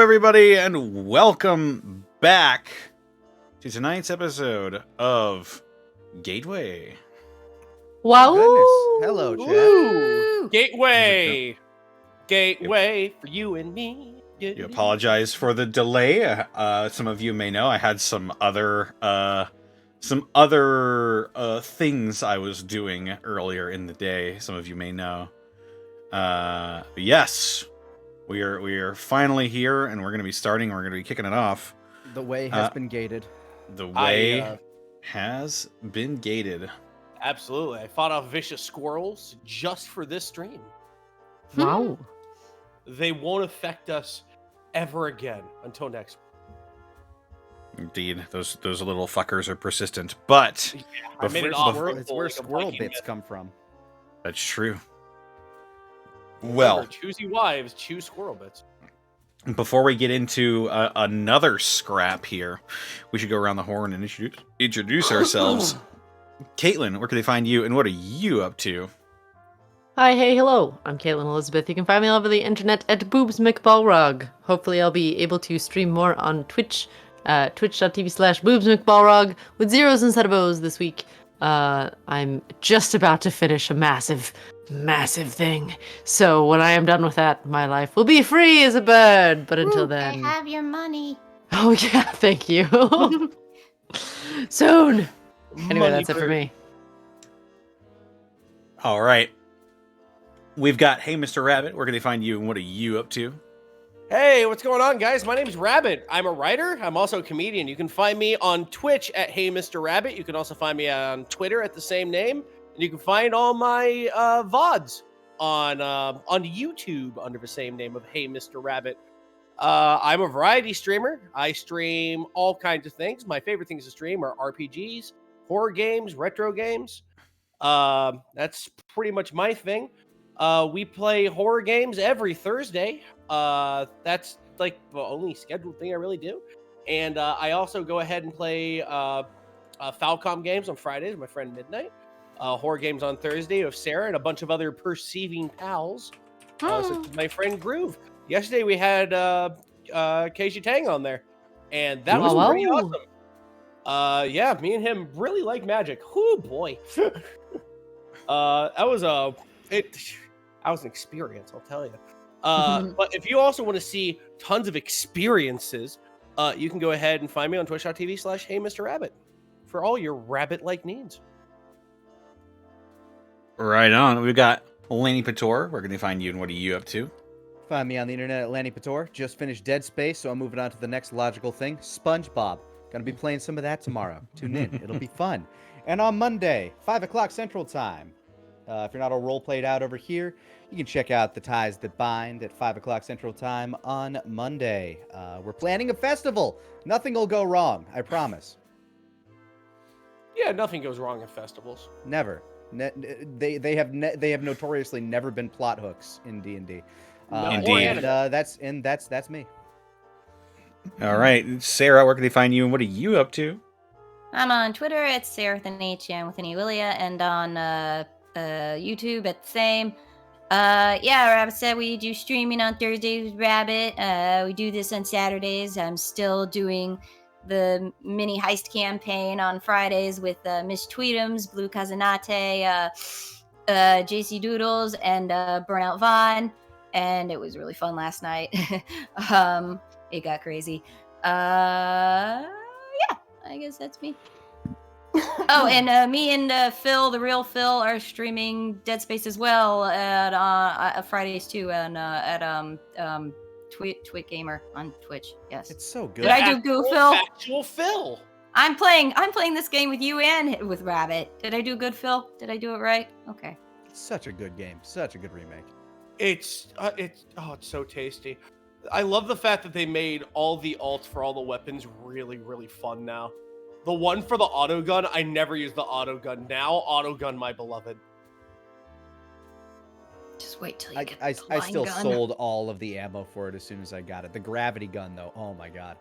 everybody, and welcome back to tonight's episode of Gateway. Wow! Oh, hello, chat. Woo! Gateway for you and me. You apologize for the delay. Some of you may know I had some other things I was doing earlier in the day. Some of you may know. Yes, we are finally here, and we're going to be starting. We're going to be kicking it off. The way has been gated. The way has been gated. Absolutely. I fought off vicious squirrels just for this stream. Wow. They won't affect us ever again until next week. Indeed, those little fuckers are persistent. But I made it awful. It's where squirrel bits come from. That's true. Well, choosy wives choose squirrel bits. Before we get into another scrap here, we should go around the horn and introduce ourselves. Caitlin, where can they find you, and what are you up to? Hi, hey, hello. I'm Caitlin Elizabeth. You can find me all over the internet at Boobs McBallrog. Hopefully I'll be able to stream more on Twitch, twitch.tv/boobsmcballrog with zeros instead of O's this week. I'm just about to finish a massive thing. So when I am done with that, my life will be free as a bird. But until then... I have your money. Oh yeah, thank you. Soon. Anyway, that's it for me. All right. We've got, hey, Mr. Rabbit, where can they find you, and what are you up to? Hey, what's going on, guys? My name is Rabbit. I'm a writer. I'm also a comedian. You can find me on Twitch at Hey Mr. Rabbit. You can also find me on Twitter at the same name. And you can find all my VODs on YouTube under the same name of Hey Mr. Rabbit. I'm a variety streamer. I stream all kinds of things. My favorite things to stream are RPGs, horror games, retro games. That's pretty much my thing. We play horror games every Thursday. That's like the only scheduled thing I really do. And I also go ahead and play Falcom games on Fridays with my friend Midnight. Horror games on Thursday with Sarah and a bunch of other perceiving pals. Such as my friend Groove. Yesterday we had Keiji Tang on there. And that was pretty awesome. Yeah, me and him really like magic. Whoo boy. That was an experience, I'll tell you. But if you also want to see tons of experiences, you can go ahead and find me on twitch.tv/Hey Mr. Rabbit for all your rabbit-like needs. Right on. We've got Laney Pator. Where can they find you, and what are you up to? Find me on the internet at Lanny Pator. Just finished Dead Space, so I'm moving on to the next logical thing, SpongeBob. Gonna be playing some of that tomorrow. Tune in. It'll be fun. And on Monday, 5 o'clock Central Time. If you're not all role played out over here, you can check out The Ties That Bind at 5 o'clock Central Time on Monday. We're planning a festival. Nothing will go wrong, I promise. Yeah, nothing goes wrong at festivals. Never. They have notoriously never been plot hooks in D&D. Indeed. And that's me. All right. Sarah, where can they find you, and what are you up to? I'm on Twitter at Sarah with an Willia, and on YouTube at the same. Rabbit said we do streaming on Thursdays with Rabbit. We do this on Saturdays. I'm still doing the mini heist campaign on Fridays with Miss Tweetums, Blue Kazanate, JC Doodles, and Burnout Vaughn. And it was really fun last night. It got crazy. I guess that's me. Oh, and me and Phil, the real Phil, are streaming Dead Space as well at Fridays too, and at Twit Gamer on Twitch. Yes, it's so good. Did I do good, Phil? Actual Phil. I'm playing this game with you and with Rabbit. Did I do good, Phil? Did I do it right? Okay. It's such a good game. Such a good remake. It's so tasty. I love the fact that they made all the alts for all the weapons really, really fun now. The one for the autogun, I never used the autogun. Now, autogun, my beloved. Just wait till you get I the still gun. sold all of the ammo for it as soon as I got it. The gravity gun, though, oh my god.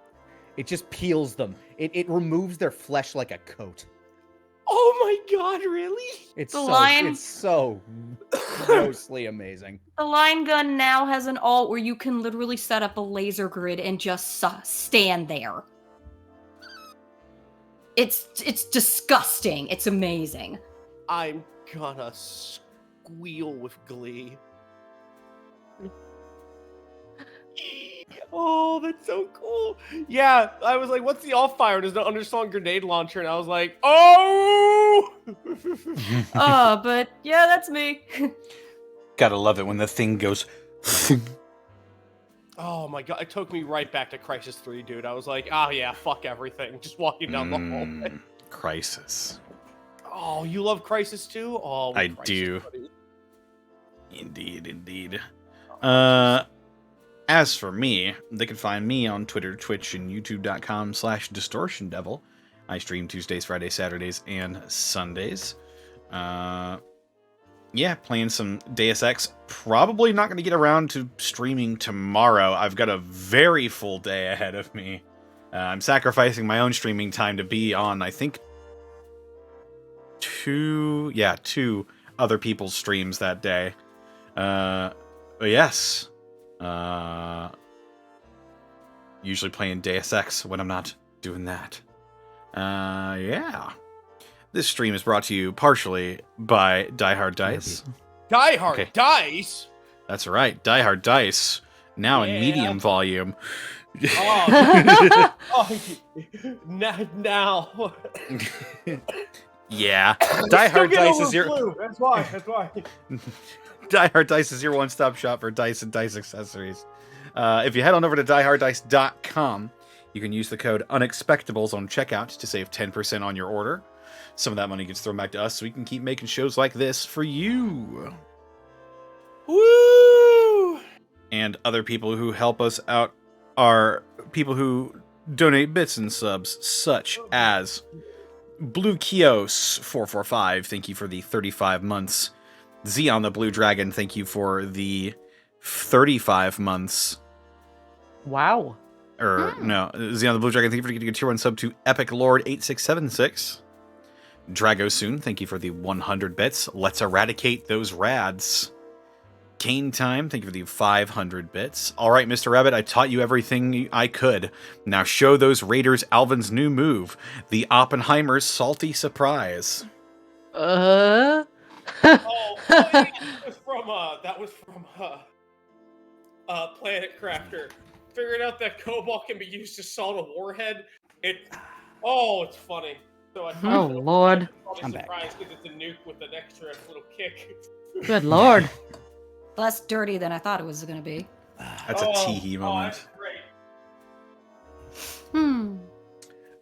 It just peels them. It removes their flesh like a coat. Oh my god, really? It's The so, lion- It's so grossly amazing. The line gun now has an alt where you can literally set up a laser grid and just stand there. It's disgusting. It's amazing. I'm gonna squeal with glee. Oh, that's so cool. Yeah, I was like, what's the off-fire? There's no underslung grenade launcher. And I was like, oh! But yeah, that's me. Gotta love it when the thing goes. Oh my god, it took me right back to Crisis 3, dude. I was like, oh yeah, fuck everything. Just walking down the hallway. Crisis. Oh, you love Crisis 2? Oh, I Crisis, do. buddy. Indeed. As for me, they can find me on Twitter, Twitch, and YouTube.com/DistortionDevil. I stream Tuesdays, Fridays, Saturdays, and Sundays. Yeah, playing some Deus Ex. Probably not going to get around to streaming tomorrow. I've got a very full day ahead of me. I'm sacrificing my own streaming time to be on, I think, two other people's streams that day. But yes. Usually playing Deus Ex when I'm not doing that. Yeah. This stream is brought to you partially by Die Hard Dice. Die Hard Okay. Dice? That's right, Die Hard Dice. Now in Yeah. medium volume. Oh, oh now. Yeah. Die Hard Dice is your blue. That's why. Die Hard Dice is your one-stop shop for dice and dice accessories. If you head on over to dieharddice.com, you can use the code Unexpectables on checkout to save 10% on your order. Some of that money gets thrown back to us so we can keep making shows like this for you. Woo! And other people who help us out are people who donate bits and subs, such as Blue Kios 445, thank you for the 35 months. Zeon the Blue Dragon, thank you for the 35 months. Wow. No, Zeon the Blue Dragon, thank you for getting a tier 1 sub to Epic Lord 8676. Dragosoon, thank you for the 100 bits. Let's eradicate those rads. Kane Time, thank you for the 500 bits. All right, Mr. Rabbit, I taught you everything I could. Now show those raiders Alvin's new move, the Oppenheimer's Salty Surprise. Oh, yeah, that was from Planet Crafter. Figuring out that Cobalt can be used to salt a warhead. It's funny. So I Oh, Lord. I'm back. surprised because it's a nuke with an extra little kick. Good Lord. Less dirty than I thought it was going to be. That's a tee-hee moment. That's great.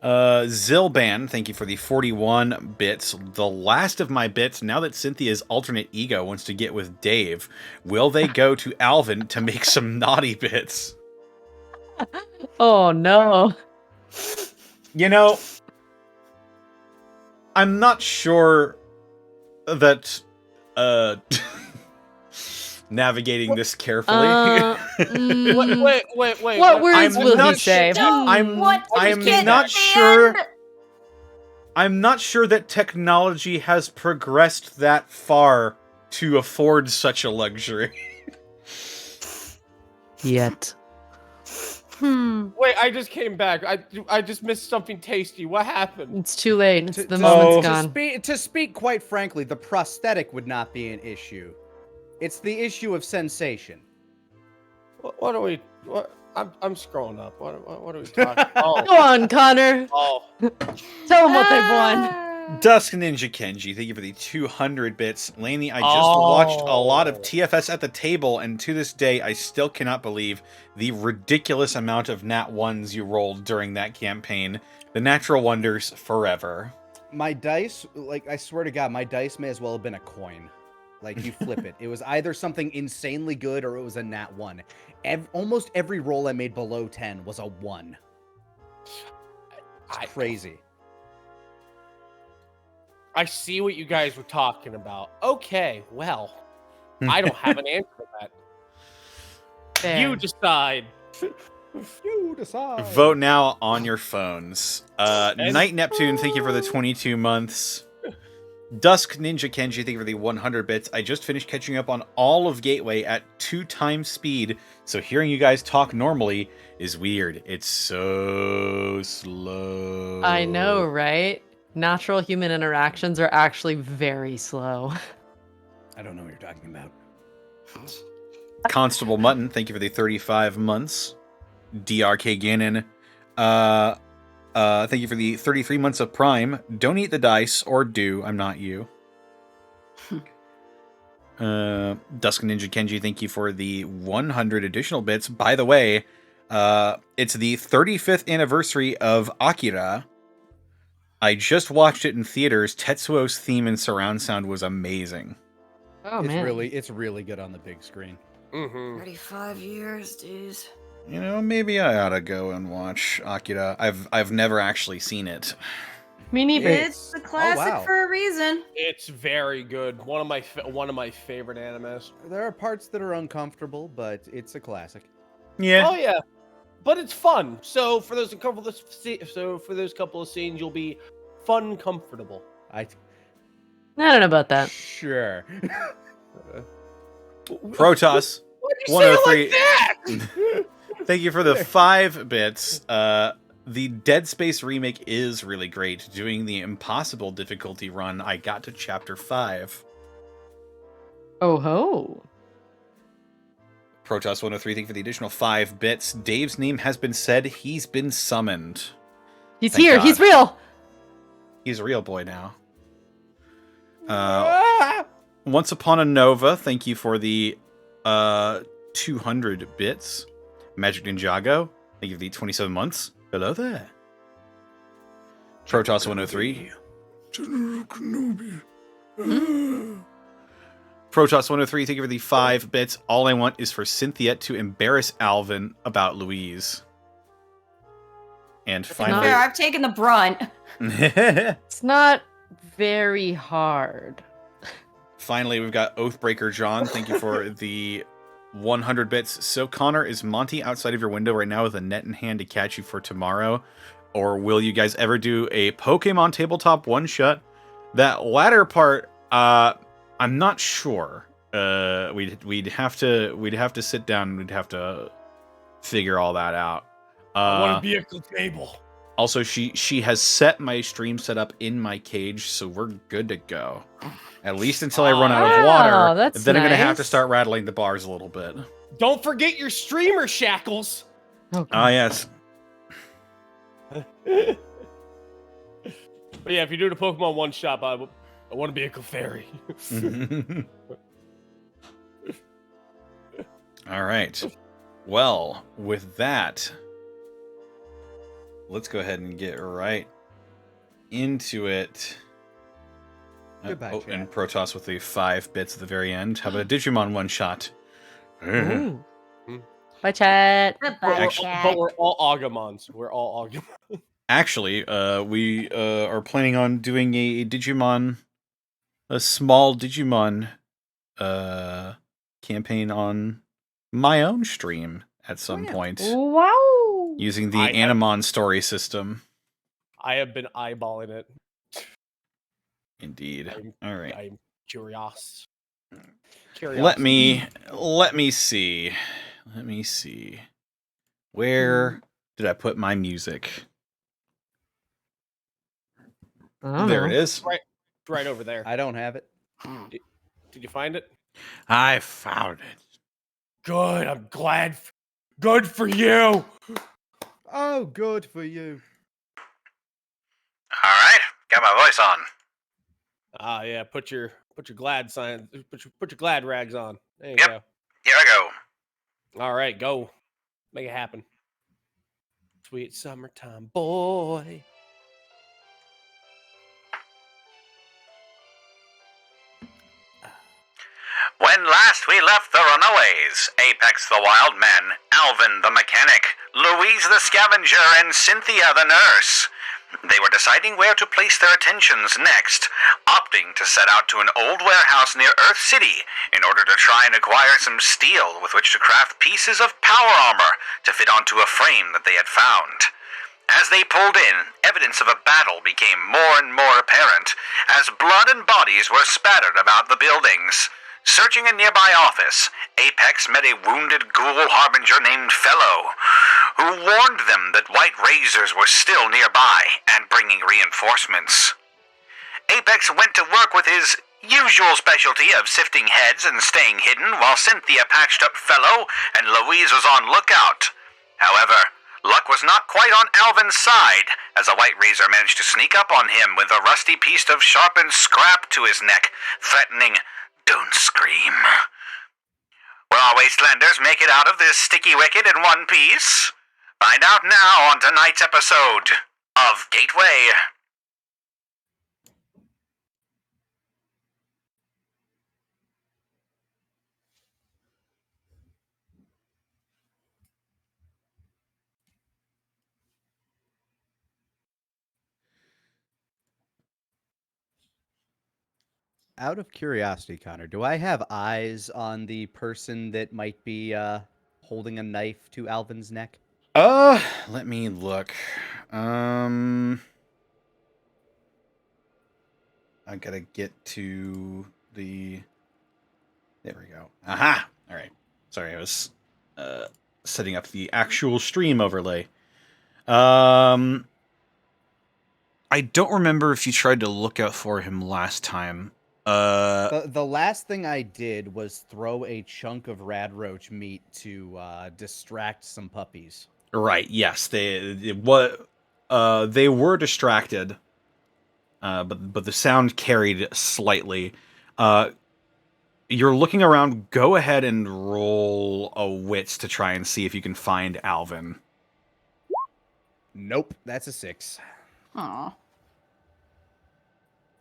Zilban, thank you for the 41 bits. The last of my bits, now that Cynthia's alternate ego wants to get with Dave, will they go to Alvin to make some naughty bits? Oh, no. You know, I'm not sure that navigating this carefully. Wait. What I'm words will not he say? I'm not sure. I'm not sure that technology has progressed that far to afford such a luxury. Yet. Wait, I just came back. I just missed something tasty. What happened? It's too late. It's the To- moment's to gone. To speak quite frankly, the prosthetic would not be an issue. It's the issue of sensation. What are we? What? I'm scrolling up. What are we talking? Oh, Go on, Connor. Tell them what they've won. Dusk Ninja Kenji, thank you for the 200 bits. Laney, I just watched a lot of TFS at the table, and to this day, I still cannot believe the ridiculous amount of nat 1s you rolled during that campaign. The natural wonders forever. My dice, like, I swear to God, my dice may as well have been a coin. Like, you flip it. It was either something insanely good or it was a nat 1. Almost every roll I made below 10 was a 1. It's crazy. I see what you guys were talking about. Okay, well, I don't have an answer to that. Fair. You decide. You decide. Vote now on your phones. Night Neptune, thank you for the 22 months. Dusk Ninja Kenji, thank you for the 100 bits. I just finished catching up on all of Gateway at 2 times speed, so hearing you guys talk normally is weird. It's so slow. I know, right? Natural human interactions are actually very slow. I don't know what you're talking about. Constable Mutton, thank you for the 35 months. DRK Gannon, thank you for the 33 months of Prime. Don't eat the dice, or do. I'm not you. Dusk Ninja Kenji, thank you for the 100 additional bits. By the way, it's the 35th anniversary of Akira. I just watched it in theaters. Tetsuo's theme and surround sound was amazing. Oh, it's man. it's really good on the big screen. 35 years, dude. You know, maybe I ought to go and watch Akira. I've never actually seen it. Me neither. It's a classic wow. for a reason. It's very good. One of my favorite animes. There are parts that are uncomfortable, but it's a classic. Yeah. Oh yeah, but it's fun. So for those couple of scenes, you'll be fun, comfortable. I don't know about that. Sure. Protoss. Why'd you say it 103. like that? Thank you for the 5 bits. The Dead Space remake is really great. Doing the impossible difficulty run, I got to chapter 5. Oh ho. Protoss 103, thank you for the additional 5 bits. Dave's name has been said. He's been summoned. He's Thank here. God. He's real. He's a real boy now. Once Upon a Nova, thank you for the 200 bits. Magic Ninjago, thank you for the 27 months. Hello there. Protoss 103. General Kenobi. Protoss 103, thank you for the 5 bits. All I want is for Cynthia to embarrass Alvin about Louise. And finally... Fair, I've taken the brunt. It's not very hard. Finally, we've got Oathbreaker John. Thank you for the 100 bits. So, Connor, is Monty outside of your window right now with a net in hand to catch you for tomorrow? Or will you guys ever do a Pokemon tabletop one-shot? That latter part, I'm not sure. We'd have to sit down and we'd have to figure all that out. I want to be at the table. Also, she has set my stream setup in my cage, so we're good to go. At least until I run out of water. That's Then I'm gonna have to nice. start rattling the bars a little bit. Don't forget your streamer shackles. Oh, Ah, yes. But yeah, if you're doing a Pokemon one shot, I want to be a Clefairy. All right. Well, with that, let's go ahead and get right into it. Goodbye, chat. And Protoss with the 5 bits at the very end. How about a Digimon one shot? Ooh. Bye, chat. Goodbye, But we're all Agamons. We're all Agamons. Actually, we are planning on doing a small Digimon campaign on my own stream at some point, Wow. using the Animon story system. I have been eyeballing it. Indeed. All right. I'm curious. Let me see. Let me see. Where did I put my music? There it is. Right over there. I don't have it. Did you find it? I found it. Good. I'm glad. Good for you. Oh, good for you. All right. Got my voice on. Ah, yeah. Put your glad sign. Put your glad rags on. There you Yep. go. Here I go. All right, go. Make it happen. Sweet summertime boy. When last we left the runaways, Apex the Wildman, Alvin the Mechanic, Louise the Scavenger, and Cynthia the Nurse. They were deciding where to place their attentions next, opting to set out to an old warehouse near Earth City in order to try and acquire some steel with which to craft pieces of power armor to fit onto a frame that they had found. As they pulled in, evidence of a battle became more and more apparent as blood and bodies were spattered about the buildings. Searching a nearby office, Apex met a wounded ghoul harbinger named Fellow, who warned them that white razors were still nearby and bringing reinforcements. Apex went to work with his usual specialty of sifting heads and staying hidden while Cynthia patched up Fellow and Louise was on lookout. However, luck was not quite on Alvin's side, as a white razor managed to sneak up on him with a rusty piece of sharpened scrap to his neck, threatening, "Don't scream." Will our Wastelanders make it out of this sticky wicket in one piece? Find out now on tonight's episode of Gateway. Out of curiosity, Connor, do I have eyes on the person that might be holding a knife to Alvin's neck? Let me look. I gotta get to the... There we go. Aha! Alright. Sorry, I was setting up the actual stream overlay. I don't remember if you tried to look out for him last time. The last thing I did was throw a chunk of rad roach meat to distract some puppies. Right, yes. They were distracted, but the sound carried slightly. You're looking around. Go ahead and roll a wits to try and see if you can find Alvin. Nope, that's a 6. Aw.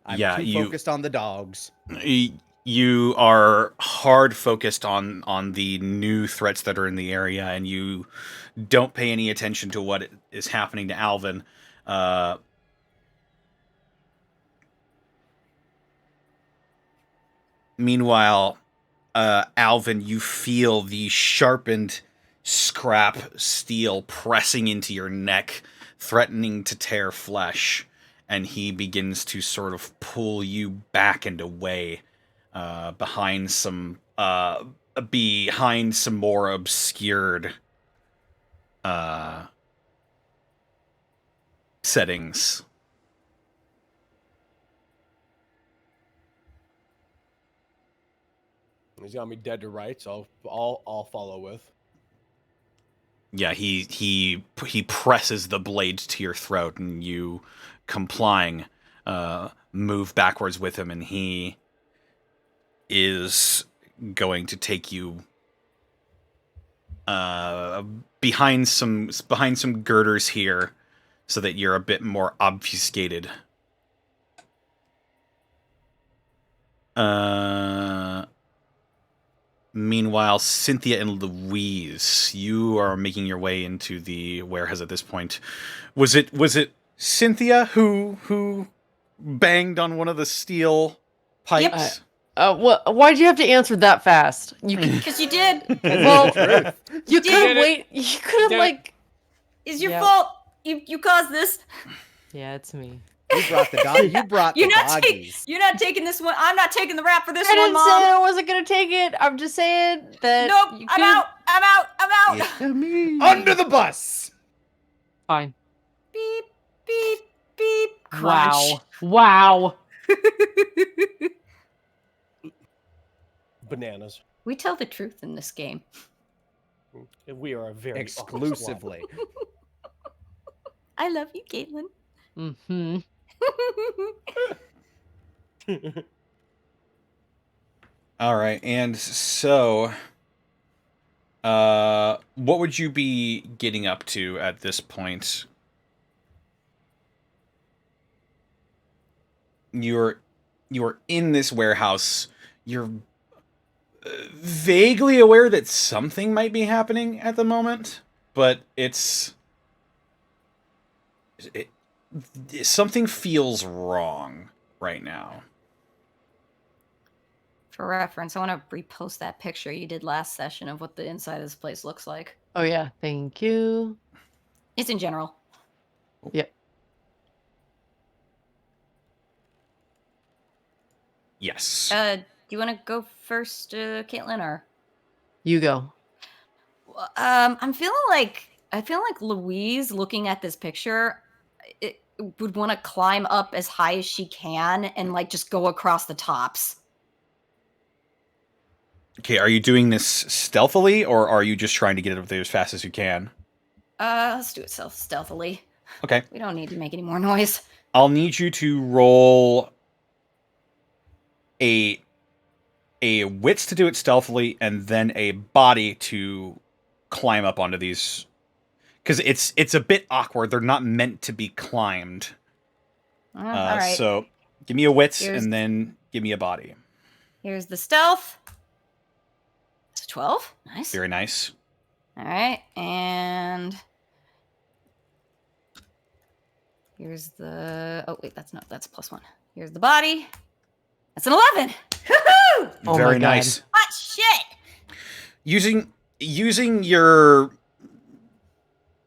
I'm Yeah, too focused on the dogs. You are hard focused on the new threats that are in the area, and you don't pay any attention to what is happening to Alvin. Meanwhile, Alvin, you feel the sharpened scrap steel pressing into your neck, threatening to tear flesh, and he begins to sort of pull you back and away behind some more obscured settings. He's got me dead to rights, so I'll follow with. Yeah, he presses the blade to your throat, and you, complying, move backwards with him, and he is going to take you behind some girders here, so that you're a bit more obfuscated. Meanwhile, Cynthia and Louise, you are making your way into the warehouse at this point. Was it Cynthia who banged on one of the steel pipes? Why'd you have to answer that fast? You could, Because you did. well, you did could have it. You could have like. It's your Yeah. fault. You caused this. Yeah, it's me. You brought the dog. You brought You're the not doggies. you're not taking this one. I'm not taking the rap for this I one, didn't say Mom. I wasn't gonna take it. I'm just saying that. Nope. you I'm could- out. I'm out. I'm out. It's me. Under the bus. Fine. Beep beep beep. Crunch. Wow. Bananas. We tell the truth in this game. We are a very Exclusively. I love you, Caitlin. Mm-hmm. All right, and so, what would you be getting up to at this point? You're in this warehouse. You're vaguely aware that something might be happening at the moment, but something feels wrong right now. For reference, I want to repost that picture you did last session of what the inside of this place looks like. Oh yeah. Thank you. It's in general. Yep. Yes. Do you want to go first, Caitlin, or? You go. I feel like Louise, looking at this picture, it would want to climb up as high as she can and like just go across the tops. Okay, are you doing this stealthily, or are you just trying to get it up there as fast as you can? Let's do it stealthily. Okay. We don't need to make any more noise. I'll need you to roll a wits to do it stealthily, and then a body to climb up onto these, because it's a bit awkward. They're not meant to be climbed. All right. So give me a wits, Here's- and then give me a body. Here's the stealth. It's a 12. Nice. Very nice. All right, and here's the. Oh wait, that's +1. Here's the body. That's an 11. Woohoo! Oh Very my God. nice. Hot shit. Using your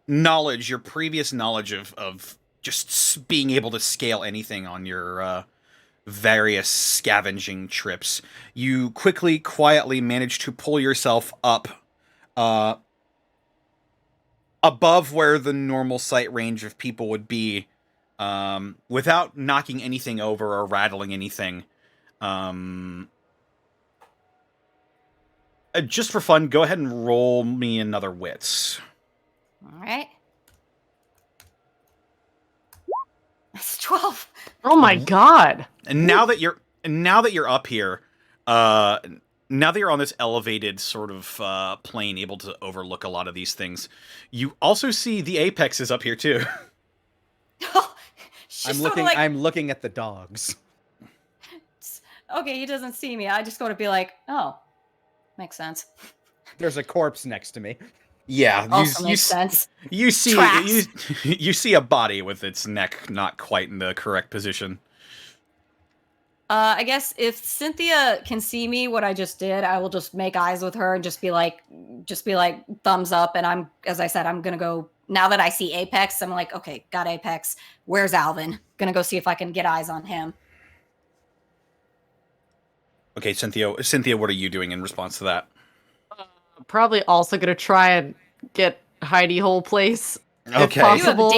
knowledge, your previous knowledge of just being able to scale anything on your various scavenging trips, you quietly manage to pull yourself up above where the normal sight range of people would be, without knocking anything over or rattling anything. Just for fun, go ahead and roll me another wits. All right. That's 12. Oh my God. And now that you're up here, now that you're on this elevated sort of plane, able to overlook a lot of these things, you also see the apex is up here too. She's sorta like, I'm looking at the dogs. okay, he doesn't see me. I just go to be like, oh, makes sense. There's a corpse next to me. Yeah, Also makes sense. You see Tracks. you see a body with its neck not quite in the correct position. I guess if Cynthia can see me, what I just did, I will just make eyes with her and just be like thumbs up. And as I said, I'm gonna go now that I see Apex. I'm like, okay, got Apex. Where's Alvin? Gonna go see if I can get eyes on him. Okay, Cynthia, what are you doing in response to that? Probably also gonna try and get hidey hole place. Okay. possible.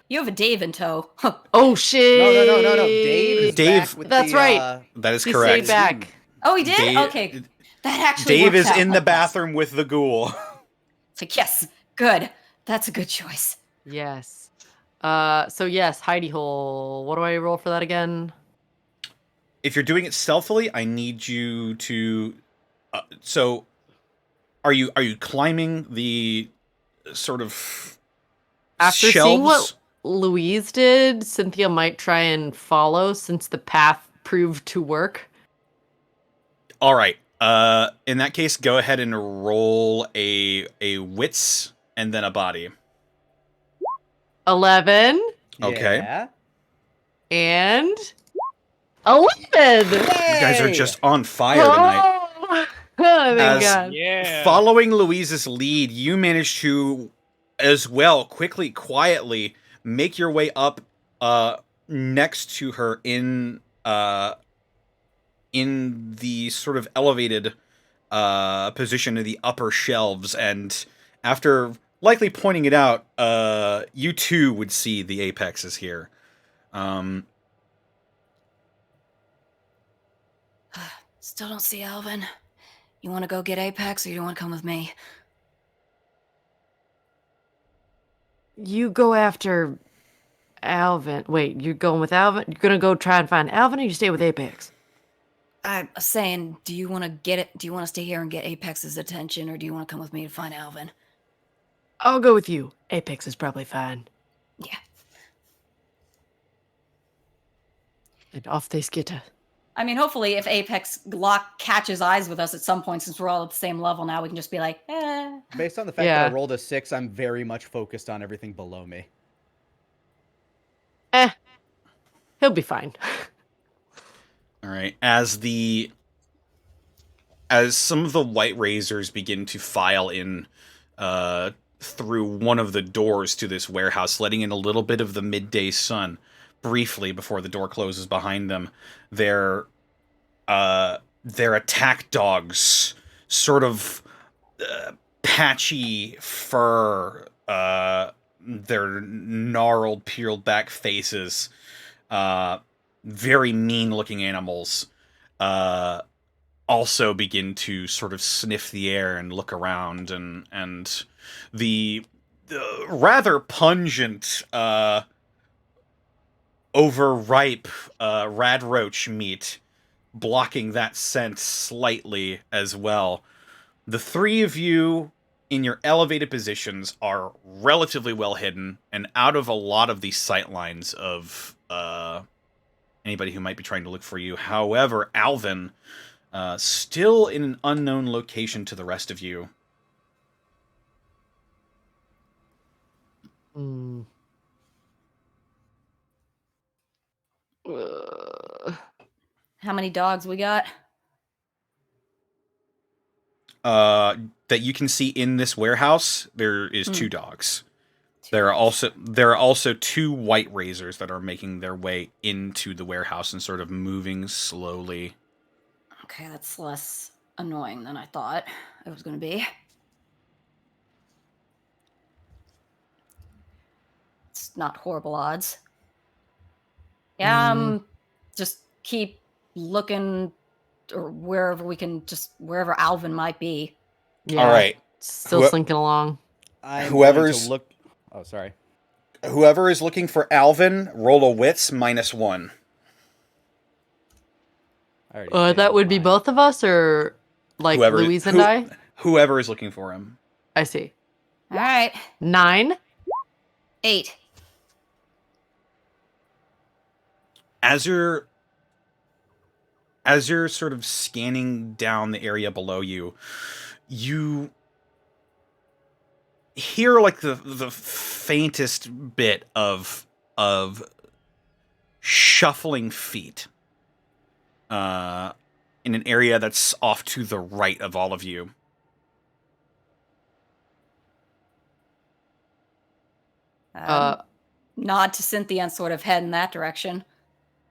You have a Dave in tow. Oh shit! No. Dave is Dave- back with That's the, right. That is He correct. stayed back. Oh, he did? Dave- Okay. That actually Dave works is out. in the bathroom with the ghoul. It's like, yes, good. That's a good choice. Yes. So yes, hidey hole. What do I roll for that again? If you're doing it stealthily, I need you to. So, are you climbing the sort of After shelves? seeing what Louise did, Cynthia might try and follow since the path proved to work. All right. In that case, go ahead and roll a wits and then a body. 11 Okay. Yeah. and 11. You guys are just on fire tonight. Oh, thank As- God. Yeah. Following Louise's lead, you manage to, as well, quietly make your way up next to her in the sort of elevated position of the upper shelves, and after likely pointing it out, you too would see the apexes here. Still don't see Alvin. You want to go get Apex or you want to come with me? You go after Alvin. Wait, you're going with Alvin? You're gonna go try and find Alvin, or you stay with Apex? I'm saying, do you want to get it? Do you want to stay here and get Apex's attention, or do you want to come with me to find Alvin? I'll go with you. Apex is probably fine. Yeah. And off they skitter. I mean, hopefully, if Apex catches eyes with us at some point, since we're all at the same level now, we can just be like, eh. Based on the fact Yeah. that I rolled a 6, I'm very much focused on everything below me. He'll be fine. All right. As some of the white razors begin to file in through one of the doors to this warehouse, letting in a little bit of the midday sun briefly before the door closes behind them. Their attack dogs, sort of patchy fur, their gnarled, peeled back faces, very mean looking animals, also begin to sort of sniff the air and look around, and the rather pungent, overripe radroach meat blocking that scent slightly as well. The three of you in your elevated positions are relatively well hidden and out of a lot of the sight lines of anybody who might be trying to look for you. However, Alvin, still in an unknown location to the rest of you. Hmm. How many dogs we got? That you can see in this warehouse, there is 2 dogs. Two There dogs. are also 2 white razors that are making their way into the warehouse and sort of moving slowly. Okay, that's less annoying than I thought it was going to be. It's not horrible odds. Yeah, just keep looking, or wherever Alvin might be. Yeah. All right. Still Who- slinking along. I'm Whoever's- going to look. Oh, sorry. Whoever is looking for Alvin, roll a wits -1. I already failed That would be mine. both of us, or like Whoever- Louise and who- I? Whoever is looking for him. I see. All right, 9. 8. As you're sort of scanning down the area below you, you hear like the faintest bit of shuffling feet in an area that's off to the right of all of you. Nod to Cynthia and sort of head in that direction.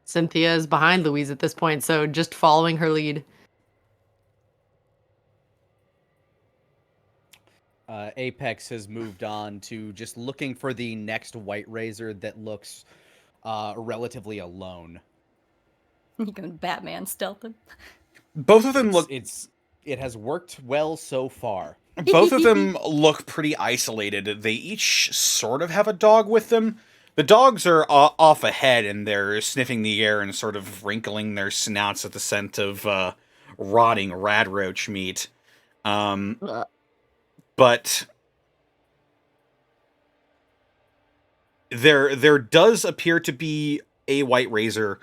Cynthia is behind Louise at this point, so just following her lead. Apex has moved on to just looking for the next white razor that looks relatively alone. You can Batman stealth him. Both of them look It has worked well so far. Both of them look pretty isolated. They each sort of have a dog with them. The dogs are off ahead, and they're sniffing the air and sort of wrinkling their snouts at the scent of rotting radroach meat. But there does appear to be a white razor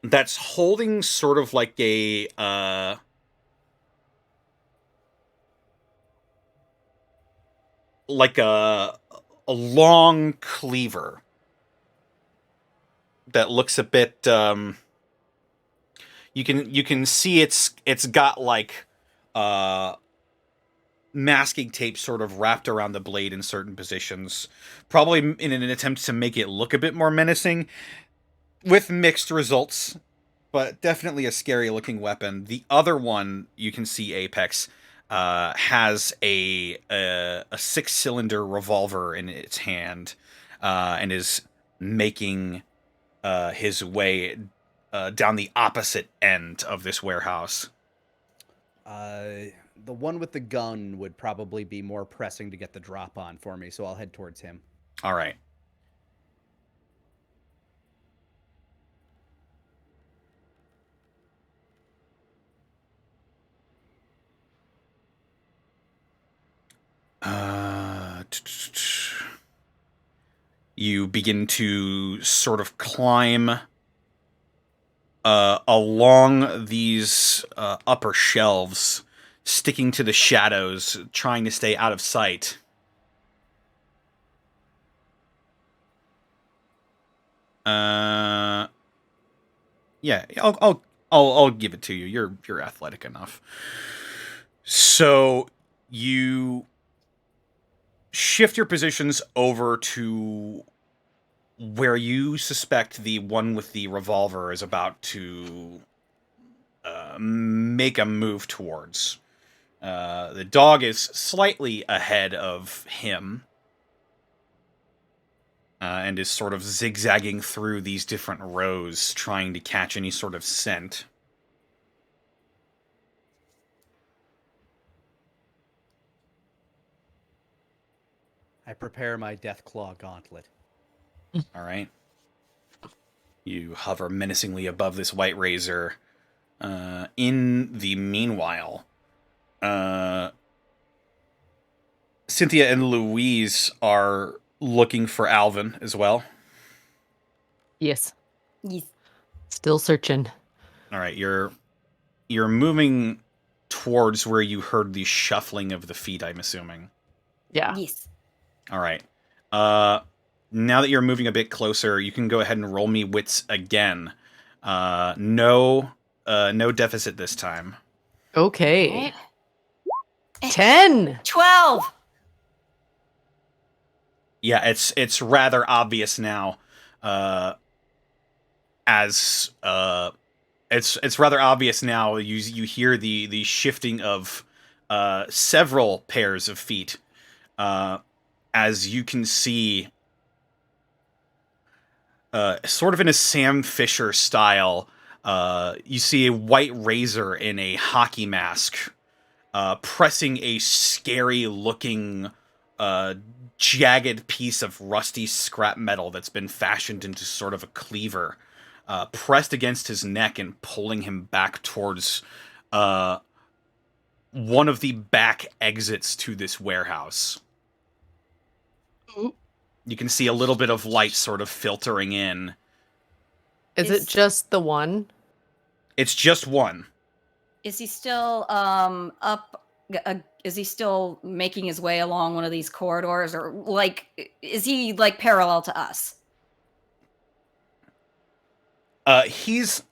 that's holding sort of like a long cleaver that looks a bit you can see it's got like masking tape sort of wrapped around the blade in certain positions, probably in an attempt to make it look a bit more menacing, with mixed results, but definitely a scary looking weapon. The other one, you can see Apex has a 6-cylinder revolver in its hand, and is making his way down the opposite end of this warehouse. The one with the gun would probably be more pressing to get the drop on for me, so I'll head towards him. All right. You begin to sort of climb along these upper shelves, sticking to the shadows, trying to stay out of sight. Yeah, I'll give it to you. You're athletic enough. So you shift your positions over to where you suspect the one with the revolver is about to make a move towards. The dog is slightly ahead of him and is sort of zigzagging through these different rows, trying to catch any sort of scent. I prepare my Deathclaw gauntlet. All right. You hover menacingly above this white razor. In the meanwhile, Cynthia and Louise are looking for Alvin as well. Yes. Yes. Still searching. All right, you're moving towards where you heard the shuffling of the feet, I'm assuming. Yeah. Yes. All right. Now that you're moving a bit closer, you can go ahead and roll me wits again. No deficit this time. Okay. 10. 12. Yeah, it's rather obvious now. It's rather obvious now. You hear the shifting of several pairs of feet, as you can see, sort of in a Sam Fisher style. You see a white razor in a hockey mask, pressing a scary-looking, jagged piece of rusty scrap metal that's been fashioned into sort of a cleaver, pressed against his neck and pulling him back towards one of the back exits to this warehouse. Ooh. You can see a little bit of light sort of filtering in. Is it just the one? It's just one. Is he still up? Is he still making his way along one of these corridors, or like is he like parallel to us? He's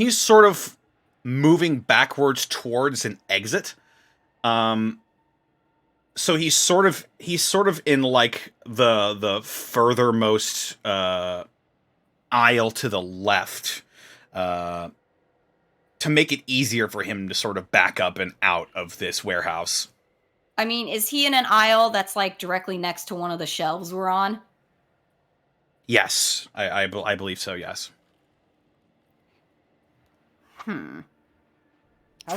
sort of moving backwards towards an exit. So he's sort of in like the furthermost aisle to the left, to make it easier for him to sort of back up and out of this warehouse. I mean, is he in an aisle that's like directly next to one of the shelves we're on? Yes, I believe so. Yes. How's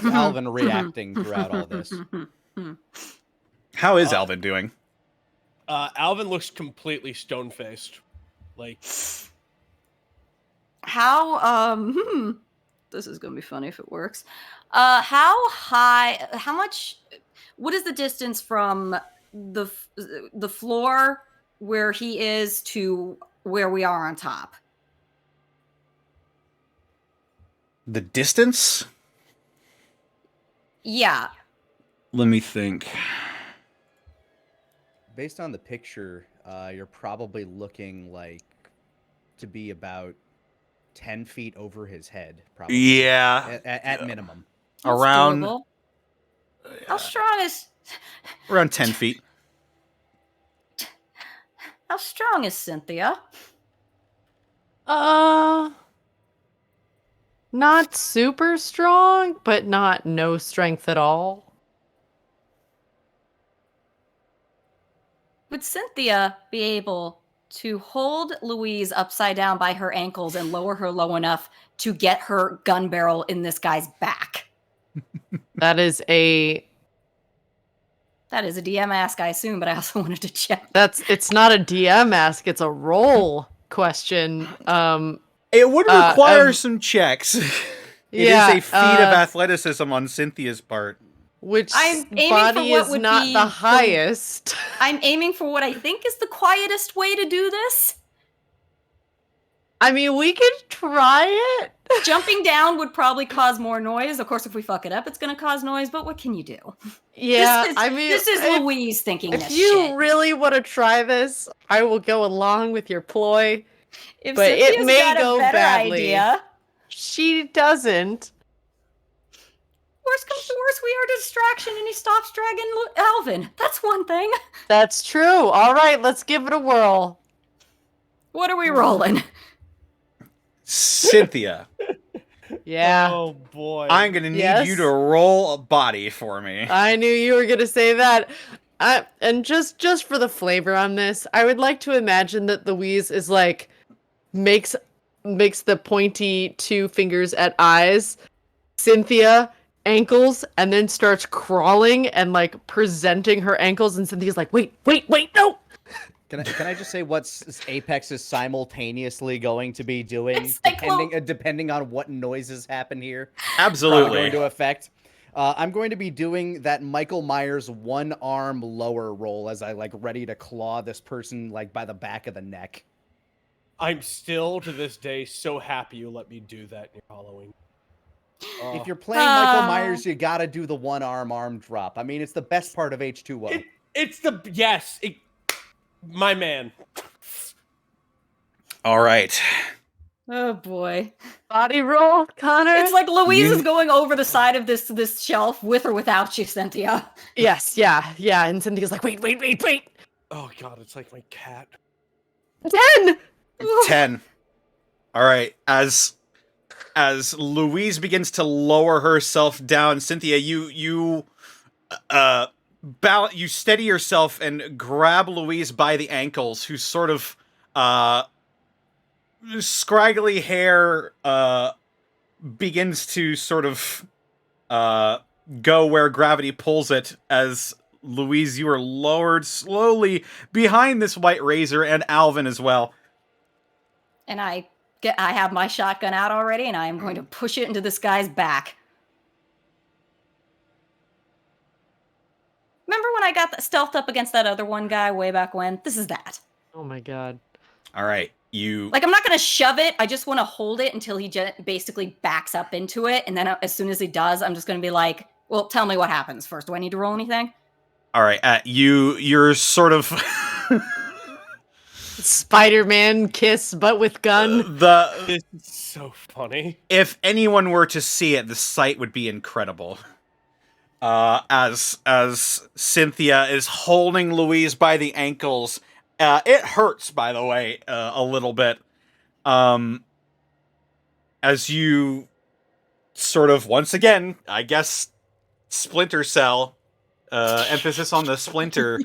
Alvin reacting throughout all this? How is Alvin doing? Alvin looks completely stone-faced. Like, How this is gonna be funny if it works. How much, what is the distance from the floor where he is to where we are on top? The distance? Yeah. Let me think. Based on the picture, you're probably looking like to be about 10 feet over his head, probably. Yeah. At minimum. That's Around doable. How strong is around 10 feet. how strong is Cynthia? Not super strong, but not no strength at all. Would Cynthia be able to hold Louise upside down by her ankles and lower her low enough to get her gun barrel in this guy's back? That is a That is a DM ask, I assume, but I also wanted to check. it's not a DM ask, it's a roll question. It would require some checks. It is yeah, a feat of athleticism on Cynthia's part. which I'm aiming for body what is would not be the highest. I'm aiming for what I think is the quietest way to do this. I mean, we could try it. Jumping down would probably cause more noise. Of course, if we fuck it up, it's going to cause noise, but what can you do? Yeah, this is, I mean, this is if, Louise thinking if this you shit. really want to try this, I will go along with your ploy. If but it Cynthia's may got go a better badly. idea, She doesn't. worst comes to worst, we are a distraction, and he stops dragging Alvin. That's one thing. That's true. All right, let's give it a whirl. What are we rolling? Cynthia, Yeah. Oh boy. I'm gonna need Yes? you to roll a body for me. I knew you were gonna say that. And just for the flavor on this, I would like to imagine that Louise is like makes the pointy two fingers at eyes, Cynthia ankles, and then starts crawling and like presenting her ankles, and Cynthia's like, wait, no. Can I just say what Apex is simultaneously going to be doing, It's like, depending on what noises happen here? Absolutely. Going to affect. I'm going to be doing that Michael Myers one arm lower roll as I like ready to claw this person like by the back of the neck. I'm still to this day so happy you let me do that in your Halloween. If you're playing Michael Myers, you gotta do the one arm drop. I mean, it's the best part of H2O. My man. All right. Oh boy. Body roll, Connor. It's like Louise You- is going over the side of this shelf with or without you, Cynthia. Yes, yeah. And Cynthia's like, wait. Oh god, it's like my cat. 10. 10. All right. As Louise begins to lower herself down, Cynthia, you steady yourself and grab Louise by the ankles, whose sort of scraggly hair begins to sort of go where gravity pulls it. As Louise, you are lowered slowly behind this white razor, and Alvin as well. And I have my shotgun out already, and I am going to push it into this guy's back. Remember when I got stealthed up against that other one guy way back when? This is that. Oh my god. All right, you Like, I'm not going to shove it. I just want to hold it until he basically backs up into it. And then as soon as he does, I'm just going to be like, well, tell me what happens first. Do I need to roll anything? All right, you're sort of Spider-Man kiss, but with gun. This is so funny. if anyone were to see it, the sight would be incredible. As Cynthia is holding Louise by the ankles, it hurts, by the way, a little bit. As you sort of once again, I guess, Splinter Cell. Emphasis on the splinter.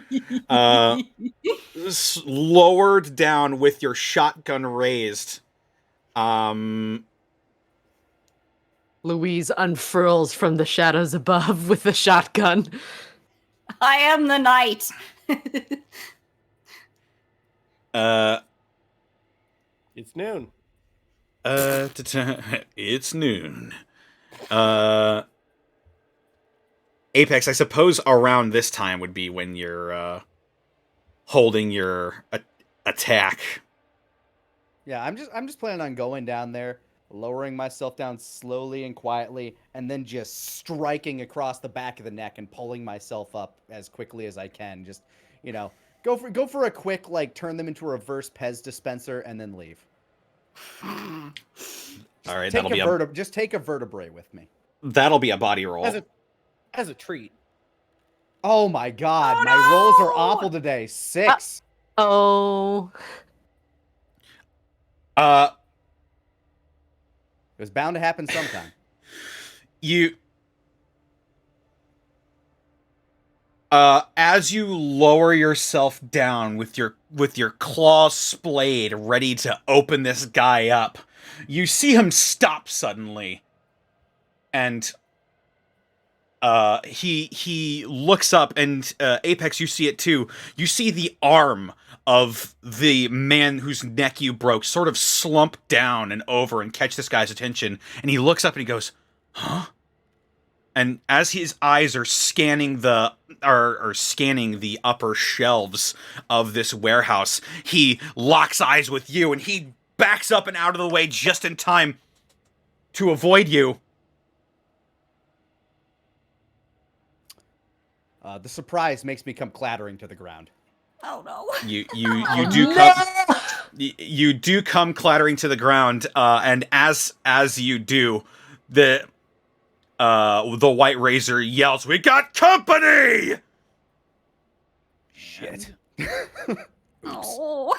Lowered down with your shotgun raised. Louise unfurls from the shadows above with the shotgun. I am the knight. It's noon. It's noon. Apex, I suppose around this time would be when you're holding your attack. Yeah, I'm just planning on going down there, lowering myself down slowly and quietly, and then just striking across the back of the neck and pulling myself up as quickly as I can. Just, go for a quick like turn them into a reverse Pez dispenser and then leave. All right, Just take a vertebrae with me. that'll be a body roll. As a treat. Oh my god, Oh, my rolls are no! awful today. 6. Oh. It was bound to happen sometime. As you lower yourself down with your claw splayed, ready to open this guy up, you see him stop suddenly, and he looks up, and Apex, you see it too. You see the arm of the man whose neck you broke sort of slump down and over and catch this guy's attention, and he looks up and he goes, "Huh?" And as his eyes are scanning the upper shelves of this warehouse, he locks eyes with you, and he backs up and out of the way just in time to avoid you. The surprise makes me come clattering to the ground. Oh no. You do come clattering to the ground, and as you do, the the White Razor yells, "We got company!" Shit. Oh.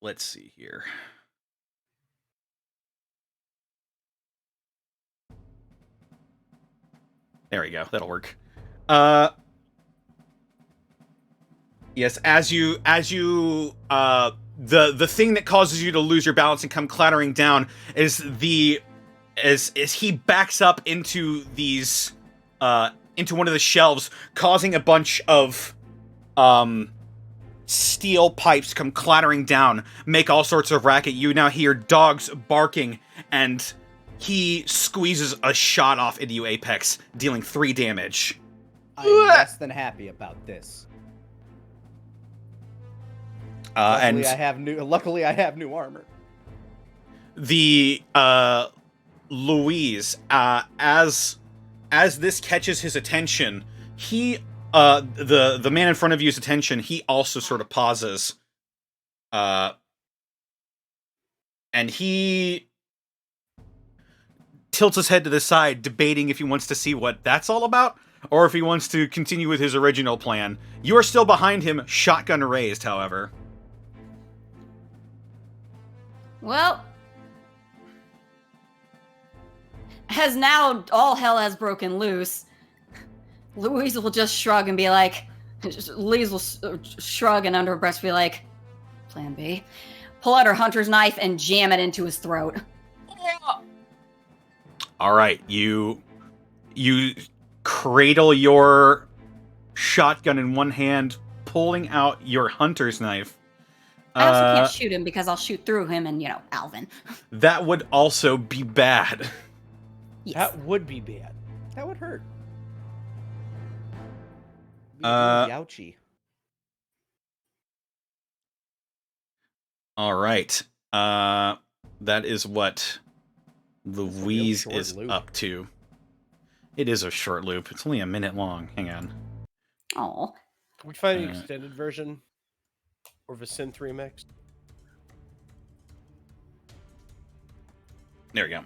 Let's see here. There we go. That'll work. Yes, as you the thing that causes you to lose your balance and come clattering down is as he backs up into these into one of the shelves, causing a bunch of steel pipes come clattering down, make all sorts of racket. You now hear dogs barking, and he squeezes a shot off into you, Apex, dealing 3 damage. I'm less than happy about this. Luckily, I have new armor. The Louise, as this catches his attention, he the man in front of you's attention, he also sort of pauses, and he tilts his head to the side, debating if he wants to see what that's all about, or if he wants to continue with his original plan. You are still behind him, shotgun raised, however. Well, as now all hell has broken loose, Louise will just shrug and be like, Louise will shrug and under her breath be like, plan B. Pull out her hunter's knife and jam it into his throat. All right, you cradle your shotgun in one hand, pulling out your hunter's knife. I also can't shoot him because I'll shoot through him and, Alvin. That would also be bad. Yes. That would be bad. That would hurt. Ouchie. All right. That is what Louise short is loop. up to. It is a short loop. It's only a minute long. Hang on. Oh. Can we find the extended version? Or the synth remix? There we go.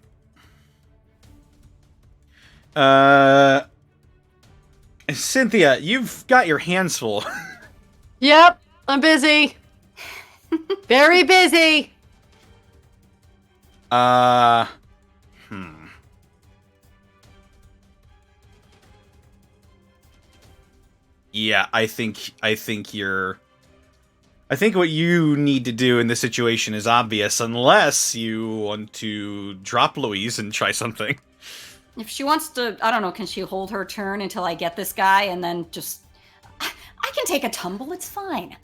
Cynthia, you've got your hands full. Yep, I'm busy. Very busy. Yeah, I think what you need to do in this situation is obvious, unless you want to drop Louise and try something. If she wants to, I don't know, can she hold her turn until I get this guy and then just... I can take a tumble, it's fine.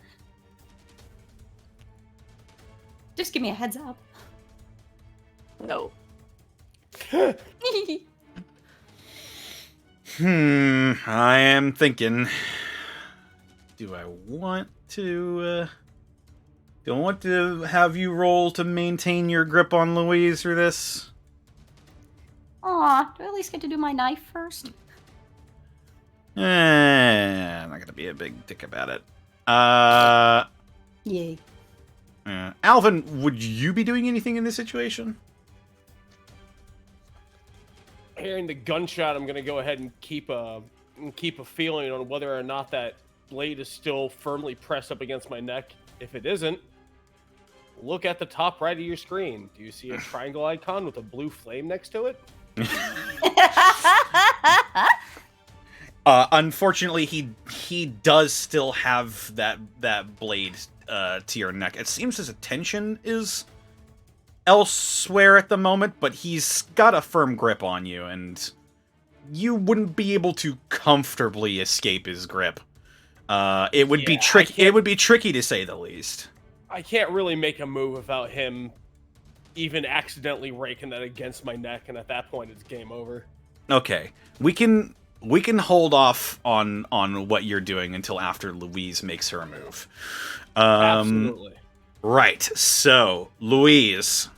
Just give me a heads up. No. I am thinking... Do I want to have you roll to maintain your grip on Louise for this? Aw, do I at least get to do my knife first? I'm not gonna be a big dick about it. Yay. Alvin, would you be doing anything in this situation? Hearing the gunshot, I'm gonna go ahead and keep a feeling on whether or not that blade is still firmly pressed up against my neck. If it isn't, look at the top right of your screen. Do you see a triangle icon with a blue flame next to it? Unfortunately, he does still have that blade to your neck. It seems his attention is elsewhere at the moment, but he's got a firm grip on you, and you wouldn't be able to comfortably escape his grip. It would be tricky. It would be tricky to say the least. I can't really make a move without him even accidentally raking that against my neck, and at that point, it's game over. Okay, we can hold off on what you're doing until after Louise makes her move. Absolutely. Right. So, Louise,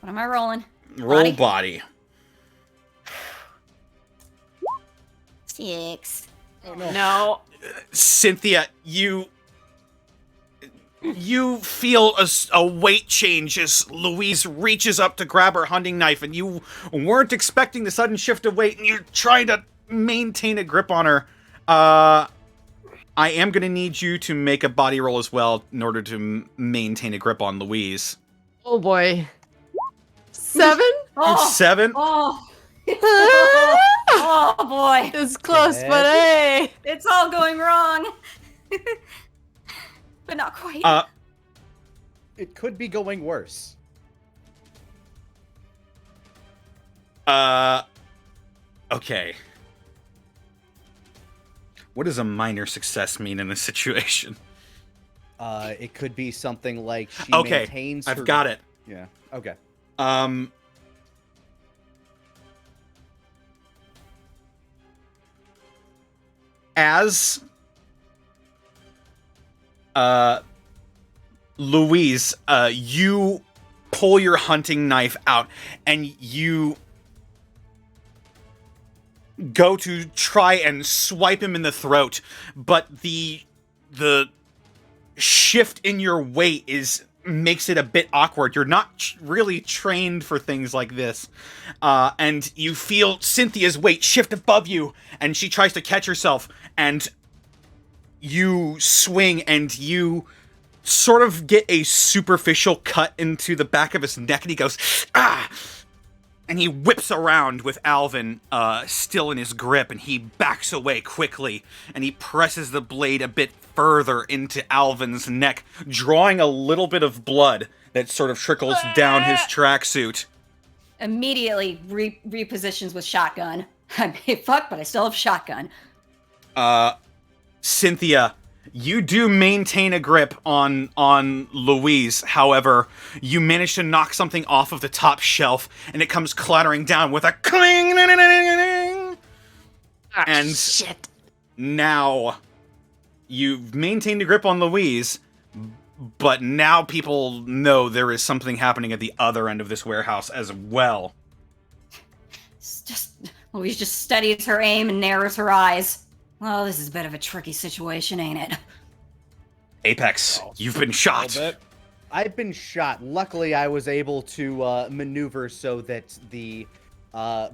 What am I rolling? roll body. 6. No. Cynthia, you You feel a weight change as Louise reaches up to grab her hunting knife, and you weren't expecting the sudden shift of weight, and you're trying to maintain a grip on her. I am going to need you to make a body roll as well in order to maintain a grip on Louise. Oh boy. 7? Oh, 7? oh. Oh boy. It's close, but hey. It's all going wrong. But not quite. It could be going worse. Okay. What does a minor success mean in this situation? It could be something like she Okay, maintains I've her... got it. Yeah, okay. As Louise, you pull your hunting knife out and you go to try and swipe him in the throat, but the shift in your weight makes it a bit awkward. You're not really trained for things like this. And you feel Cynthia's weight shift above you, and she tries to catch herself, and you swing, and you sort of get a superficial cut into the back of his neck, and he goes, ah! And he whips around with Alvin still in his grip, and he backs away quickly, and he presses the blade a bit further into Alvin's neck, drawing a little bit of blood that sort of trickles down his tracksuit. Immediately repositions with shotgun. I mean, fuck, but I still have shotgun. Cynthia, you do maintain a grip on Louise. However, you manage to knock something off of the top shelf, and it comes clattering down with a cling. And shit. Now you've maintained a grip on Louise, but now people know there is something happening at the other end of this warehouse as well. Louise just studies her aim and narrows her eyes. Well, this is a bit of a tricky situation, ain't it? Apex, you've been shot. I've been shot. Luckily, I was able to maneuver so that the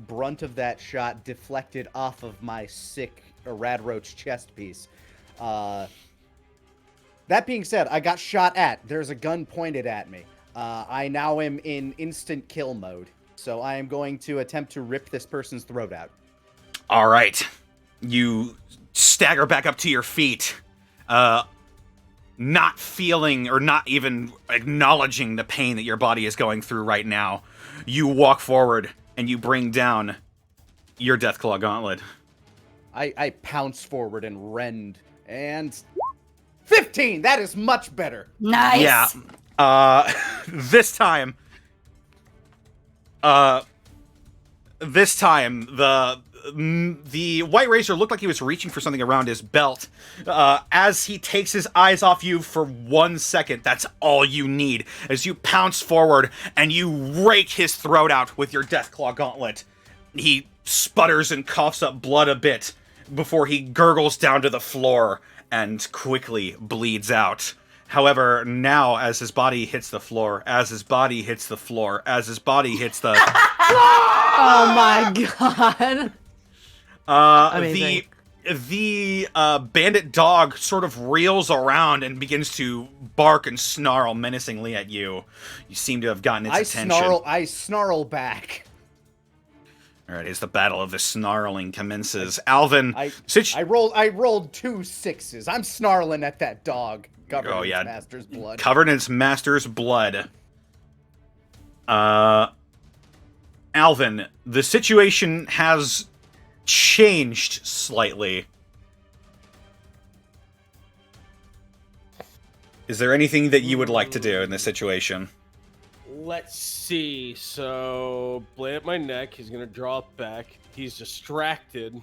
brunt of that shot deflected off of my sick Radroach chest piece. That being said, I got shot at. There's a gun pointed at me. I now am in instant kill mode, so I am going to attempt to rip this person's throat out. All right. You stagger back up to your feet, not feeling or not even acknowledging the pain that your body is going through right now. You walk forward and you bring down your Deathclaw Gauntlet. I pounce forward and rend, and 15! That is much better! Nice! Yeah. This time, the White Racer looked like he was reaching for something around his belt. As he takes his eyes off you for 1 second, that's all you need. As you pounce forward and you rake his throat out with your Deathclaw Gauntlet. He sputters and coughs up blood a bit before he gurgles down to the floor and quickly bleeds out. However, now as his body hits the floor, as his body hits the Oh my god. the bandit dog sort of reels around and begins to bark and snarl menacingly at you. You seem to have gotten its attention. I snarl back. All right, as the battle of the snarling commences, Alvin, I rolled 2 6s. I'm snarling at that dog. Covered in its master's blood. Covered in its master's blood. Alvin, the situation has changed slightly. Is there anything that you would like to do in this situation? Let's see. So, blade at my neck. He's going to draw it back. He's distracted.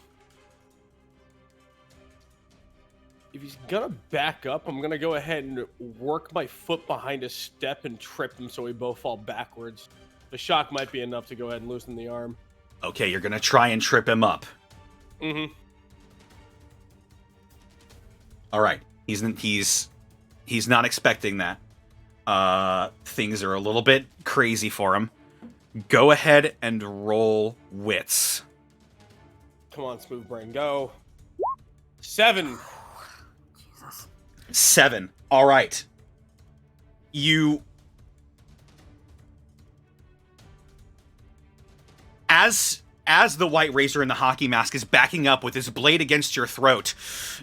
If he's going to back up, I'm going to go ahead and work my foot behind his step and trip him so we both fall backwards. The shock might be enough to go ahead and loosen the arm. Okay, you're going to try and trip him up. Mm-hmm. All right. He's He's not expecting that. Things are a little bit crazy for him. Go ahead and roll wits. Come on, smooth brain, go. 7. 7. All right. You... As the White Razor in the hockey mask is backing up with his blade against your throat,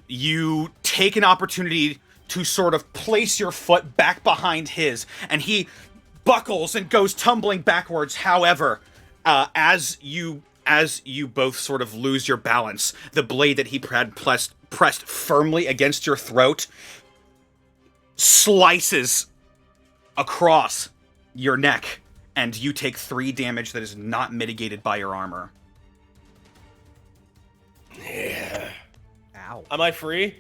you take an opportunity to sort of place your foot back behind his, and he buckles and goes tumbling backwards. However, as you both sort of lose your balance, the blade that he had pressed firmly against your throat slices across your neck, and you take 3 damage that is not mitigated by your armor. Yeah. Ow. Am I free?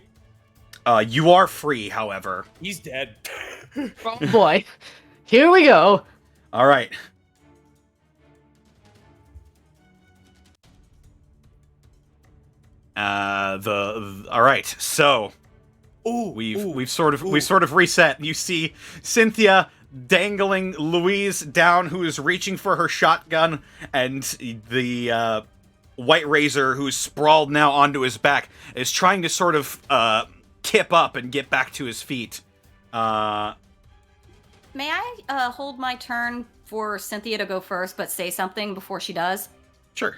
You are free, however. He's dead. Oh boy. Here we go. All right. All right. So, we've sort of reset. You see Cynthia dangling Louise down, who is reaching for her shotgun, and the White Razor, who's sprawled now onto his back, is trying to sort of kip up and get back to his feet. May I hold my turn for Cynthia to go first, but say something before she does? Sure.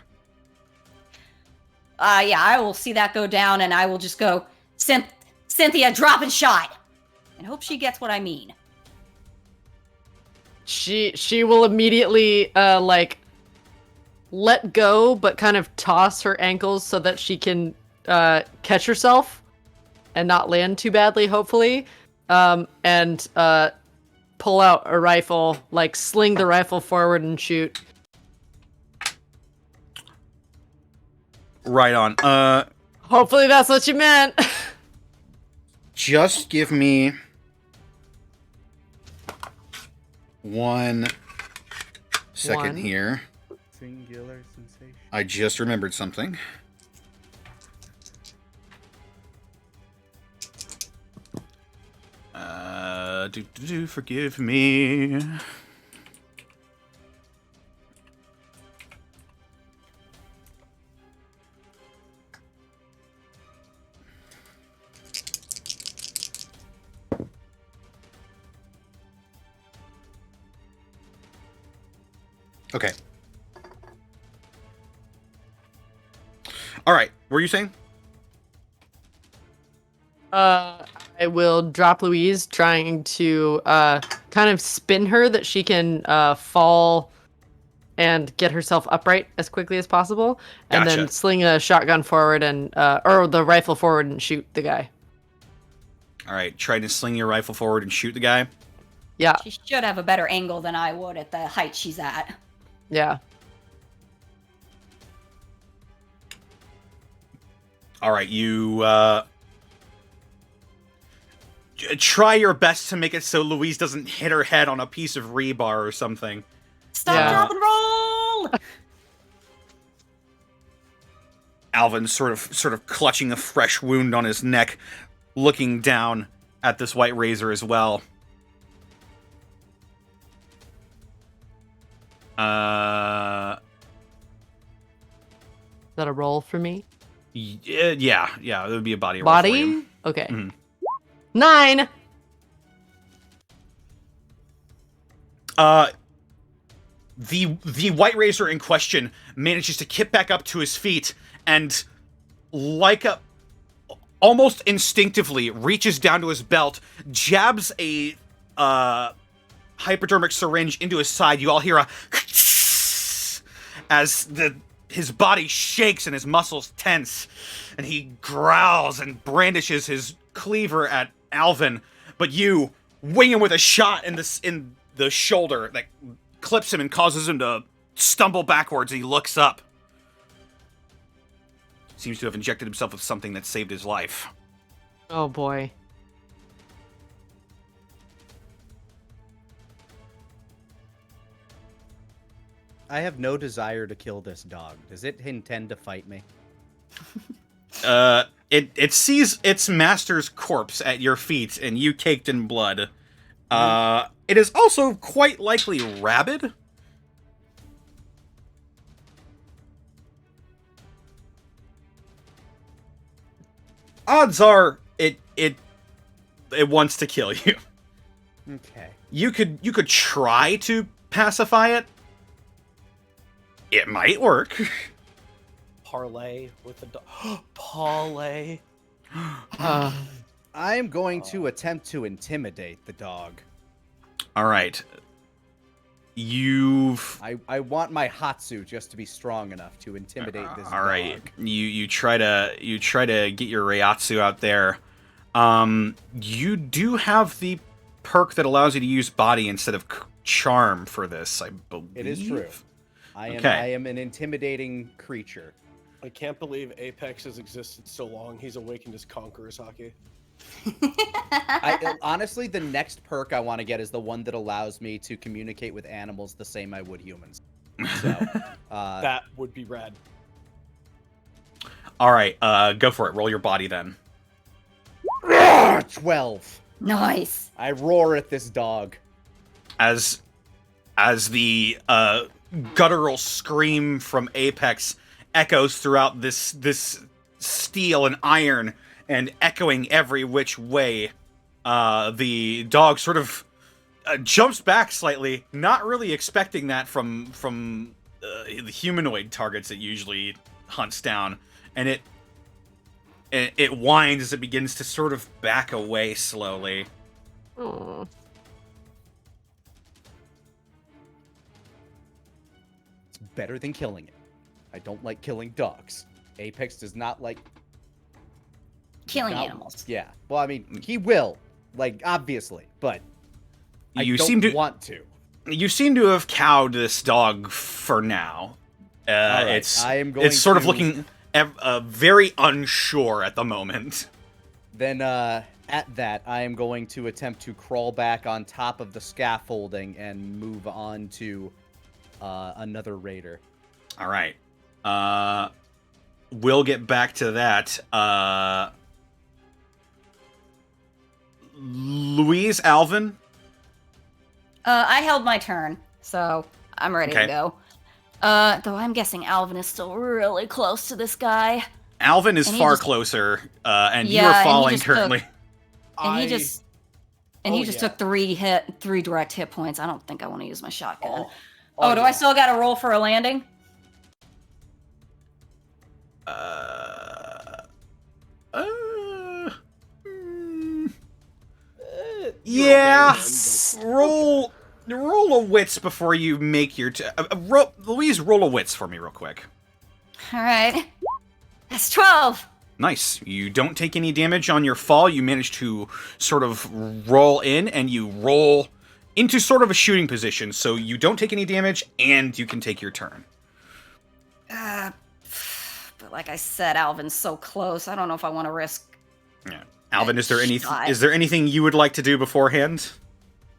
Yeah, I will see that go down, and I will just go, Cynthia, drop and shot, and hope she gets what I mean. She will immediately like let go, but kind of toss her ankles so that she can catch herself and not land too badly, hopefully. And pull out a rifle, like sling the rifle forward and shoot. Right on. Hopefully that's what you meant. Just give me 1 second here. Singular sensation. I just remembered something. Forgive me. Okay. All right. What were you saying? I will drop Louise, trying to kind of spin her that she can fall and get herself upright as quickly as possible, and Gotcha. then sling a shotgun forward and or the rifle forward and shoot the guy. All right. Try to sling your rifle forward and shoot the guy. Yeah, She should have a better angle than I would at the height she's at. yeah. All right. You try your best to make it so Louise doesn't hit her head on a piece of rebar or something. Stop, Yeah. drop, and roll! Alvin sort of clutching a fresh wound on his neck, looking down at this White Razor as well. Is that a roll for me? Yeah, it would be a body roll for Body? you. Okay. Mhm. 9! The White Razor in question manages to kip back up to his feet and, almost instinctively, reaches down to his belt, jabs a hypodermic syringe into his side. You all hear a as his body shakes and his muscles tense, and he growls and brandishes his cleaver at Alvin. But you wing him with a shot in the shoulder that clips him and causes him to stumble backwards. And he looks up. Seems to have injected himself with something that saved his life. Oh boy. I have no desire to kill this dog. Does it intend to fight me? It sees its master's corpse at your feet, and you caked in blood. It is also quite likely rabid. Odds are it wants to kill you. Okay. You could try to pacify it. It might work. Parlay with the dog. Parlay. I am going to attempt to intimidate the dog. All right. I want my Hatsu just to be strong enough to intimidate this all right. dog. You try to get your Reiatsu out there. You do have the perk that allows you to use body instead of charm for this, I believe. It is true. I am an intimidating creature. I can't believe Apex has existed so long. He's awakened his conqueror's hockey. Honestly, the next perk I want to get is the one that allows me to communicate with animals the same I would humans. So that would be rad. All right, go for it. Roll your body then. 12. Nice. I roar at this dog. As the guttural scream from Apex echoes throughout this steel and iron and echoing every which way, the dog sort of jumps back slightly, not really expecting that from the humanoid targets it usually hunts down, and it whines as it begins to sort of back away slowly. Aw. It's better than killing it. I don't like killing dogs. Apex does not like Killing animals. Yeah. Well, I mean, he will, like, obviously, but I don't want to. You seem to have cowed this dog for now. Right, It's sort of looking very unsure at the moment. Then, at that, I am going to attempt to crawl back on top of the scaffolding and move on to another raider. All right. We'll get back to that. Louise, Alvin? I held my turn, so I'm ready to go. Though I'm guessing Alvin is still really close to this guy. Alvin is far closer, and you are falling currently. He just took three direct hit points. I don't think I want to use my shotgun. Do I still got to roll for a landing? Yeah. Roll a wits before you make your Louise, roll a wits for me real quick. All right. That's 12. Nice. You don't take any damage on your fall. You manage to sort of roll in, and you roll into sort of a shooting position, so you don't take any damage, and you can take your turn. But like I said, Alvin's so close. I don't know if I want to risk. Yeah. Alvin, is there anything you would like to do beforehand?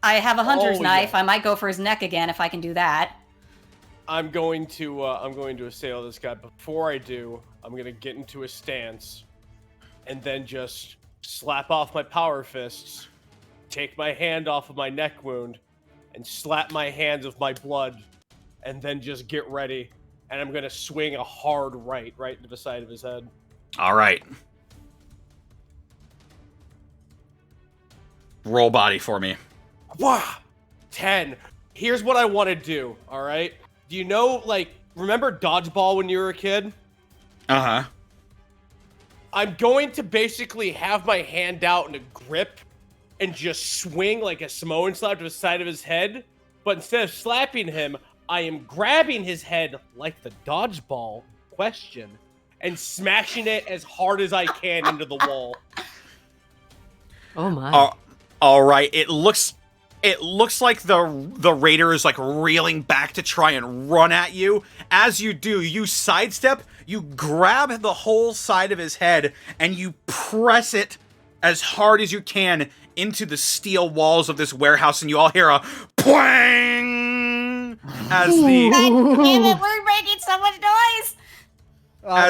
I have a hunter's knife. I might go for his neck again if I can do that. I'm going to assail this guy. Before I do, I'm going to get into a stance and then just slap off my power fists, take my hand off of my neck wound, and slap my hands with my blood, and then just get ready. And I'm going to swing a hard right into the side of his head. All right. Roll body for me. Wow. 10. Here's what I want to do, all right? Do you know, remember dodgeball when you were a kid? Uh-huh. I'm going to basically have my hand out in a grip and just swing like a Samoan slap to the side of his head. But instead of slapping him, I am grabbing his head like the dodgeball question and smashing it as hard as I can into the wall. Oh my. All right. It looks like the raider is reeling back to try and run at you. As you do, you sidestep, you grab the whole side of his head, and you press it as hard as you can into the steel walls of this warehouse, and you all hear a poing as the God damn it, we're making so much noise!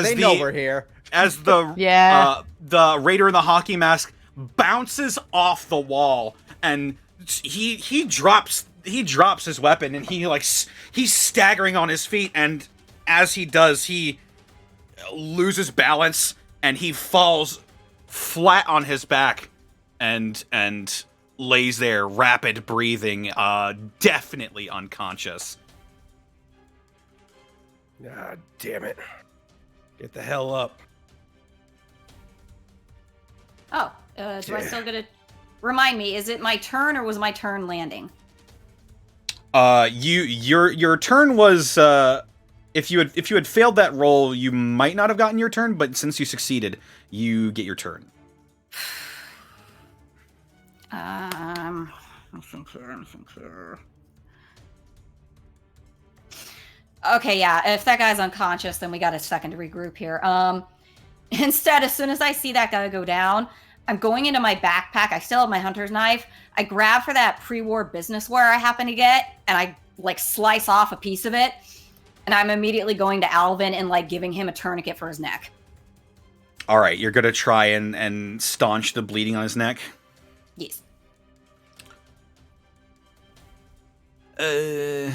They know we're here. as the the raider in the hockey mask bounces off the wall, and he drops his weapon, and he's staggering on his feet, and as he does, he loses balance and he falls flat on his back and lays there, rapid breathing, definitely unconscious. Ah, damn it. Get the hell up. Oh, do I still get to remind me? Is it my turn or was my turn landing? Your turn was if you had failed that roll, you might not have gotten your turn, but since you succeeded, you get your turn. I think here. Okay, yeah. If that guy's unconscious, then we got a second to regroup here. Instead, as soon as I see that guy go down, I'm going into my backpack. I still have my hunter's knife. I grab for that pre-war business wear I happen to get, and I slice off a piece of it. And I'm immediately going to Alvin and giving him a tourniquet for his neck. All right, you're gonna try and staunch the bleeding on his neck. Yes. Do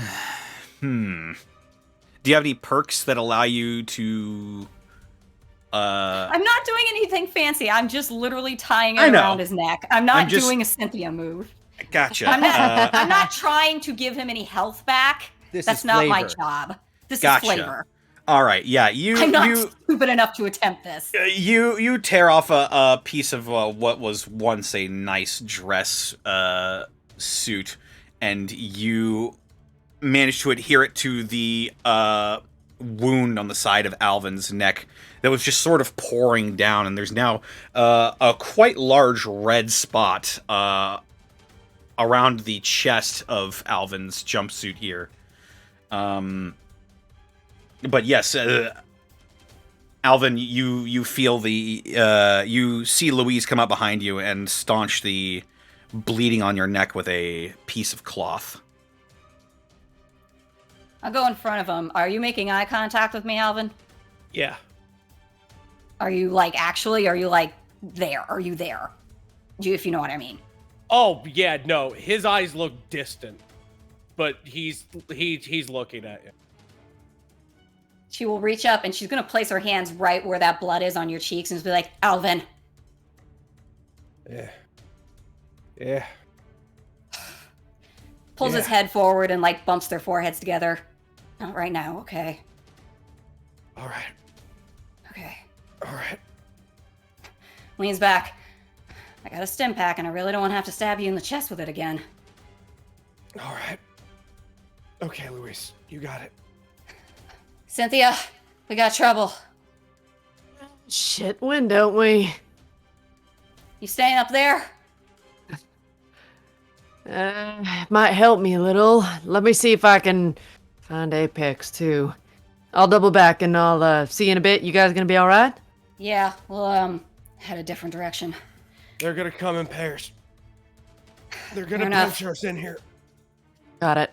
you have any perks that allow you to? I'm not doing anything fancy. I'm just literally tying it around his neck. I'm not doing a Cynthia move. Gotcha. I'm not trying to give him any health back. That's not my job. This is flavor. All right, yeah, I'm not stupid enough to attempt this. You tear off a piece of what was once a nice dress suit, and you manage to adhere it to the wound on the side of Alvin's neck that was just sort of pouring down, and there's now a quite large red spot around the chest of Alvin's jumpsuit here. But yes, Alvin, you feel you see Louise come up behind you and staunch the bleeding on your neck with a piece of cloth. I'll go in front of him. Are you making eye contact with me, Alvin? Yeah. Are you actually? Are you there? Are you there? If you know what I mean. Oh yeah, no. His eyes look distant, but he's looking at you. She will reach up and she's gonna place her hands right where that blood is on your cheeks and just be like, Alvin. Yeah. Pulls his head forward and bumps their foreheads together. Not right now, okay. All right. Okay. All right. Leans back. I got a stim pack and I really don't want to have to stab you in the chest with it again. All right. Okay, Louise, you got it. Cynthia, we got trouble. Shit win, don't we? You staying up there? Might help me a little. Let me see if I can find Apex too. I'll double back and I'll see you in a bit. You guys gonna be all right? Yeah, we'll head a different direction. They're gonna come in pairs. They're gonna pinch us in here. Got it.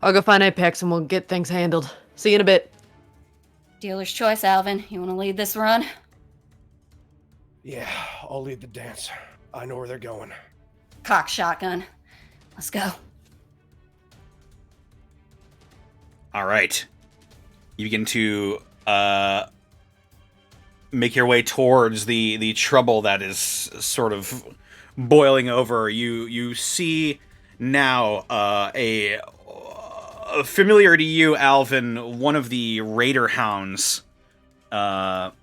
I'll go find Apex and we'll get things handled. See you in a bit. Dealer's choice, Alvin. You want to lead this run? Yeah, I'll lead the dance. I know where they're going. Cock shotgun. Let's go. All right. You begin to make your way towards the trouble that is sort of boiling over. You see now a familiar to you, Alvin, one of the raider hounds that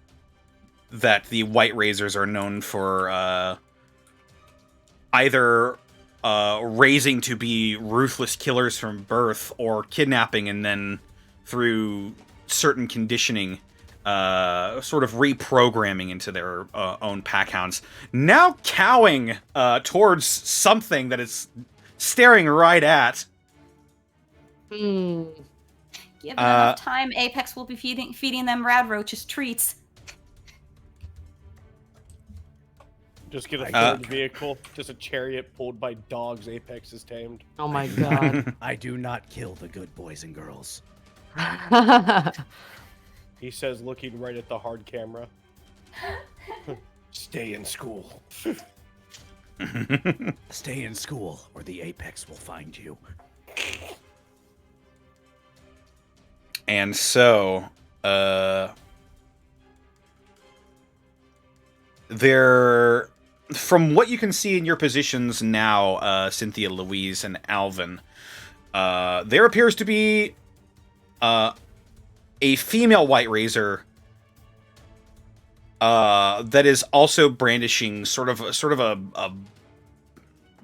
the White Razors are known for either raising to be ruthless killers from birth or kidnapping and then through certain conditioning sort of reprogramming into their own packhounds, now cowing towards something that is staring right at. Given enough time, Apex will be feeding them rad roaches treats. Just get a third vehicle, just a chariot pulled by dogs. Apex is tamed. Oh my god. I do not kill the good boys and girls. He says, looking right at the hard camera. Stay in school. Stay in school, or the Apex will find you. And so, there, from what you can see in your positions now, Cynthia, Louise, and Alvin, there appears to be a female White Razor that is also brandishing sort of a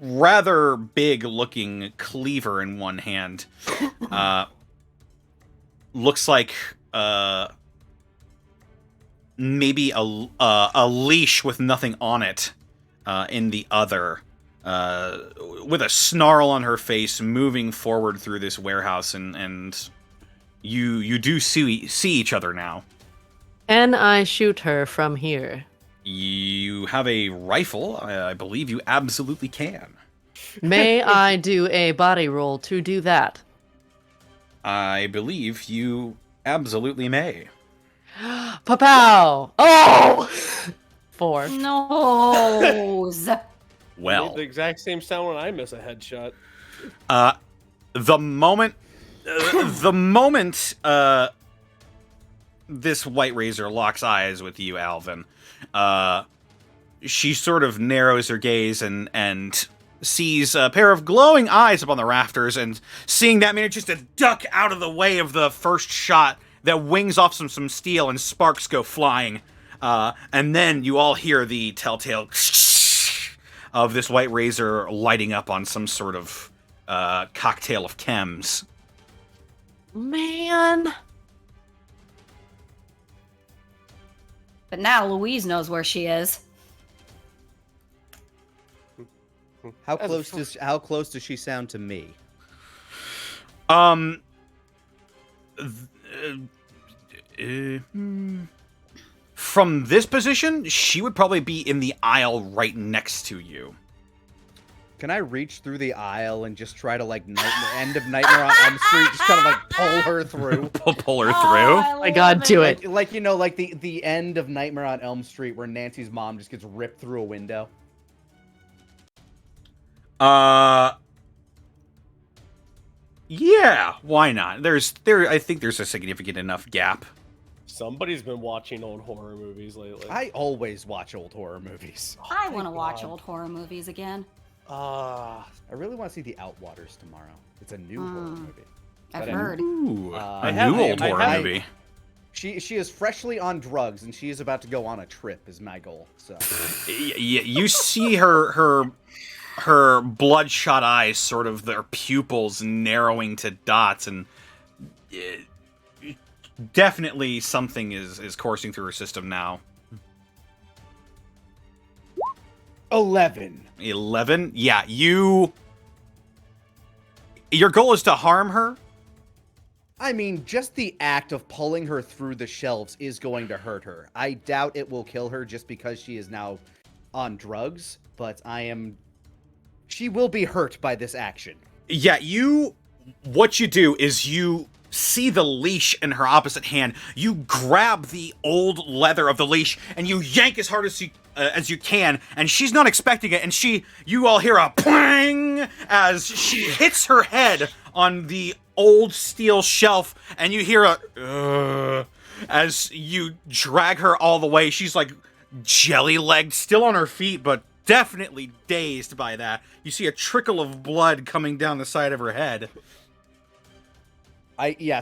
rather big-looking cleaver in one hand. Looks like maybe a leash with nothing on it in the other, with a snarl on her face, moving forward through this warehouse, and you do see each other now. Can I shoot her from here? You have a rifle. I believe you absolutely can. May I do a body roll to do that? I believe you absolutely may. Pow! Oh! 4. Nose. Well, Made the exact same sound when I miss a headshot. the moment this White Razor locks eyes with you, Alvin, she sort of narrows her gaze and sees a pair of glowing eyes up on the rafters, and seeing that manages to duck out of the way of the first shot that wings off some steel and sparks go flying. And then you all hear the telltale of this White Razor lighting up on some sort of cocktail of chems. Man. But now Louise knows where she is. How close does she sound to me? From this position, she would probably be in the aisle right next to you. Can I reach through the aisle and just try to, like, end of Nightmare on Elm Street, just kind of, like, pull her through? Pull her through? Oh my god, do it. Like, you know, like the end of Nightmare on Elm Street where Nancy's mom just gets ripped through a window. Yeah, why not? I think there's a significant enough gap. Somebody's been watching old horror movies lately. I always watch old horror movies. I want to watch old horror movies again. I really want to see The Outwaters tomorrow. It's a new horror movie. I've But heard. Ooh, I a have- new old I horror have- movie. She is freshly on drugs, and she is about to go on a trip, is my goal. So You see her bloodshot eyes, sort of their pupils narrowing to dots, and definitely something is coursing through her system now. 11. 11? Yeah, your goal is to harm her? I mean, just the act of pulling her through the shelves is going to hurt her. I doubt it will kill her just because she is now on drugs, but she will be hurt by this action. Yeah, what you do is you see the leash in her opposite hand. You grab the old leather of the leash and you yank as hard as you can, and she's not expecting it, and you all hear a plang as she hits her head on the old steel shelf, and you hear a as you drag her all the way. She's like jelly-legged, still on her feet, but definitely dazed by that. You see a trickle of blood coming down the side of her head.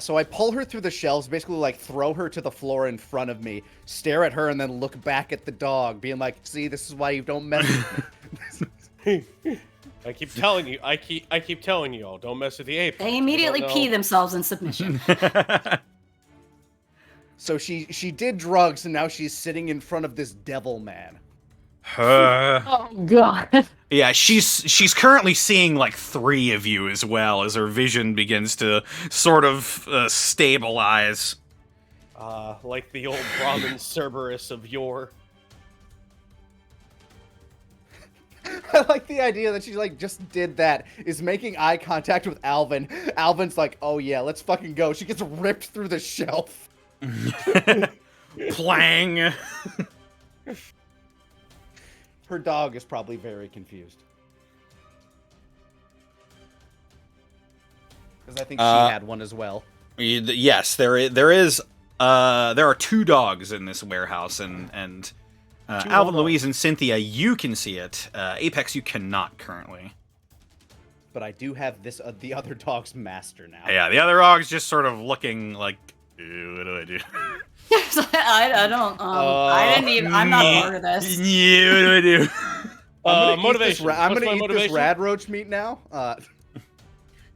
So I pull her through the shelves, basically like throw her to the floor in front of me, stare at her, and then look back at the dog, being like, "See, this is why you don't mess with me." I keep telling you, I keep telling you all, don't mess with the ape. They immediately pee themselves in submission. So she did drugs, and now she's sitting in front of this devil man. Oh god. Yeah, she's currently seeing like 3 of you as well, as her vision begins to sort of stabilize. Like the old Brahmin Cerberus of yore. I like the idea that she like just did that, is making eye contact with Alvin. Alvin's like, "Oh yeah, let's fucking go." She gets ripped through the shelf. Plang. Her dog is probably very confused. Because I think she had one as well. Yes, there are 2 dogs in this warehouse, and Alvin, Louise, and Cynthia, you can see it. Apex, you cannot currently. But I do have this the other dog's master now. Yeah, the other dog's just sort of looking like, what do I do? I don't. I didn't even. I'm not part of this. Yeah, what do I do? Motivation. I'm What's gonna my eat motivation? this rad roach meat now.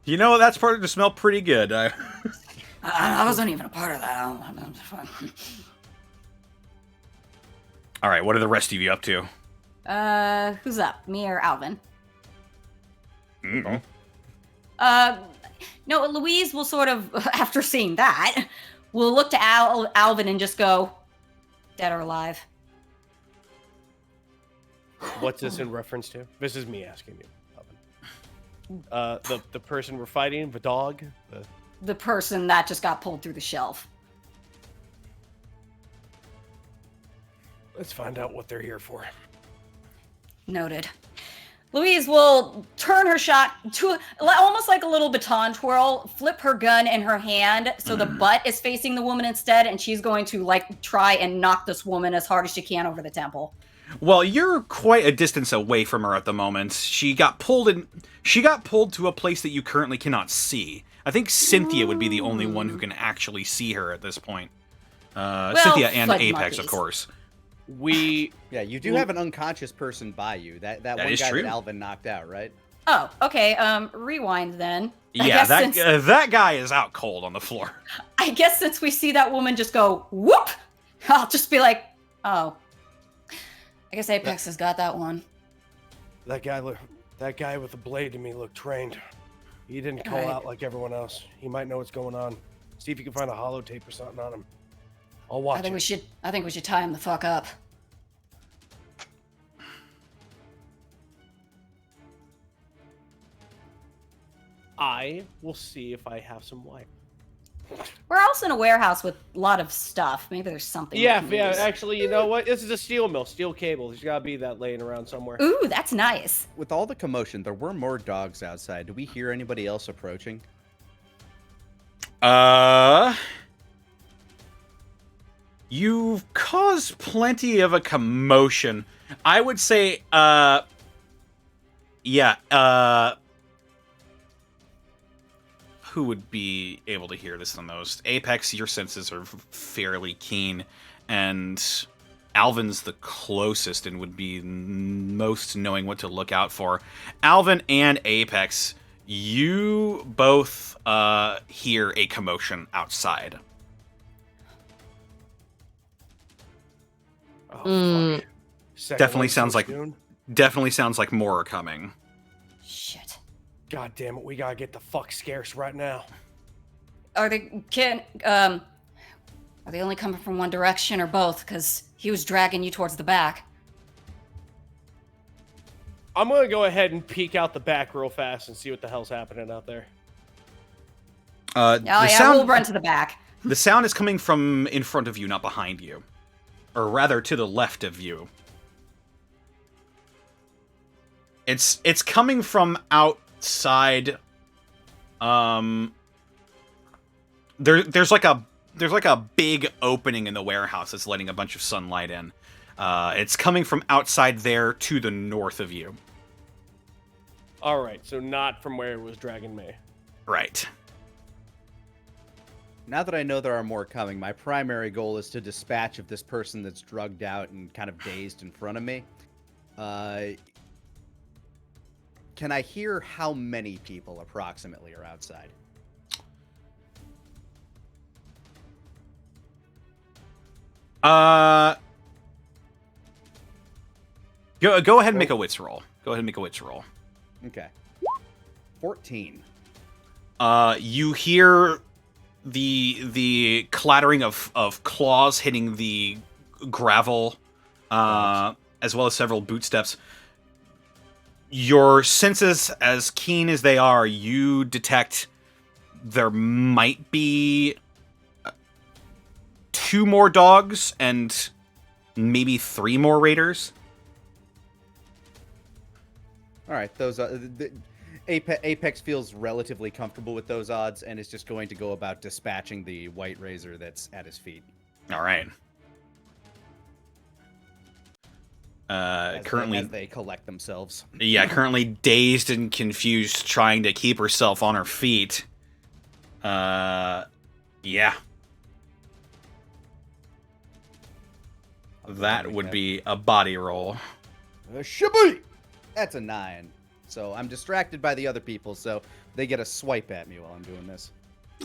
You know, that's starting to smell pretty good. I wasn't even a part of that. I'm fine. All right, what are the rest of you up to? Who's up? Me or Alvin? Mm-hmm. No, Louise will sort of, after seeing that, will look to Alvin and just go, dead or alive. What's this in reference to? This is me asking you, Alvin. The person we're fighting, the dog. The person that just got pulled through the shelf. Let's find out what they're here for. Noted. Louise will turn her shot to almost like a little baton twirl, flip her gun in her hand so the butt is facing the woman instead, and she's going to like try and knock this woman as hard as she can over the temple. Well, you're quite a distance away from her at the moment. She got pulled to a place that you currently cannot see. I think Cynthia would be the only one who can actually see her at this point. Cynthia and fudge Apex, monkeys. of course. Yeah, you do have an unconscious person by you. That one is guy true. that Alvin knocked out, right? Oh, okay. Rewind then. Yeah, that guy is out cold on the floor. I guess since we see that woman just go whoop, I'll just be like, oh. I guess Apex has got that one. That guy with the blade to me looked trained. He didn't call Right. out like everyone else. He might know what's going on. See if you can find a holotape or something on him. I'll watch I think it. we should tie him the fuck up. I will see if I have some wire. We're also in a warehouse with a lot of stuff. Maybe there's something. we Yeah, can yeah. use. Actually, you know what? This is a steel mill, steel cable. There's gotta be that laying around somewhere. Ooh, that's nice. With all the commotion, there were more dogs outside. Do we hear anybody else approaching? You've caused plenty of a commotion. I would say, who would be able to hear this the most? Apex, your senses are fairly keen, and Alvin's the closest and would be most knowing what to look out for. Alvin and Apex, you both hear a commotion outside. Oh, fuck. Second Definitely one so sounds like- soon? Definitely sounds like more are coming. Shit. God damn it, we gotta get the fuck scarce right now. Are they only coming from one direction or both? Because he was dragging you towards the back. I'm gonna go ahead and peek out the back real fast and see what the hell's happening out there. We'll run to the back. The sound is coming from in front of you, not behind you. Or rather, to the left of you. It's coming from outside. There's like a big opening in the warehouse that's letting a bunch of sunlight in. It's coming from outside there to the north of you. Alright, so not from where it was dragging me. Right. Now that I know there are more coming, my primary goal is to dispatch of this person that's drugged out and kind of dazed in front of me. Can I hear how many people approximately are outside? Go ahead and make a wits roll. Go ahead and make a wits roll. Okay. 14. You hear the clattering of claws hitting the gravel, as well as several boot steps. Your senses, as keen as they are, you detect there might be 2 more dogs and maybe 3 more raiders. All right, those Apex feels relatively comfortable with those odds, and is just going to go about dispatching the white razor that's at his feet. All right. Currently, as they collect themselves. Yeah, currently dazed and confused, trying to keep herself on her feet. Yeah. That would be a body roll. Shaboom! That's a 9. So I'm distracted by the other people, so they get a swipe at me while I'm doing this.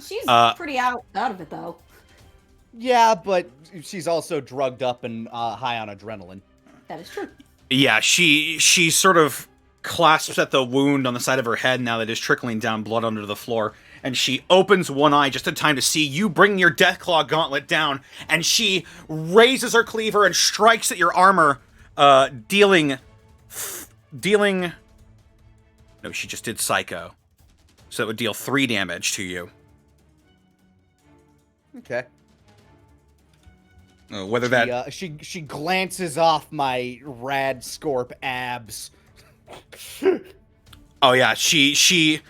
She's pretty out of it, though. Yeah, but she's also drugged up and high on adrenaline. That is true. Yeah, she sort of clasps at the wound on the side of her head now that is trickling down blood onto the floor, and she opens one eye just in time to see you bring your Deathclaw gauntlet down, and she raises her cleaver and strikes at your armor, dealing... No, she just did Psycho. So it would deal 3 damage to you. Okay. Whether she glances off my rad scorp abs. Oh yeah, she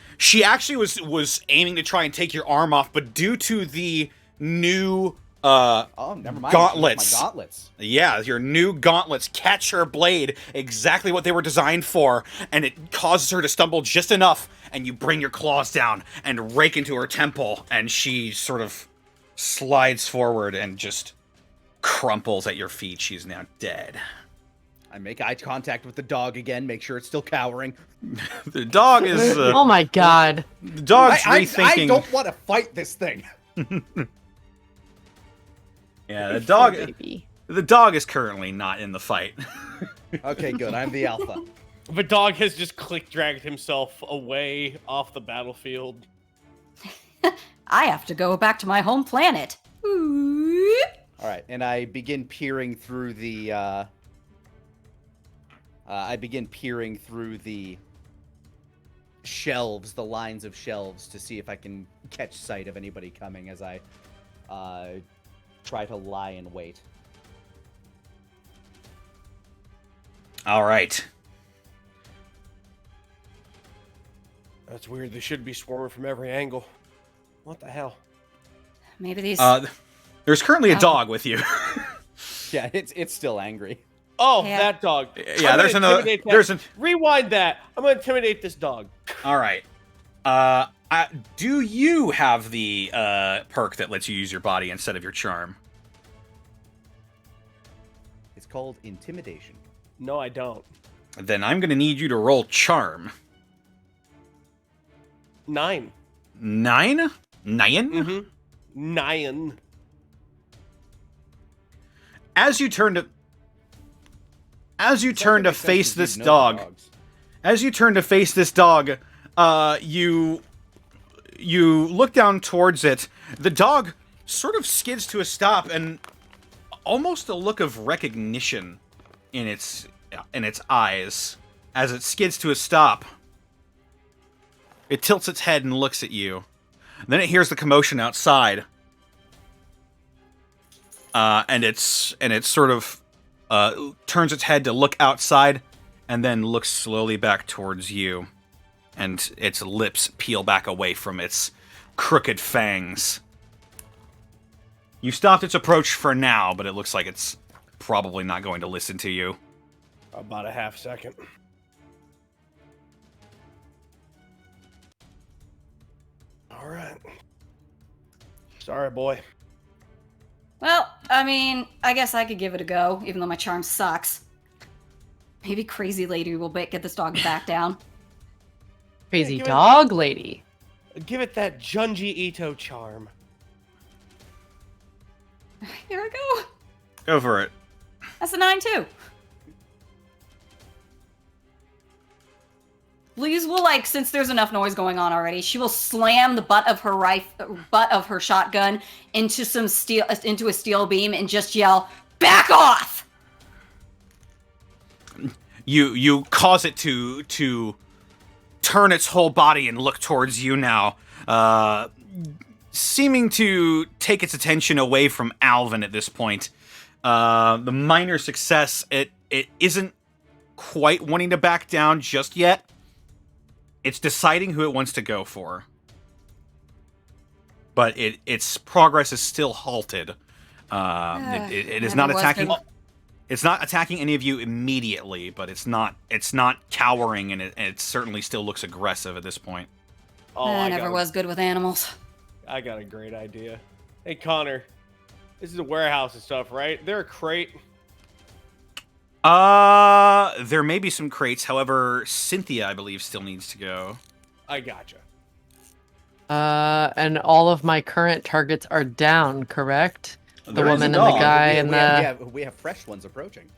actually was aiming to try and take your arm off, but due to the new never mind. gauntlets. My gauntlets. Yeah, your new gauntlets catch her blade exactly what they were designed for, and it causes her to stumble just enough, and you bring your claws down and rake into her temple, and she sort of slides forward and just crumples at your feet. She's now dead. I make eye contact with the dog again, make sure it's still cowering. The dog is... oh my god. The dog's rethinking... I don't want to fight this thing. Yeah, Baby. the dog is currently not in the fight. Okay, good. I'm the alpha. The dog has just click-dragged himself away off the battlefield. I have to go back to my home planet. All right, and I begin peering through the. Shelves, the lines of shelves, to see if I can catch sight of anybody coming as I try to lie in wait. All right. That's weird. They should be swarming from every angle. What the hell? Maybe these. There's currently a dog with you. Yeah, it's still angry. Oh, Yeah. that dog. Yeah, there's another. Rewind that. I'm gonna intimidate this dog. All right. Do you have the perk that lets you use your body instead of your charm? It's called intimidation. No, I don't. Then I'm going to need you to roll charm. 9. 9? 9? Mm-hmm. 9. As you turn to face this dog, you look down towards it. The dog sort of skids to a stop, and almost a look of recognition in its eyes as it skids to a stop. It tilts its head and looks at you. Then it hears the commotion outside, and it sort of turns its head to look outside, and then looks slowly back towards you, and its lips peel back away from its crooked fangs. You stopped its approach for now, but it looks like it's probably not going to listen to you. About a half second. All right. Sorry, boy. Well, I mean, I guess I could give it a go, even though my charm sucks. Maybe Crazy Lady will get this dog to back down. Crazy give it- dog lady. Give it that Junji Ito charm. Here I go. Go for it. That's a 9 too. Louise will, since there's enough noise going on already, she will slam the butt of her shotgun into a steel beam and just yell, "Back off!" You cause it to turn its whole body and look towards you now, seeming to take its attention away from Alvin at this point. The minor success, it isn't quite wanting to back down just yet. It's deciding who it wants to go for. But its progress is still halted. It is not attacking. It's not attacking any of you immediately, but it's not cowering, and it certainly still looks aggressive at this point. Oh, I never was good with animals. I got a great idea. Hey, Connor, this is a warehouse and stuff, right? There a crate? There may be some crates. However, Cynthia, I believe, still needs to go. I gotcha. And all of my current targets are down, correct? The There is a woman and the dog. guy and the... we have fresh ones approaching.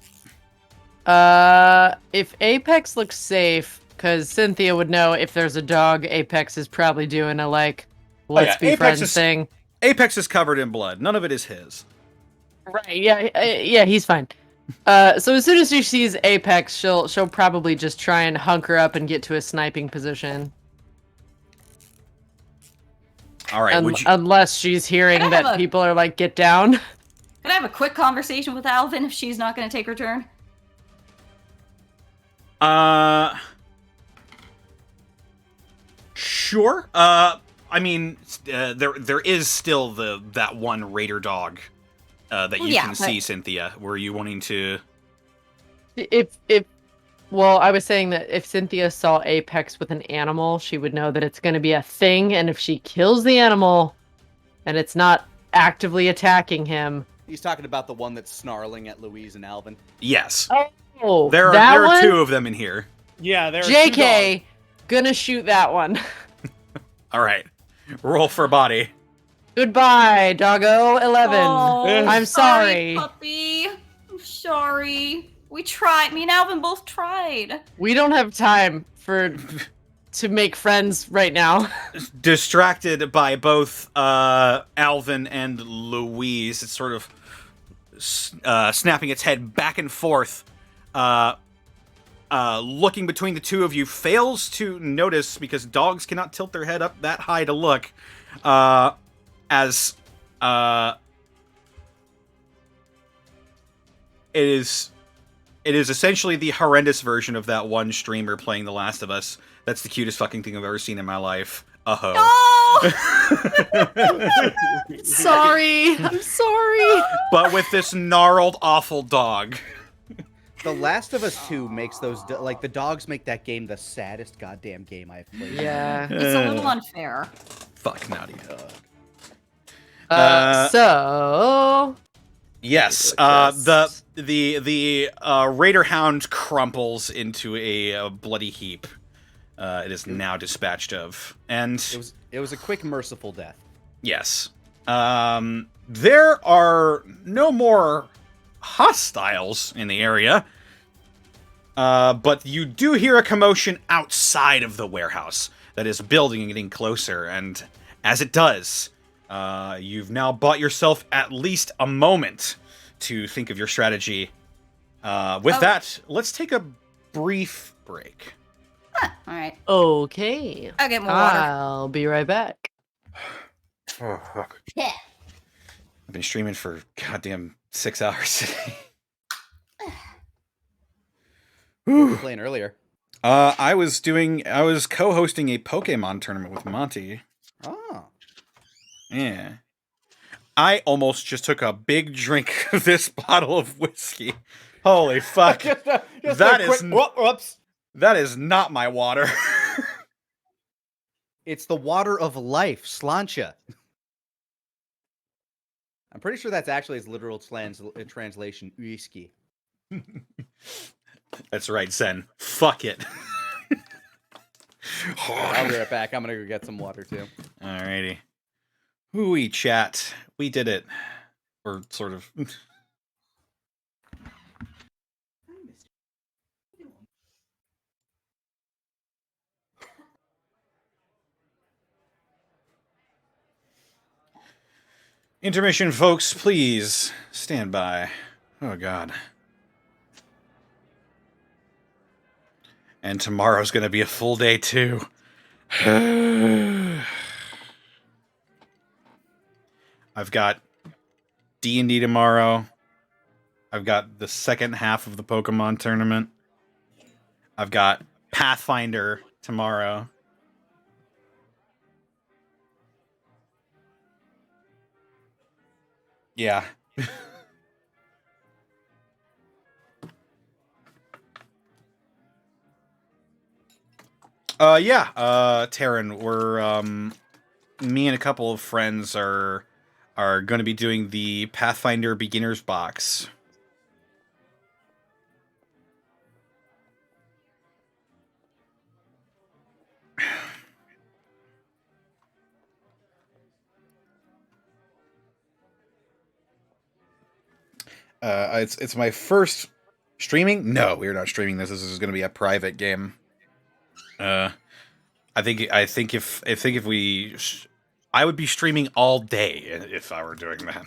If Apex looks safe, because Cynthia would know if there's a dog, Apex is probably doing a, like, let's be Apex friends is- thing. Apex is covered in blood. None of it is his. Right, yeah, he's fine. So as soon as she sees Apex, she'll probably just try and hunker up and get to a sniping position. All right. Unless she's hearing Can I have that a- people are like, get down. Can I have a quick conversation with Alvin if she's not going to take her turn? Sure. I mean, there is still that one raider dog that you can see, Cynthia. Were you wanting to? Well, I was saying that if Cynthia saw Apex with an animal, she would know that it's going to be a thing, and if she kills the animal, and it's not actively attacking him. He's talking about the one that's snarling at Louise and Alvin. Yes. Oh, There that are one? two of them in here. Yeah, there are two JK, dogs. gonna shoot that one. All right. Roll for body. Goodbye, doggo 11. Oh, I'm sorry. puppy. I'm sorry. We tried. Me and Alvin both tried. We don't have time to make friends right now. Distracted by both Alvin and Louise, it's sort of snapping its head back and forth. Looking between the two of you, fails to notice, because dogs cannot tilt their head up that high to look, as it is essentially the horrendous version of that one streamer playing The Last of Us. That's the cutest fucking thing I've ever seen in my life. Oh. Sorry. I'm sorry. But with this gnarled, awful dog. The Last of Us 2 makes those like the dogs make that game the saddest goddamn game I've played. Yeah. It's a little unfair. Fuck Naughty Dog. So Yes, the Raider Hound crumples into a bloody heap. It is now dispatched of, and It was a quick, merciful death. yes, there are no more hostiles in the area, but you do hear a commotion outside of the warehouse that is building and getting closer, and as it does, you've now bought yourself at least a moment to think of your strategy. With that, let's take a brief break. All right. okay. I'll get more water. I'll be right back. Oh, fuck. Yeah. I've been streaming for goddamn 6 hours today. What were you playing earlier? I was co-hosting a Pokemon tournament with Monty. Oh. Yeah. I almost just took a big drink of this bottle of whiskey. Holy fuck. Whoops. That is not my water. It's the water of life, slancha. I'm pretty sure that's actually its literal translation, whiskey. That's right, Zen. Fuck it. I'll be right back. I'm gonna go get some water too. Alrighty. Hooey chat. We did it. Or sort of. Intermission, folks, please stand by. Oh, God. And tomorrow's going to be a full day, too. I've got D&D tomorrow. I've got the second half of the Pokemon tournament. I've got Pathfinder tomorrow. Yeah. Taryn, we're me and a couple of friends are going to be doing the Pathfinder beginners box. It's my first streaming. No, we're not streaming this. This is going to be a private game. I think if we, I would be streaming all day if I were doing that.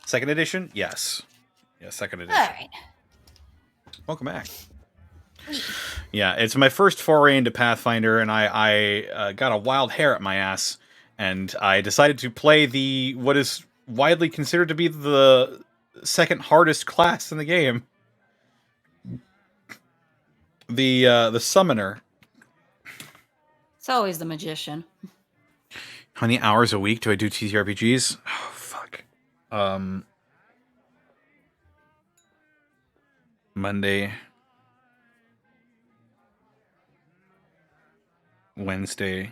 Second edition, yes, second edition. All right. Welcome back. Yeah, it's my first foray into Pathfinder, and I got a wild hair at my ass, and I decided to play what is widely considered to be the second hardest class in the game. The Summoner. It's always the magician. How many hours a week do I do TTRPGs? Oh, fuck. Monday, Wednesday,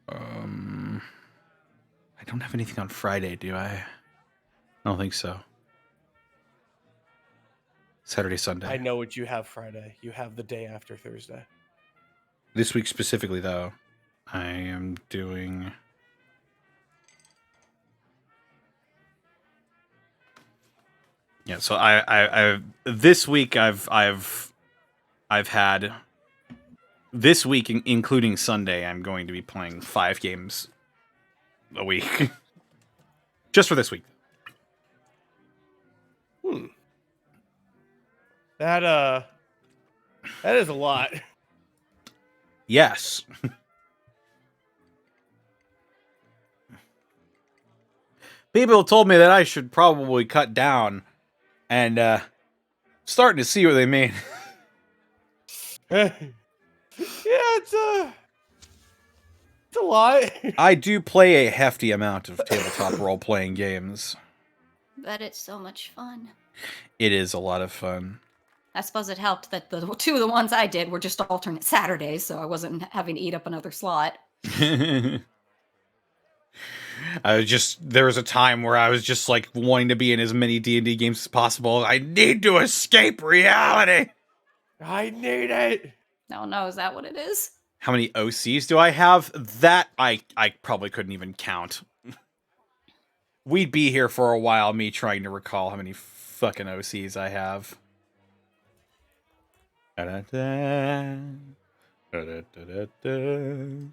I don't have anything on Friday, do I? I don't think so. Saturday, Sunday. I know what you have Friday. You have the day after Thursday. This week specifically, though, I am doing... Yeah, so I this week I've had this week, including Sunday, I'm going to be playing 5 games a week. Just for this week. That is a lot. Yes. People told me that I should probably cut down, and starting to see what they mean. Yeah, it's a lot. I do play a hefty amount of tabletop role-playing games. But it's so much fun. It is a lot of fun. I suppose it helped that the two of the ones I did were just alternate Saturdays, so I wasn't having to eat up another slot. There was a time where I was just like wanting to be in as many D&D games as possible. I need to escape reality. I need it. No, is that what it is? How many OCs do I have? That I probably couldn't even count. We'd be here for a while, me trying to recall how many fucking OCs I have. Da-da-da. Da-da-da-da-da.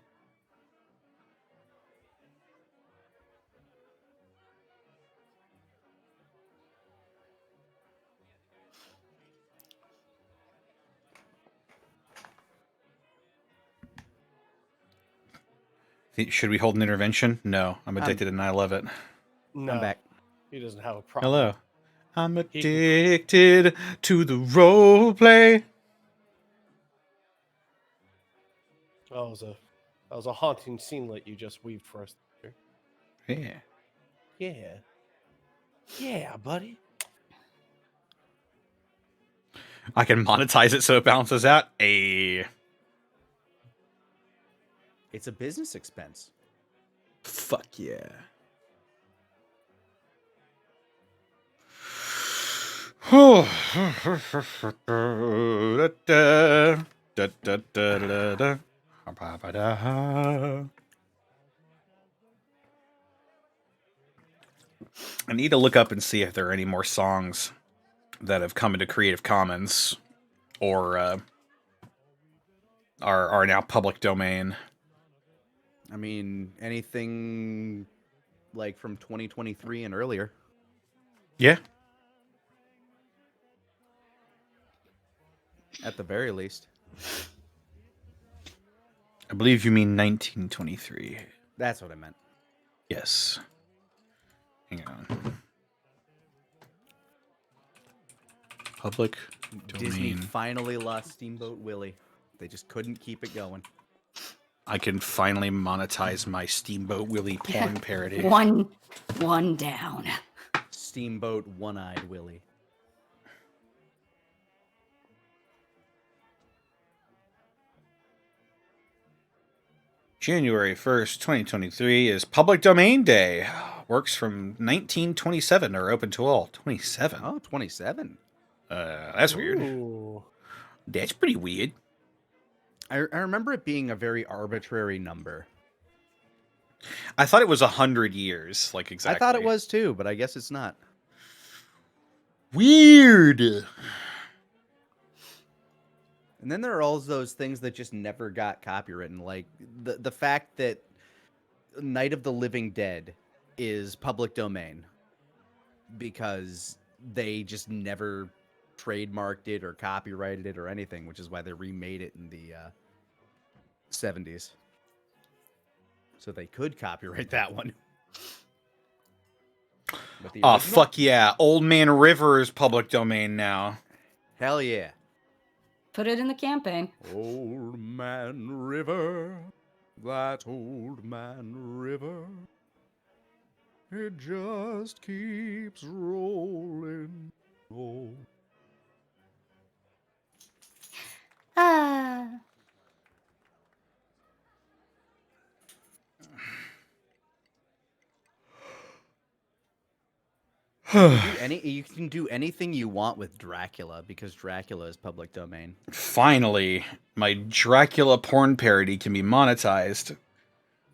Should we hold an intervention? No, I'm addicted and I love it. No, I'm back. He doesn't have a problem. Hello. I'm addicted to the role play. Oh, that was a haunting scenelet you just weaved for us. Yeah. Yeah, buddy. I can monetize it so it balances out. It's a business expense. Fuck yeah. I need to look up and see if there are any more songs that have come into Creative Commons or are now public domain. I mean, anything like from 2023 and earlier. Yeah. At the very least. I believe you mean 1923. That's what I meant. Yes. Hang on. Public Disney domain. finally lost Steamboat Willie. They just couldn't keep it going. I can finally monetize my Steamboat Willie porn parody. One down. Steamboat One-Eyed Willie. January 1st, 2023 is Public Domain Day. Works from 1927 or open to all. 27. Oh, 27. That's weird. Ooh. That's pretty weird. I remember it being a very arbitrary number. I thought it was 100 years, like exactly. I thought it was too, but I guess it's not. Weird. And then there are all those things that just never got copywritten, like the fact that Night of the Living Dead is public domain because they just never trademarked it or copyrighted it or anything, which is why they remade it in the 70s. So they could copyright that one. But the Oh, original- fuck yeah. Old Man River is public domain now. Hell yeah. Put it in the campaign. Old Man River, that old man river, it just keeps rolling on. Ah. You can do anything you want with Dracula because Dracula is public domain. Finally, my Dracula porn parody can be monetized.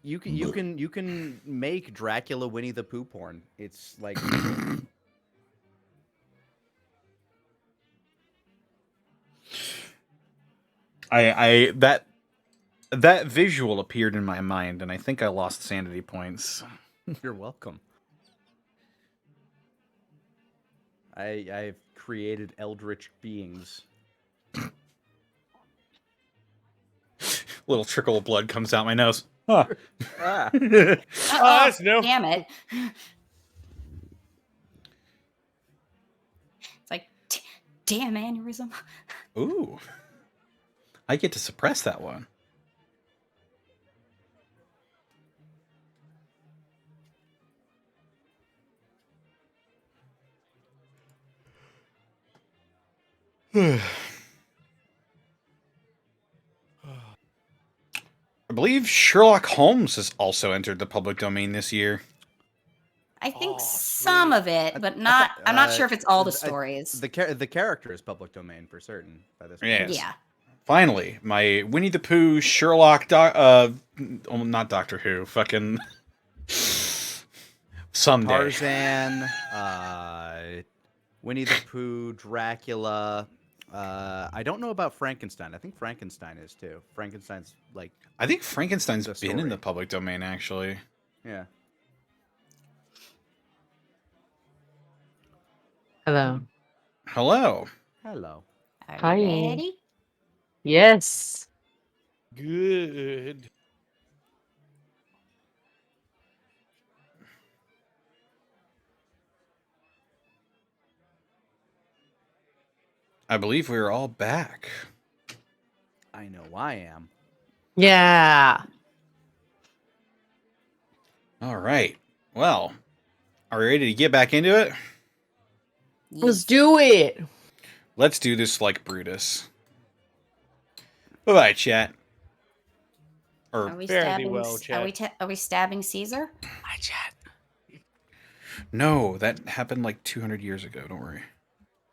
You can make Dracula Winnie the Pooh porn. It's like that visual appeared in my mind, and I think I lost sanity points. you're welcome. I've created eldritch beings. Little trickle of blood comes out my nose. Huh. Ah. Oh, that's new. Damn it. It's like, damn aneurysm. Ooh. I get to suppress that one. I believe Sherlock Holmes has also entered the public domain this year. I think Oh, some of it, but I not. thought, I'm not sure if it's all the I- stories. The character is public domain for certain by this point. Yes. Yeah. Finally, my Winnie the Pooh, Sherlock, not Doctor Who, fucking someday. Tarzan, Winnie the Pooh, Dracula. I don't know about Frankenstein. I think Frankenstein is too. Frankenstein's like, I think Frankenstein's The been in story. the public domain, actually. yeah. Hello. Hello. Hello. Are Hi. you ready? Yes. Good. I believe we're all back. I know I am. Yeah. All right. Well, are we ready to get back into it? Let's do it. Let's do this like Brutus. Bye-bye, chat. Or Are we Fare thee stabbing? well, chat. Are we stabbing Caesar? bye, chat. No, that happened like 200 years ago. Don't worry.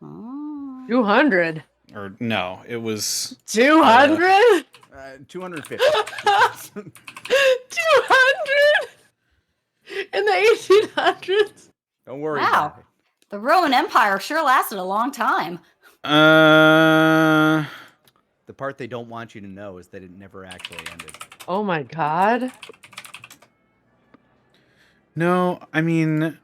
Oh. 200. Or no, it was 200? 250. 200? In the 1800s? Don't worry Wow. about it. The Roman Empire sure lasted a long time. The part they don't want you to know is that it never actually ended. Oh my god. No, I mean,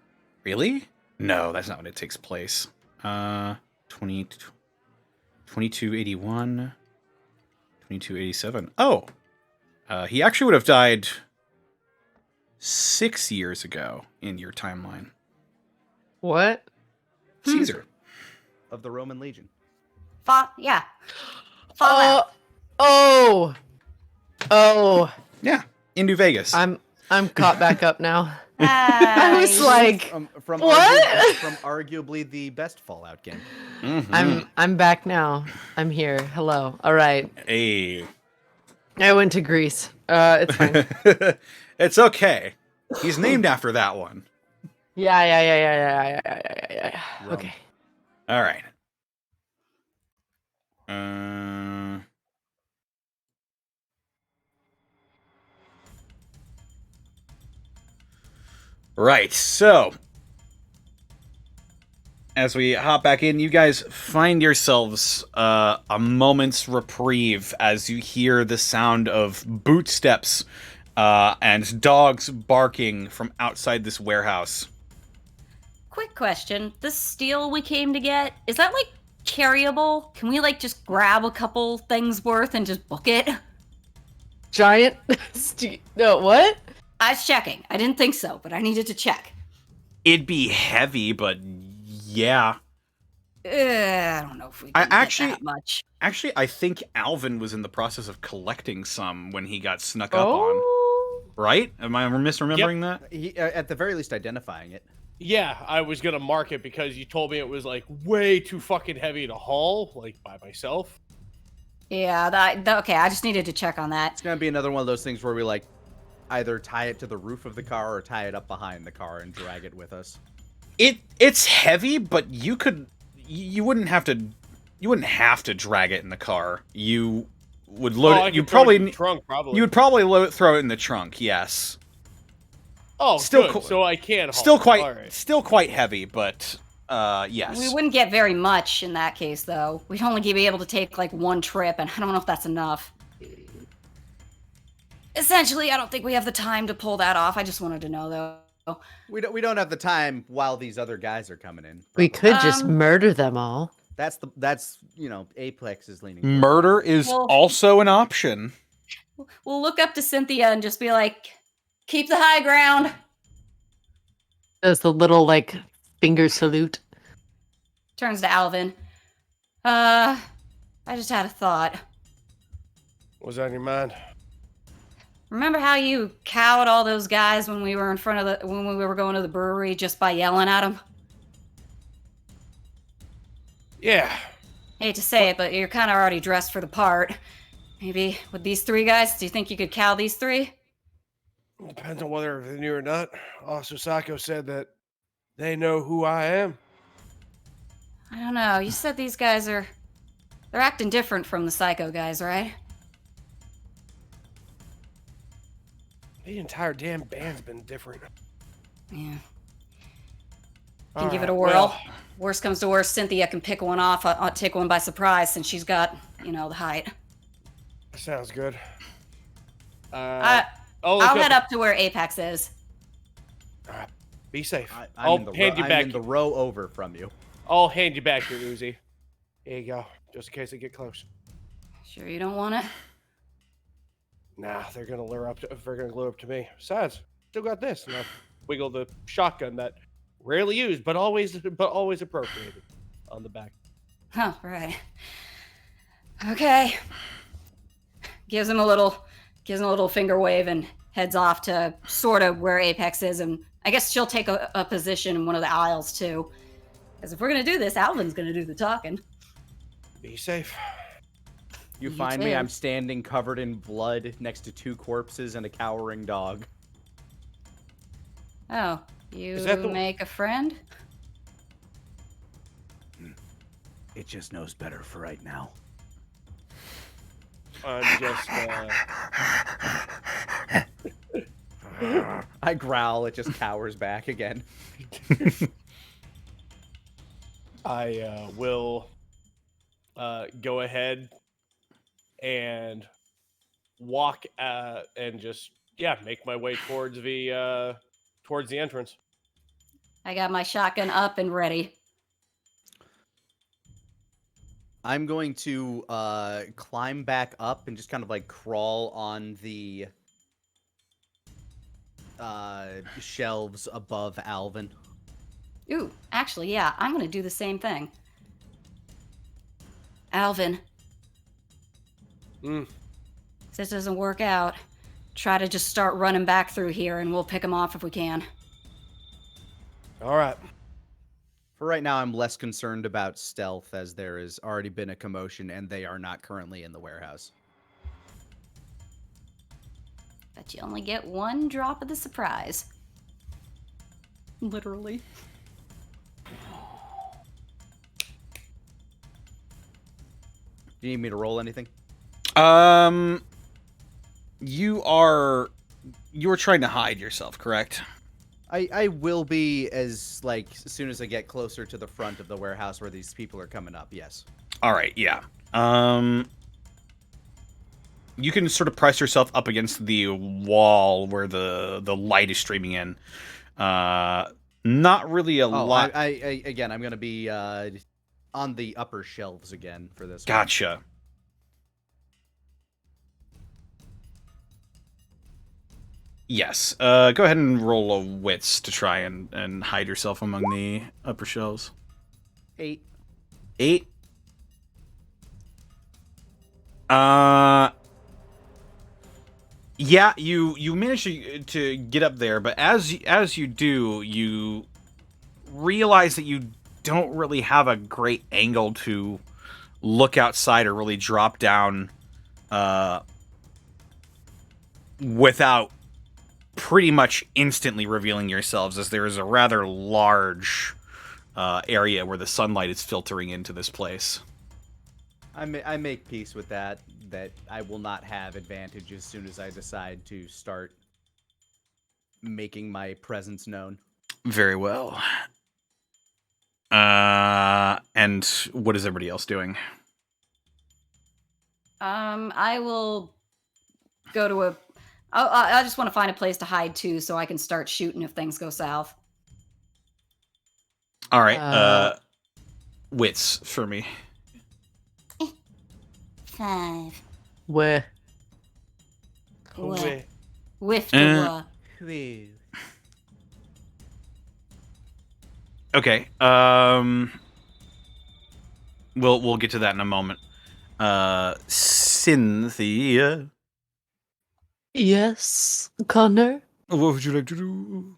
really? No, that's not when it takes place. 2281, 2287. Oh, He actually would have died 6 years ago in your timeline. What? Caesar. Of the Roman Legion. Yeah. Fallout. Oh. Yeah, in New Vegas. I'm caught back up now. I was like, From what? From arguably the best Fallout game. Mhm. I'm back now. I'm here. Hello. All right. Hey. I went to Greece. It's fine. It's okay. He's named after that one. Yeah. Rum. Okay. All right. Right, so as we hop back in, you guys find yourselves a moment's reprieve as you hear the sound of boot steps and dogs barking from outside this warehouse. Quick question. The steel we came to get, is that like carryable? Can we like just grab a couple things worth and just book it? Giant. No, what? I was checking. I didn't think so, but I needed to check. It'd be heavy, but yeah. I don't know if we can get that much. Actually, I think Alvin was in the process of collecting some when he got snuck up on. Right? Am I misremembering that? He, at the very least, identifying it. Yeah, I was gonna mark it because you told me it was like way too fucking heavy to haul, like by myself. Yeah, okay, I just needed to check on that. It's gonna be another one of those things where we like either tie it to the roof of the car or tie it up behind the car and drag it with us. It's heavy, but you wouldn't have to drag it in the car. You would load it. You throw it in the trunk, probably. You would probably throw it in the trunk. Yes. Oh, still good. So I can still haul. quite heavy, but yes. We wouldn't get very much in that case, though. We'd only be able to take like one trip, and I don't know if that's enough. Essentially, I don't think we have the time to pull that off. I just wanted to know, though. We don't have the time while these other guys are coming in. We could just murder them all. That's Apex is leaning. Murder is also an option. We'll look up to Cynthia and just be like, keep the high ground. Does the little like finger salute. Turns to Alvin. I just had a thought. What's on your mind? Remember how you cowed all those guys when we were when we were going to the brewery just by yelling at them? Yeah. Hate to say it, but you're kind of already dressed for the part. Maybe with these three guys, do you think you could cow these three? Depends on whether they knew or not. Officer Sacco said that they know who I am. I don't know. You said these guys they're acting different from the Psycho guys, right? The entire damn band's been different. Yeah. Can give it a whirl. Worst comes to worst, Cynthia can pick one off. I'll take one by surprise since she's got, the height. Sounds good. I'll head up to where Apex is. All right. Be safe. I'm in the row over from you. I'll hand you back your Uzi. Here you go, just in case they get close. Sure you don't want it? Nah, they're gonna lure up to me. Besides, still got this. And I'll wiggle the shotgun that rarely used, but always appropriated on the back. Huh, right. Okay. Gives him a little finger wave and heads off to sort of where Apex is, and I guess she'll take a position in one of the aisles too. Because if we're gonna do this, Alvin's gonna do the talking. Be safe. You find me, I'm standing covered in blood next to two corpses and a cowering dog. Oh, you make a friend? It just knows better for right now. I'm just, I growl, it just cowers back again. I will go ahead and walk and just make my way towards the entrance. I got my shotgun up and ready. I'm going to climb back up and just kind of like crawl on the shelves above Alvin. Ooh, actually, yeah, I'm gonna do the same thing. Alvin, if this doesn't work out, try to just start running back through here and we'll pick him off if we can. All right. For right now, I'm less concerned about stealth as there has already been a commotion and they are not currently in the warehouse. But you only get one drop of the surprise. Literally. Do you need me to roll anything? You are trying to hide yourself, correct? I will be as soon as I get closer to the front of the warehouse where these people are coming up, yes. All right, yeah. You can sort of press yourself up against the wall where the light is streaming in. Not really a lot. Again, I'm going to be on the upper shelves again for this one. Gotcha. Yes. Go ahead and roll a wits to try and hide yourself among the upper shelves. 8. 8. Yeah, you manage to get up there, but as you do, you realize that you don't really have a great angle to look outside or really drop down without pretty much instantly revealing yourselves, as there is a rather large area where the sunlight is filtering into this place. I make peace with that I will not have advantage as soon as I decide to start making my presence known. Very well. And what is everybody else doing? I will go to I just want to find a place to hide too, so I can start shooting if things go south. All right. Wits for me. 5. Where? Wha- Whiff the Okay. We'll get to that in a moment. Cynthia. Yes, Connor. What would you like to do?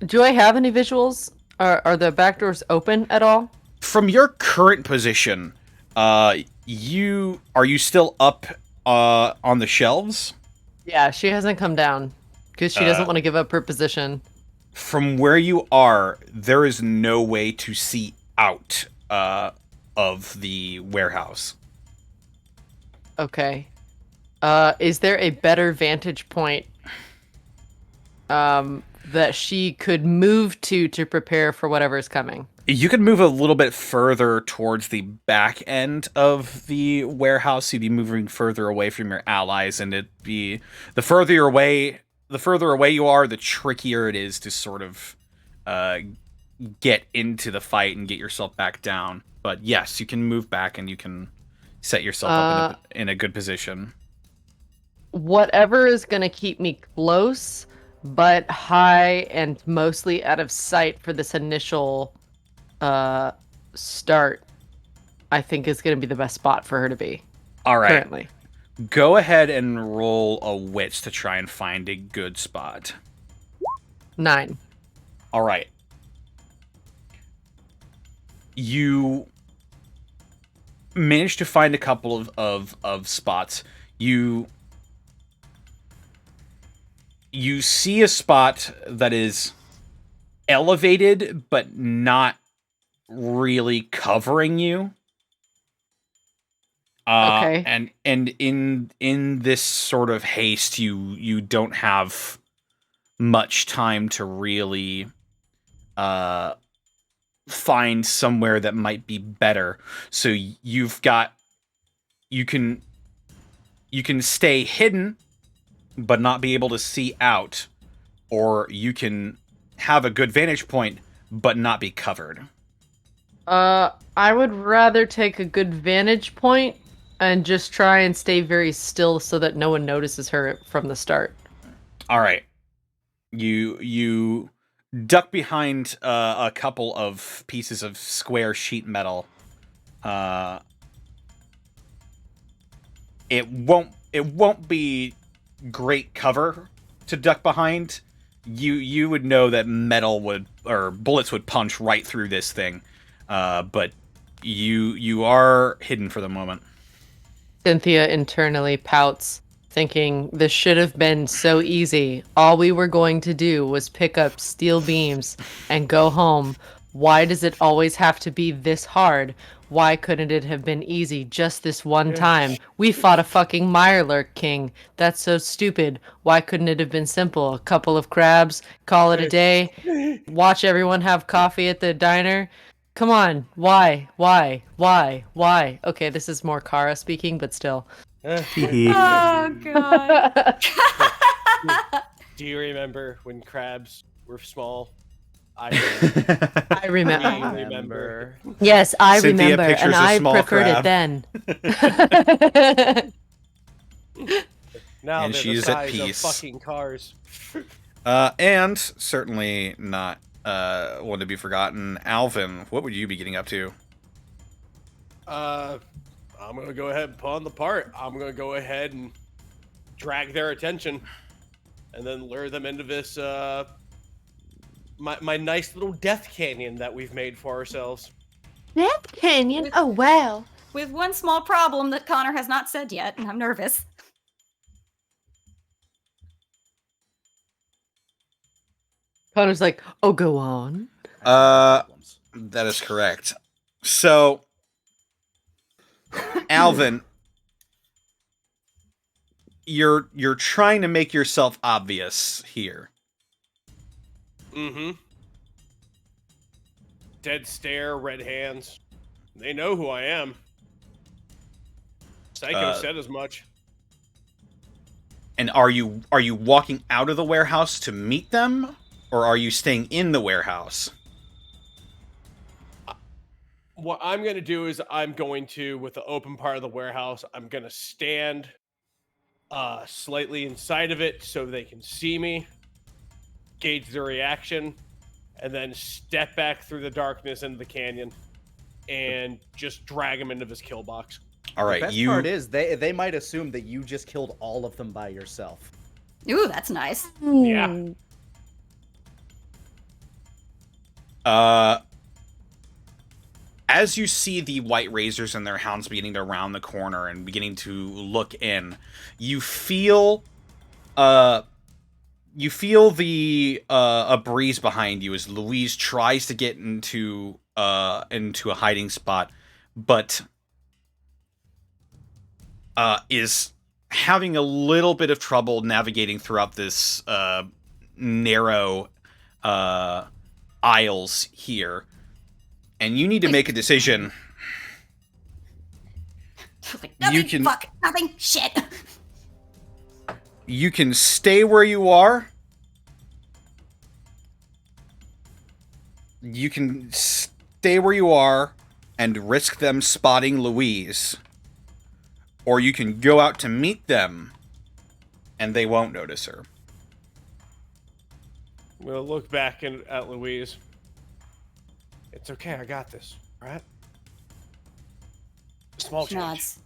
Do I have any visuals? Are the back doors open at all? From your current position, are you still up on the shelves? Yeah, she hasn't come down because she doesn't want to give up her position. From where you are, there is no way to see out of the warehouse. Okay. Is there a better vantage point that she could move to prepare for whatever is coming? You could move a little bit further towards the back end of the warehouse. You'd be moving further away from your allies, and it'd be the further away you are, the trickier it is to sort of get into the fight and get yourself back down. But yes, you can move back and you can set yourself up in a good position. Whatever is going to keep me close, but high and mostly out of sight for this initial start, I think is going to be the best spot for her to be. All right. Currently. Go ahead and roll a wits to try and find a good spot. 9. All right. You managed to find a couple of spots. You see a spot that is elevated but not really covering you. Okay. And in this sort of haste, you don't have much time to really find somewhere that might be better. So you can stay hidden but not be able to see out, or you can have a good vantage point but not be covered. I would rather take a good vantage point and just try and stay very still so that no one notices her from the start. All right. You duck behind a couple of pieces of square sheet metal. It won't be great cover to duck behind. You would know that bullets would punch right through this thing, but you are hidden for the moment. Cynthia internally pouts, thinking this should have been so easy. All we were going to do was pick up steel beams and go home. Why does it always have to be this hard? Why couldn't it have been easy just this one time? We fought a fucking Mirelurk king. That's so stupid. Why couldn't it have been simple? A couple of crabs, call it a day, watch everyone have coffee at the diner. Come on, why? Okay, this is more Kara speaking, but still. Oh god. Do you remember when crabs were small? I I remember. remember. Yes, I Cynthia remember, pictures and a I small preferred crab. it then. Now And they're she's the at size peace. of fucking cars. And certainly not one to be forgotten. Alvin, what would you be getting up to? I'm gonna go ahead and pawn the part. I'm gonna go ahead and drag their attention, and then lure them into this my nice little death canyon that we've made for ourselves. Death Canyon? Oh, wow. With one small problem that Connor has not said yet, and I'm nervous. Connor's like, oh, go on. That is correct. So, Alvin, you're trying to make yourself obvious here. Mm-hmm. Dead stare, red hands. They know who I am. Psycho said as much. And are you walking out of the warehouse to meet them, or are you staying in the warehouse? What I'm going to do is I'm going to, with the open part of the warehouse, I'm going to stand slightly inside of it so they can see me, gauge their reaction, and then step back through the darkness into the canyon and just drag them into this kill box. All right, The best part is they might assume that you just killed all of them by yourself. Ooh, that's nice. Yeah. As you see the white razors and their hounds beginning to round the corner and beginning to look in, you feel a breeze behind you as Louise tries to get into a hiding spot, but is having a little bit of trouble navigating throughout this narrow aisles here. And you need to make a decision. Like, nothing, You can- fuck, nothing, shit. You can stay where you are. You can stay where you are and risk them spotting Louise. Or you can go out to meet them and they won't notice her. I'm going to look back at Louise. It's okay, I got this, right? Small She change. nods.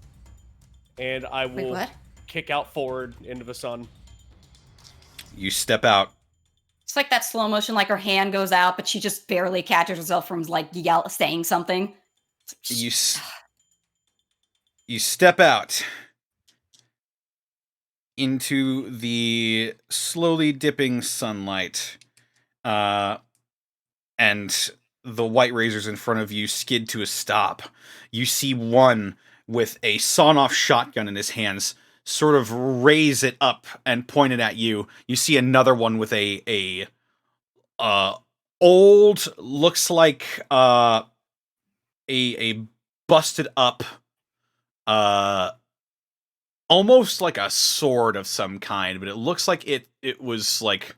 And I Wait, will what? kick out forward into the sun. You step out. It's like that slow motion, like her hand goes out, but she just barely catches herself from like saying something. You step out into the slowly dipping sunlight, and the white razors in front of you skid to a stop. You see one with a sawn-off shotgun in his hands sort of raise it up and point it at you. You see another one with a old, looks like a busted up, almost like a sword of some kind, but it looks like it was like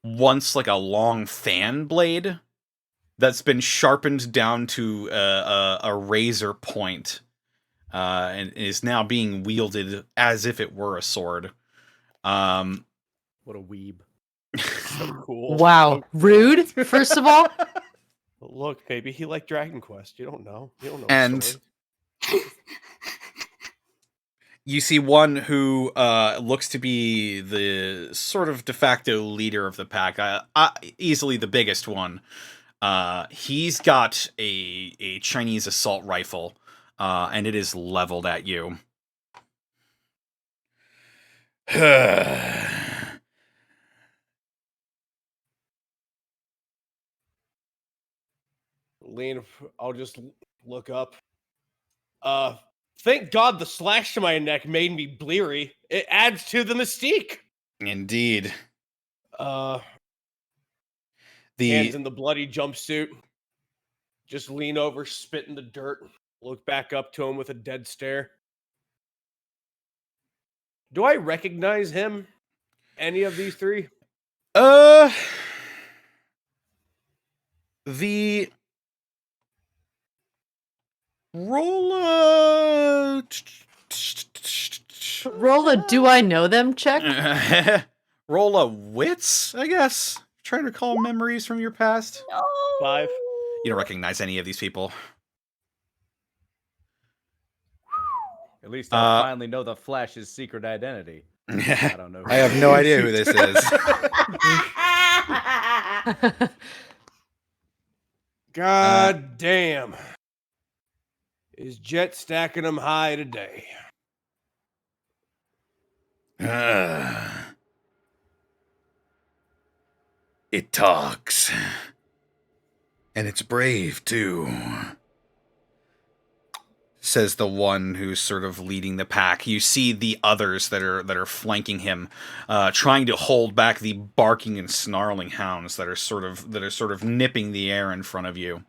once like a long fan blade. that's been sharpened down to a razor point, and is now being wielded as if it were a sword. What a weeb. So cool. Wow, rude. First of all, Look, maybe he liked Dragon Quest. You don't know. You don't know. And- the story. You see one who looks to be the sort of de facto leader of the pack, easily the biggest one. He's got a Chinese assault rifle, and it is leveled at you. Lean, I'll just look up. Thank God the slash to my neck made me bleary. It adds to the mystique. Indeed. Hands The in the bloody jumpsuit. Just lean over, spit in the dirt. Look back up to him with a dead stare. Do I recognize him? Any of these three? the roll roll a do I know them check. roll a wits, I guess. Trying to recall memories from your past. No. 5. You don't recognize any of these people. At least I finally know the Flash's secret identity. I don't know. I have no idea who this is. God damn. Is Jet stacking them high today? It talks. And it's brave, too. Says the one who's sort of leading the pack. You see the others that are flanking him, trying to hold back the barking and snarling hounds that are sort of nipping the air in front of you.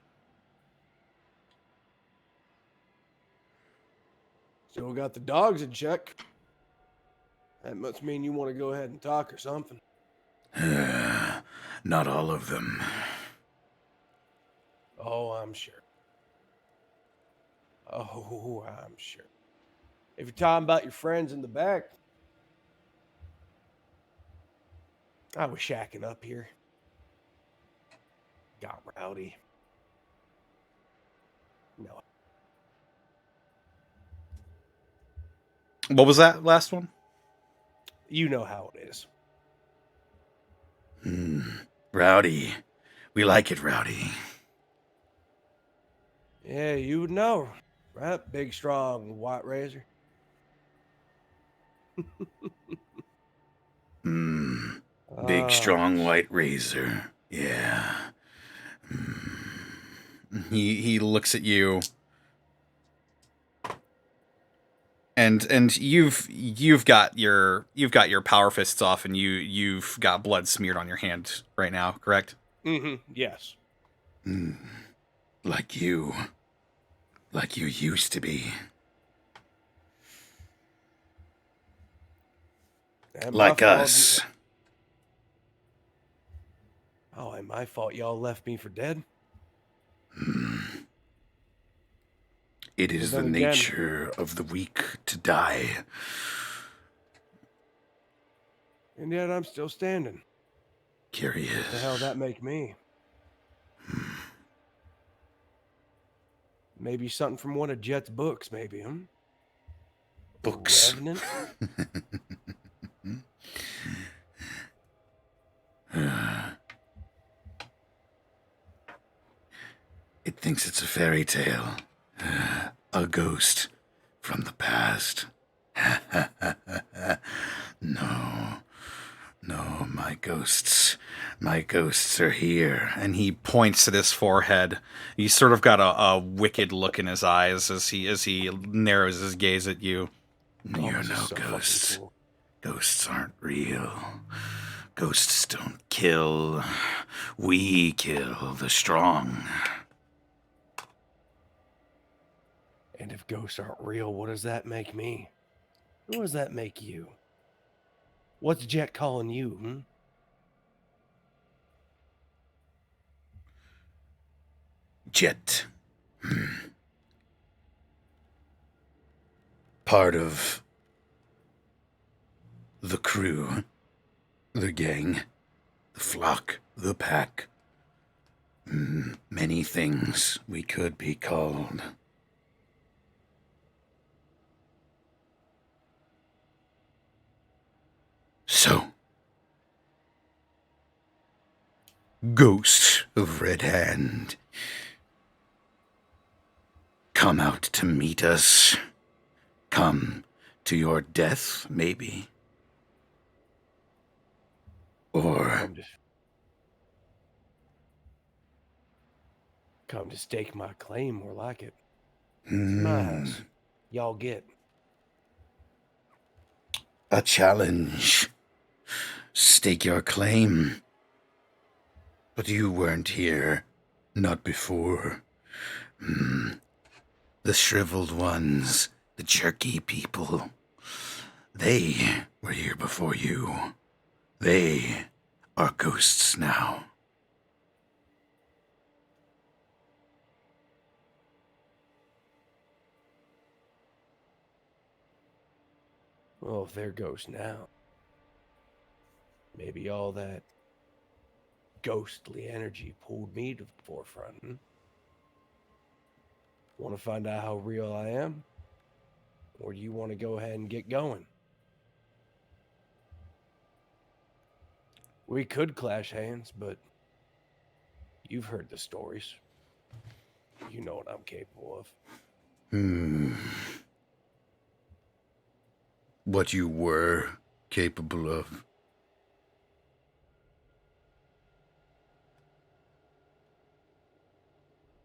Still got the dogs in check. That must mean you want to go ahead and talk or something. Not all of them. Oh, I'm sure. Oh, I'm sure. If you're talking about your friends in the back, I was shacking up here. Got rowdy. No. What was that last one? You know how it is. Rowdy. We like it rowdy. Yeah, you would know, right? Big, strong, white razor. Big, strong white razor. Yeah. He looks at you. And you've got your power fists off, and you've got blood smeared on your hand right now, correct? Yes. Like you used to be. And Like my fault us. Oh, and my fault y'all left me for dead? It is Well, the then again- nature of the weak to die. And yet I'm still standing. Curious. What the hell that make me? Maybe something from one of Jet's books, maybe, huh? Books. Revenant? It thinks it's a fairy tale. A ghost from the past. No, my ghosts are here. And he points at his forehead. He's sort of got a wicked look in his eyes as he narrows his gaze at you. You're this is no so fucking ghosts. cool. Ghosts aren't real. Ghosts don't kill. We kill the strong. And if ghosts aren't real, what does that make me? What does that make you? What's Jet calling you, Jet. Part of the crew, the gang, the flock, the pack. Many things we could be called. So, Ghost of Red Hand, come out to meet us. Come to your death, maybe. Or Come to stake my claim, more like it. It's my house. Y'all get. A challenge. Stake your claim. But you weren't here. Not before. The shriveled ones, the jerky people. They were here before you. They are ghosts now. Well, if they're ghosts now, maybe all that ghostly energy pulled me to the forefront. Want to find out how real I am? Or do you want to go ahead and get going? We could clash hands, but you've heard the stories. You know what I'm capable of. What you were capable of.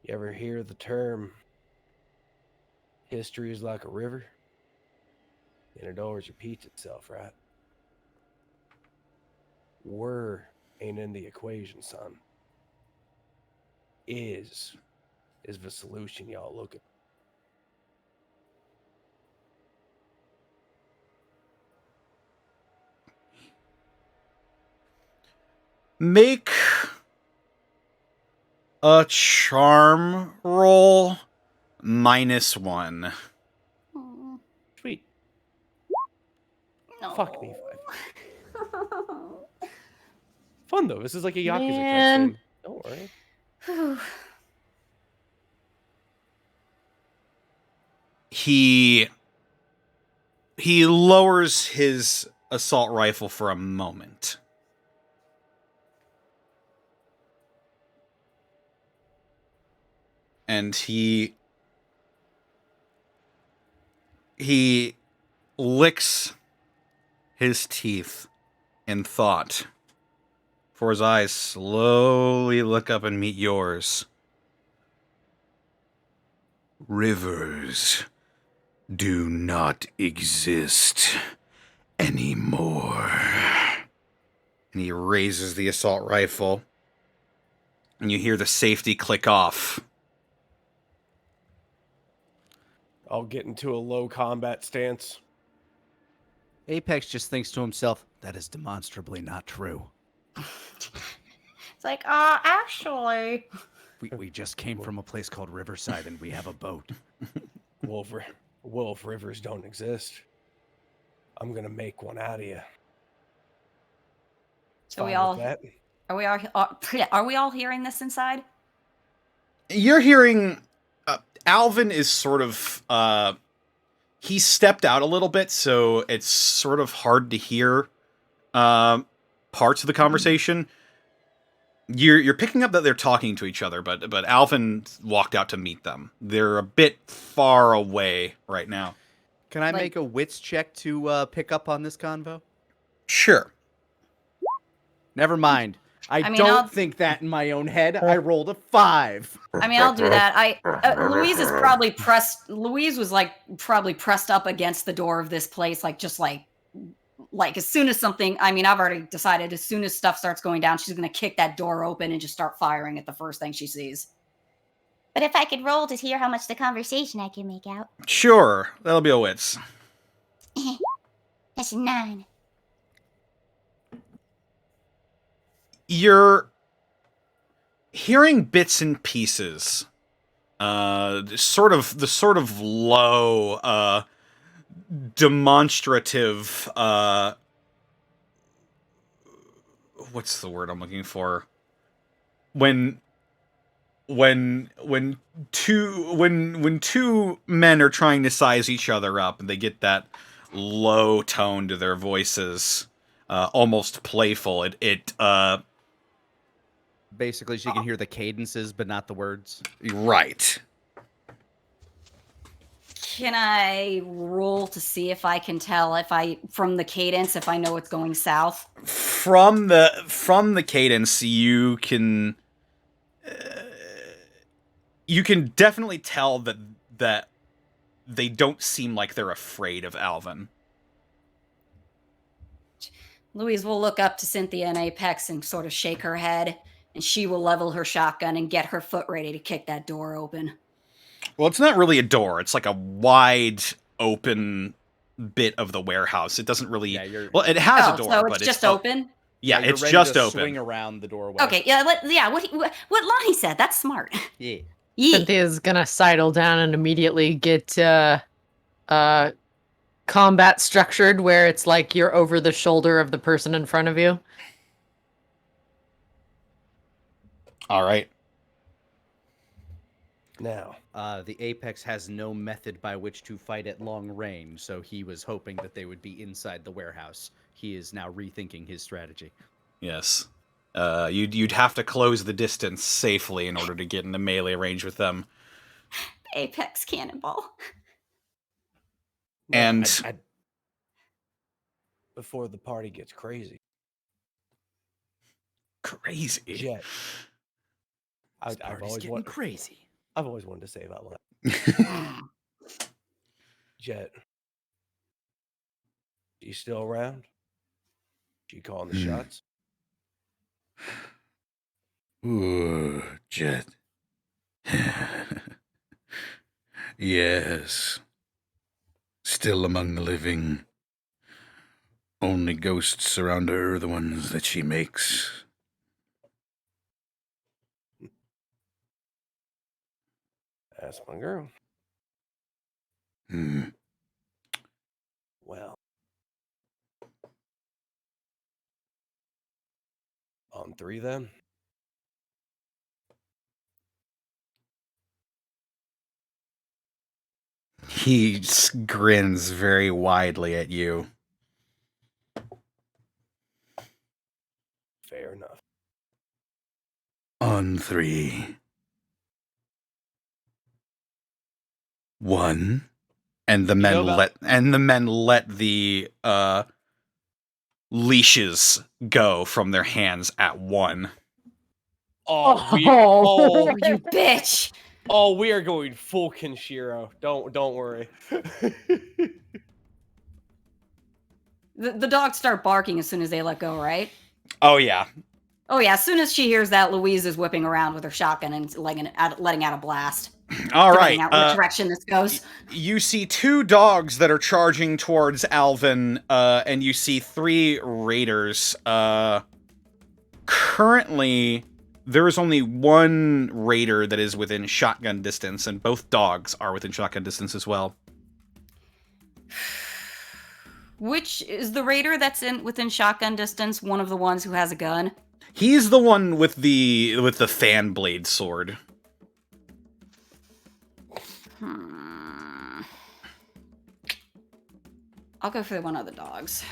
You ever hear the term, history is like a river? And it always repeats itself, right? Were ain't in the equation, son. Is the solution y'all looking. Make a charm roll -1. Sweet. No. Fuck me. Fun though. This is like a Yakuza Man. cutscene. Don't worry. Whew. He lowers his assault rifle for a moment. And he licks his teeth in thought, for his eyes slowly look up and meet yours. Rivers do not exist anymore. And he raises the assault rifle, and you hear the safety click off. I'll get into a low combat stance. Apex just thinks to himself, that is demonstrably not true. It's like, actually. We just came from a place called Riverside and we have a boat. Wolf rivers don't exist. I'm gonna make one out of you. So we Fine all with that? are we all hearing this inside? You're hearing Alvin is sort of he stepped out a little bit, so it's sort of hard to hear parts of the conversation. You're picking up that they're talking to each other, but Alvin walked out to meet them. They're a bit far away right now. Can I Like- make a wits check to pick up on this convo? Sure. Never mind. I mean, don't I'll- think that in my own head. I rolled a 5. I mean, I'll do that. Louise is probably pressed. Louise was like probably pressed up against the door of this place, like just like as soon as something. I mean, I've already decided. As soon as stuff starts going down, she's gonna kick that door open and just start firing at the first thing she sees. But if I could roll to hear how much the conversation I can make out. Sure. That'll be a wits. That's 9. You're hearing bits and pieces the sort of low, demonstrative, what's the word I'm looking for? When two men are trying to size each other up and they get that low tone to their voices, almost playful, Basically, she can hear the cadences, but not the words. right. Can I roll to see if I can tell from the cadence if I know it's going south? From the cadence, you can definitely tell that they don't seem like they're afraid of Alvin. Louise will look up to Cynthia and Apex and sort of shake her head, and she will level her shotgun and get her foot ready to kick that door open. Well, it's not really a door. It's like a wide open bit of the warehouse. It doesn't really. Yeah, well, it has a door, so but it's just open. Yeah, you're it's ready just to open. Swing around the doorway. Okay, what Lonnie said. That's smart. Yeah. Yeah. Cynthia's gonna sidle down and immediately get combat structured, where it's like you're over the shoulder of the person in front of you. All right. Now, The Apex has no method by which to fight at long range, so he was hoping that they would be inside the warehouse. He is now rethinking his strategy. Yes. You'd have to close the distance safely in order to get into melee range with them. Apex cannonball. And before the party gets crazy, crazy. Jet. I've always wanted to say about that. Jet. You still around? You calling the shots? Ooh, Jet. Yes. Still among the living. Only ghosts around her are the ones that she makes. That's my girl. Well, on 3 then. He grins very widely at you. Fair enough. On 3. 1. And the men let the leashes go from their hands at 1. Oh, you bitch! Oh, we are going full Kenshiro. Don't worry. The dogs start barking as soon as they let go, right? Oh yeah. Oh yeah. As soon as she hears that, Louise is whipping around with her shotgun and letting out a blast. All right. Depending on which direction this goes. You see 2 dogs that are charging towards Alvin, and you see 3 raiders. Currently, there is only 1 raider that is within shotgun distance, and both dogs are within shotgun distance as well. Which is the raider that's within shotgun distance? One of the ones who has a gun. He's the one with the fan blade sword. I'll go for one of the dogs.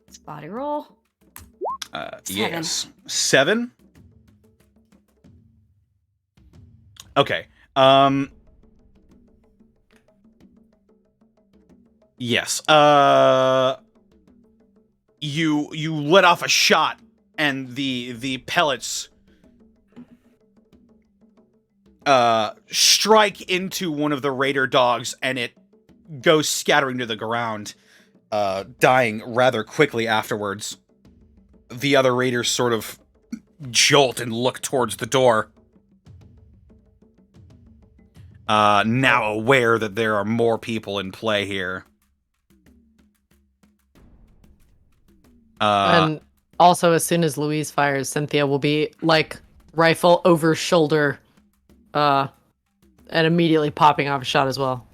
It's body roll. 7. Yes. 7? Okay. Yes. You let off a shot, and the pellets strike into one of the raider dogs, and it goes scattering to the ground, dying rather quickly afterwards. The other raiders sort of jolt and look towards the door, now aware that there are more people in play here. And also, as soon as Louise fires, Cynthia will be like rifle over shoulder, and immediately popping off a shot as well.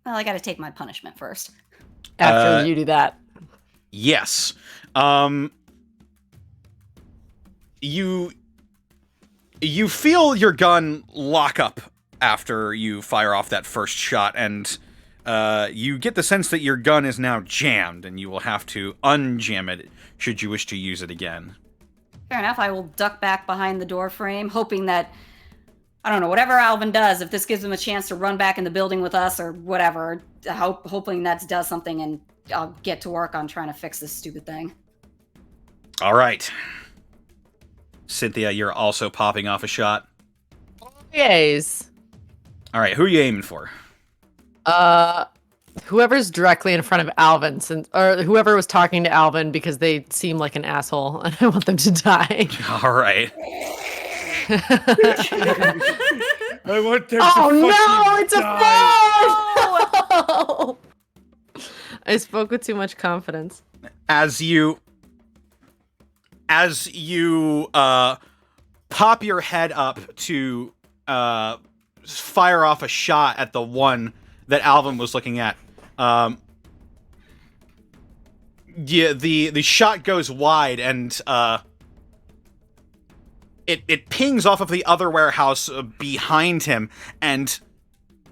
Well, I got to take my punishment first. After you do that. Yes. You feel your gun lock up after you fire off that first shot, and you get the sense that your gun is now jammed, and you will have to unjam it should you wish to use it again. Fair enough. I will duck back behind the door frame, hoping that, I don't know, whatever Alvin does, if this gives him a chance to run back in the building with us or whatever, hoping that does something, and I'll get to work on trying to fix this stupid thing. All right. Cynthia, you're also popping off a shot. Yes. All right, who are you aiming for? Whoever's directly in front of Alvin, or whoever was talking to Alvin, because they seem like an asshole, and I want them to die. All right. I want them Oh to no, it's a die. phone! I spoke with too much confidence. As you pop your head up to fire off a shot at the one that Alvin was looking at, the shot goes wide, and it pings off of the other warehouse behind him, and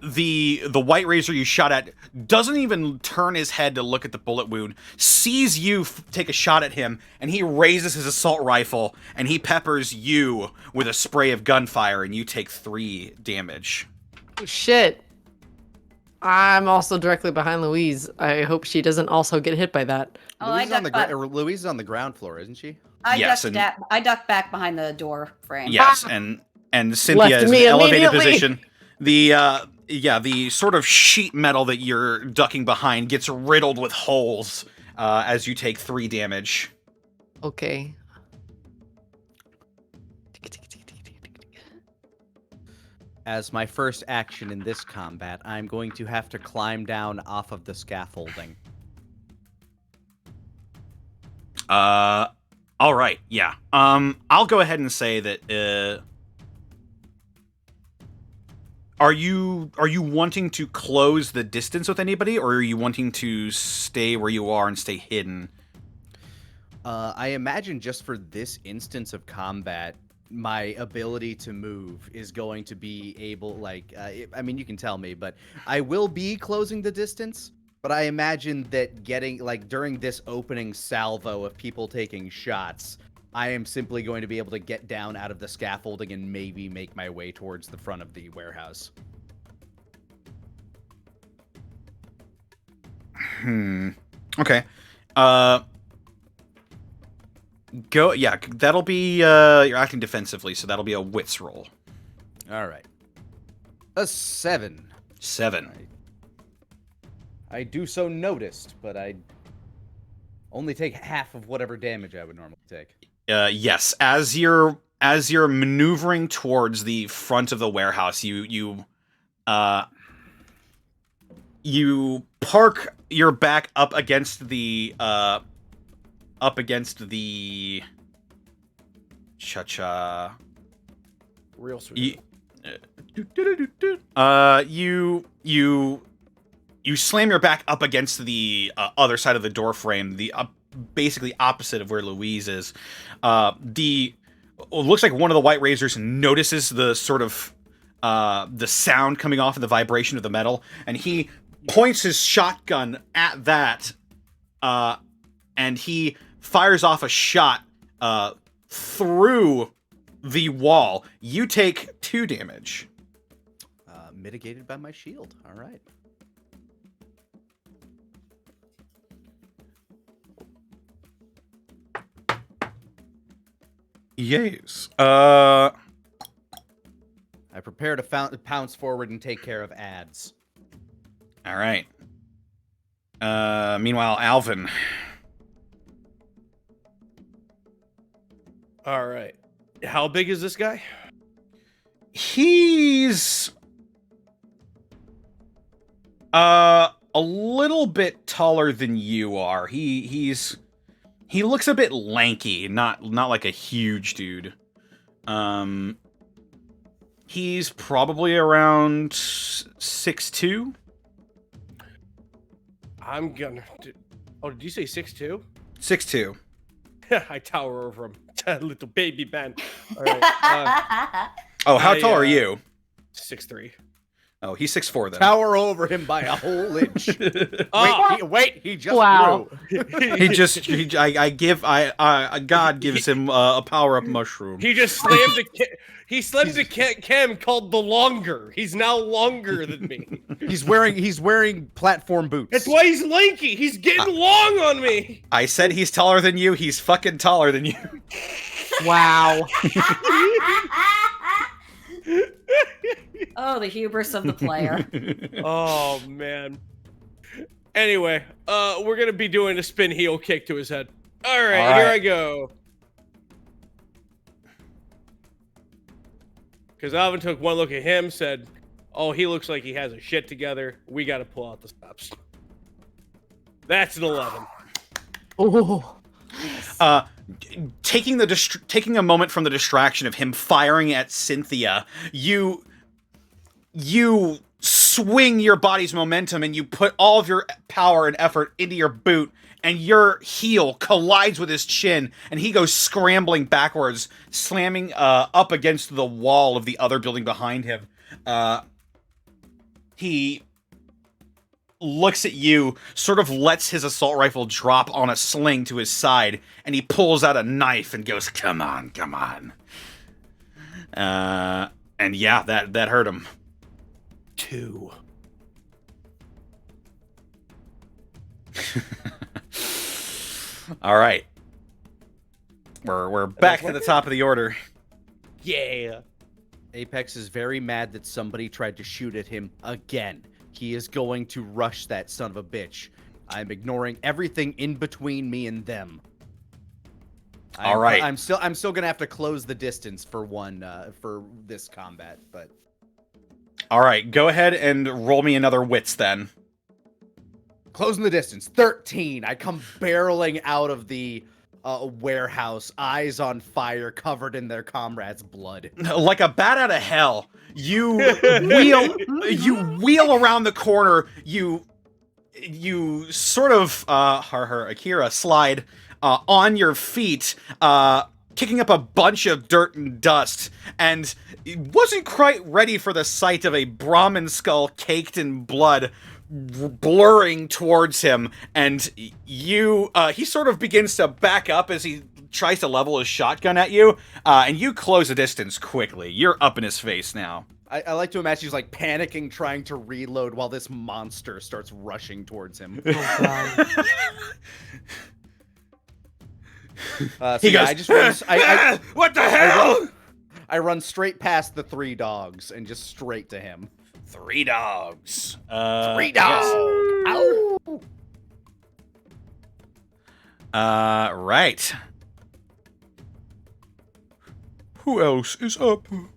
the white razor you shot at doesn't even turn his head to look at the bullet wound, sees you take a shot at him, and he raises his assault rifle, and he peppers you with a spray of gunfire, and you take 3 damage. Oh, shit. I'm also directly behind Louise. I hope she doesn't also get hit by that. Oh, Louise, I Louise is on the ground floor, isn't she? Yes, I ducked back behind the door frame. Yes, and Cynthia is in an elevated position. The sort of sheet metal that you're ducking behind gets riddled with holes as you take 3 damage. Okay. As my first action in this combat, I'm going to have to climb down off of the scaffolding. All right, yeah. I'll go ahead and say that. Are you wanting to close the distance with anybody, or are you wanting to stay where you are and stay hidden? I imagine just for this instance of combat, my ability to move is going to be able, I mean, you can tell me, but I will be closing the distance. But I imagine that during this opening salvo of people taking shots, I am simply going to be able to get down out of the scaffolding and maybe make my way towards the front of the warehouse. Okay. Go. Yeah, that'll be. You're acting defensively, so that'll be a wits roll. All right. A 7. 7. I do so noticed, but I only take half of whatever damage I would normally take. Yes. As you're maneuvering towards the front of the warehouse, you park your back up against the cha-cha. Real sweet. You slam your back up against the other side of the door frame, the basically opposite of where Louise is. It looks like one of the white razors notices the sort of the sound coming off and the vibration of the metal, and he points his shotgun at that, and he fires off a shot through the wall. You take 2 damage. Mitigated by my shield. All right. Yes. I prepare to pounce forward and take care of ads. All right. Meanwhile, Alvin. All right. How big is this guy? He's a little bit taller than you are. He looks a bit lanky, not like a huge dude. He's probably around 6'2". I'm gonna. Oh, did you say 6'2"? 6'2". I tower over him. Little baby man. All right. Oh, how tall are you? 6'3". Oh, he's 6'4" then. Tower over him by a whole inch. Wait, he just Wow. grew. God gives him a power-up mushroom. He just slammed a chem called the Longer. He's now longer than me. He's wearing platform boots. That's why he's lanky. He's getting long on me. I said he's taller than you. He's fucking taller than you. Wow. Oh, the hubris of the player. Oh man. Anyway, we're gonna be doing a spin heel kick to his head. All right, here I go. Because Alvin took one look at him, said, "Oh, he looks like he has a shit together. We got to pull out the stops." That's an 11. Oh. Taking a moment from the distraction of him firing at Cynthia, you swing your body's momentum and you put all of your power and effort into your boot, and your heel collides with his chin, and he goes scrambling backwards, slamming up against the wall of the other building behind him. He looks at you, sort of lets his assault rifle drop on a sling to his side, and he pulls out a knife and goes, "Come on, come on." And yeah, that hurt him. 2. All right. We're back to the top of the order. Yeah. Apex is very mad that somebody tried to shoot at him again. He is going to rush that son of a bitch. I'm ignoring everything in between me and them. All right. I'm still gonna have to close the distance for this combat, but All right, go ahead and roll me another wits then. closing the distance. 13. I come barreling out of the warehouse, eyes on fire, covered in their comrades' blood. Like a bat out of hell, you wheel around the corner. You sort of Akira slide on your feet, kicking up a bunch of dirt and dust, and wasn't quite ready for the sight of a Brahmin skull caked in blood blurring towards him, and he sort of begins to back up as he tries to level his shotgun at you, and you close the distance quickly. You're up in his face now. I like to imagine he's like panicking, trying to reload while this monster starts rushing towards him. Oh, God. He goes, I just run, what the hell? I run straight past the 3 dogs and just straight to him. 3 dogs. 3 dogs. Yes. Ow. Right. Who else is up? You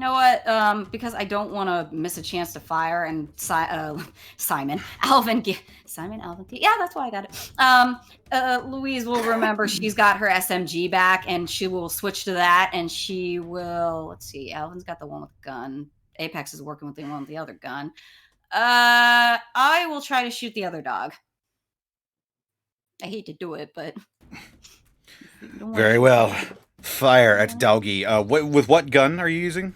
know what? Because I don't want to miss a chance to fire, and Alvin. Yeah, that's why I got it. Louise will remember she's got her SMG back, and she will switch to that, and she will. Let's see. Alvin's got the one with the gun. Apex is working with the one with the other gun. I will try to shoot the other dog. I hate to do it, but Very well. Fire at doggy. With what gun are you using?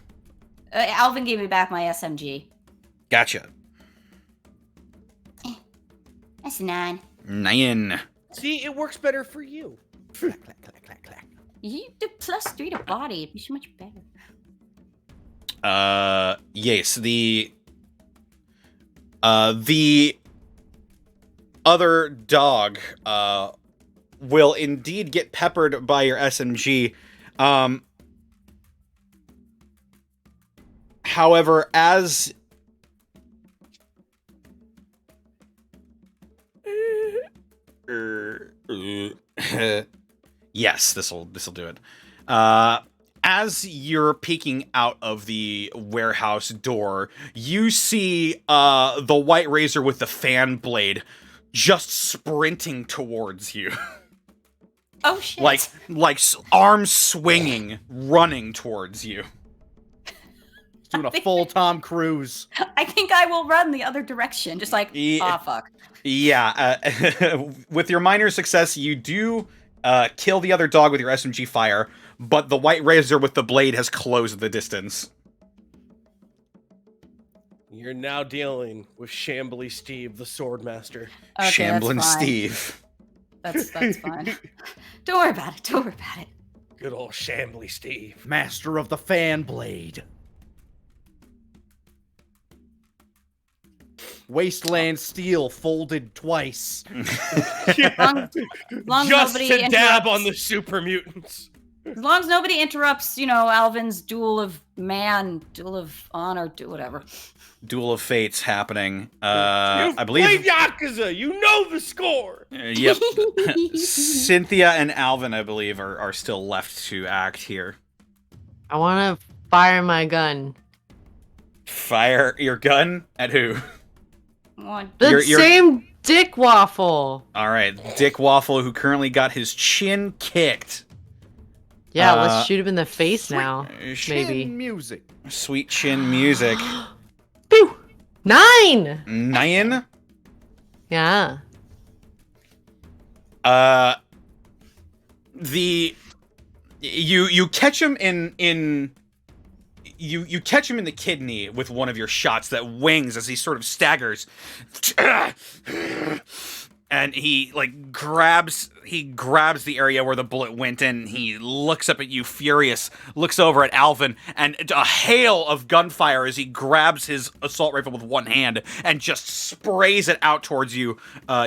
Alvin gave me back my SMG. Gotcha. That's 9. 9. See, it works better for you. Clack, clack, clack, clack, clack. You did +3 to body. It'd be so much better. Yes, the other dog will indeed get peppered by your SMG. However, as yes, this'll do it. as you're peeking out of the warehouse door, you see the White Razor with the fan blade just sprinting towards you. Oh shit! like arms swinging, running towards you. Doing a full Tom Cruise. I think I will run the other direction, just like, fuck. Yeah, with your minor success, you do kill the other dog with your SMG fire, but the White Razor with the blade has closed the distance. You're now dealing with Shambly Steve, the Swordmaster. Okay, Shamblin' that's fine. Steve. That's fine. Don't worry about it. Don't worry about it. Good old Shambly Steve. Master of the fan blade. Wasteland steel folded twice. Long Just nobody to dab interrupts- on the super mutants. As long as nobody interrupts, Alvin's duel of honor, do whatever. Duel of Fates happening. I You've believe. played Yakuza. You know the score. Yep. Cynthia and Alvin, I believe, are still left to act here. I want to fire my gun. Fire your gun at who? The You're- same Dick Waffle. All right, Dick Waffle, who currently got his chin kicked. Yeah, let's shoot him in the face now. Chin Maybe. music. Sweet chin music. Pew! 9! 9. Yeah. You catch him in you catch him in the kidney with one of your shots that wings as he sort of staggers. And he grabs the area where the bullet went in. He looks up at you furious, looks over at Alvin, and a hail of gunfire as he grabs his assault rifle with one hand and just sprays it out towards you.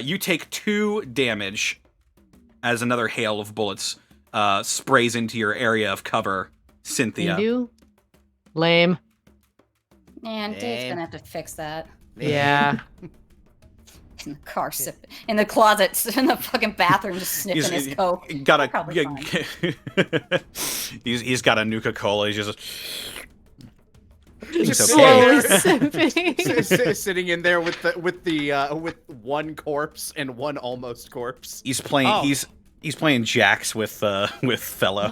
You take 2 damage as another hail of bullets sprays into your area of cover, Cynthia. You? Lame. Man, Dave's gonna have to fix that. Yeah. In the car, in the closet, in the fucking bathroom, just sniffing his coke. Probably fine. He's got a Nuka-Cola. He's just Slowly sipping. Sitting in there with one corpse and one almost corpse. He's playing. He's playing jacks with Fellow.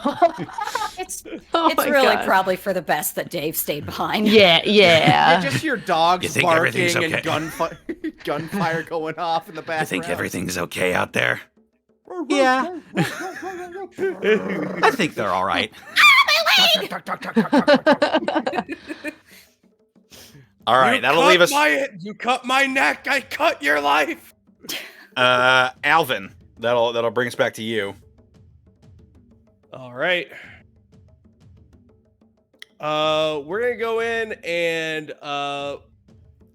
It's Oh my really God. probably for the best that Dave stayed behind. Yeah. Just your dogs You think barking everything's and okay? gunfire going off in the background. I think everything's okay out there. Yeah. I think they're all right. All right, that'll leave us. You cut my neck. I cut your life. Alvin. That'll bring us back to you. All right. We're gonna go in and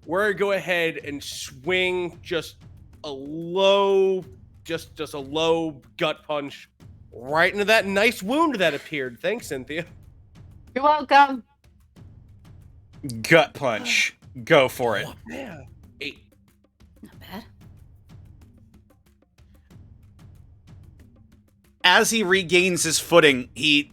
we're gonna go ahead and swing just a low gut punch right into that nice wound that appeared. Thanks, Cynthia. You're welcome. Gut punch. Go for it. Oh, yeah. 8. Not bad. As he regains his footing, he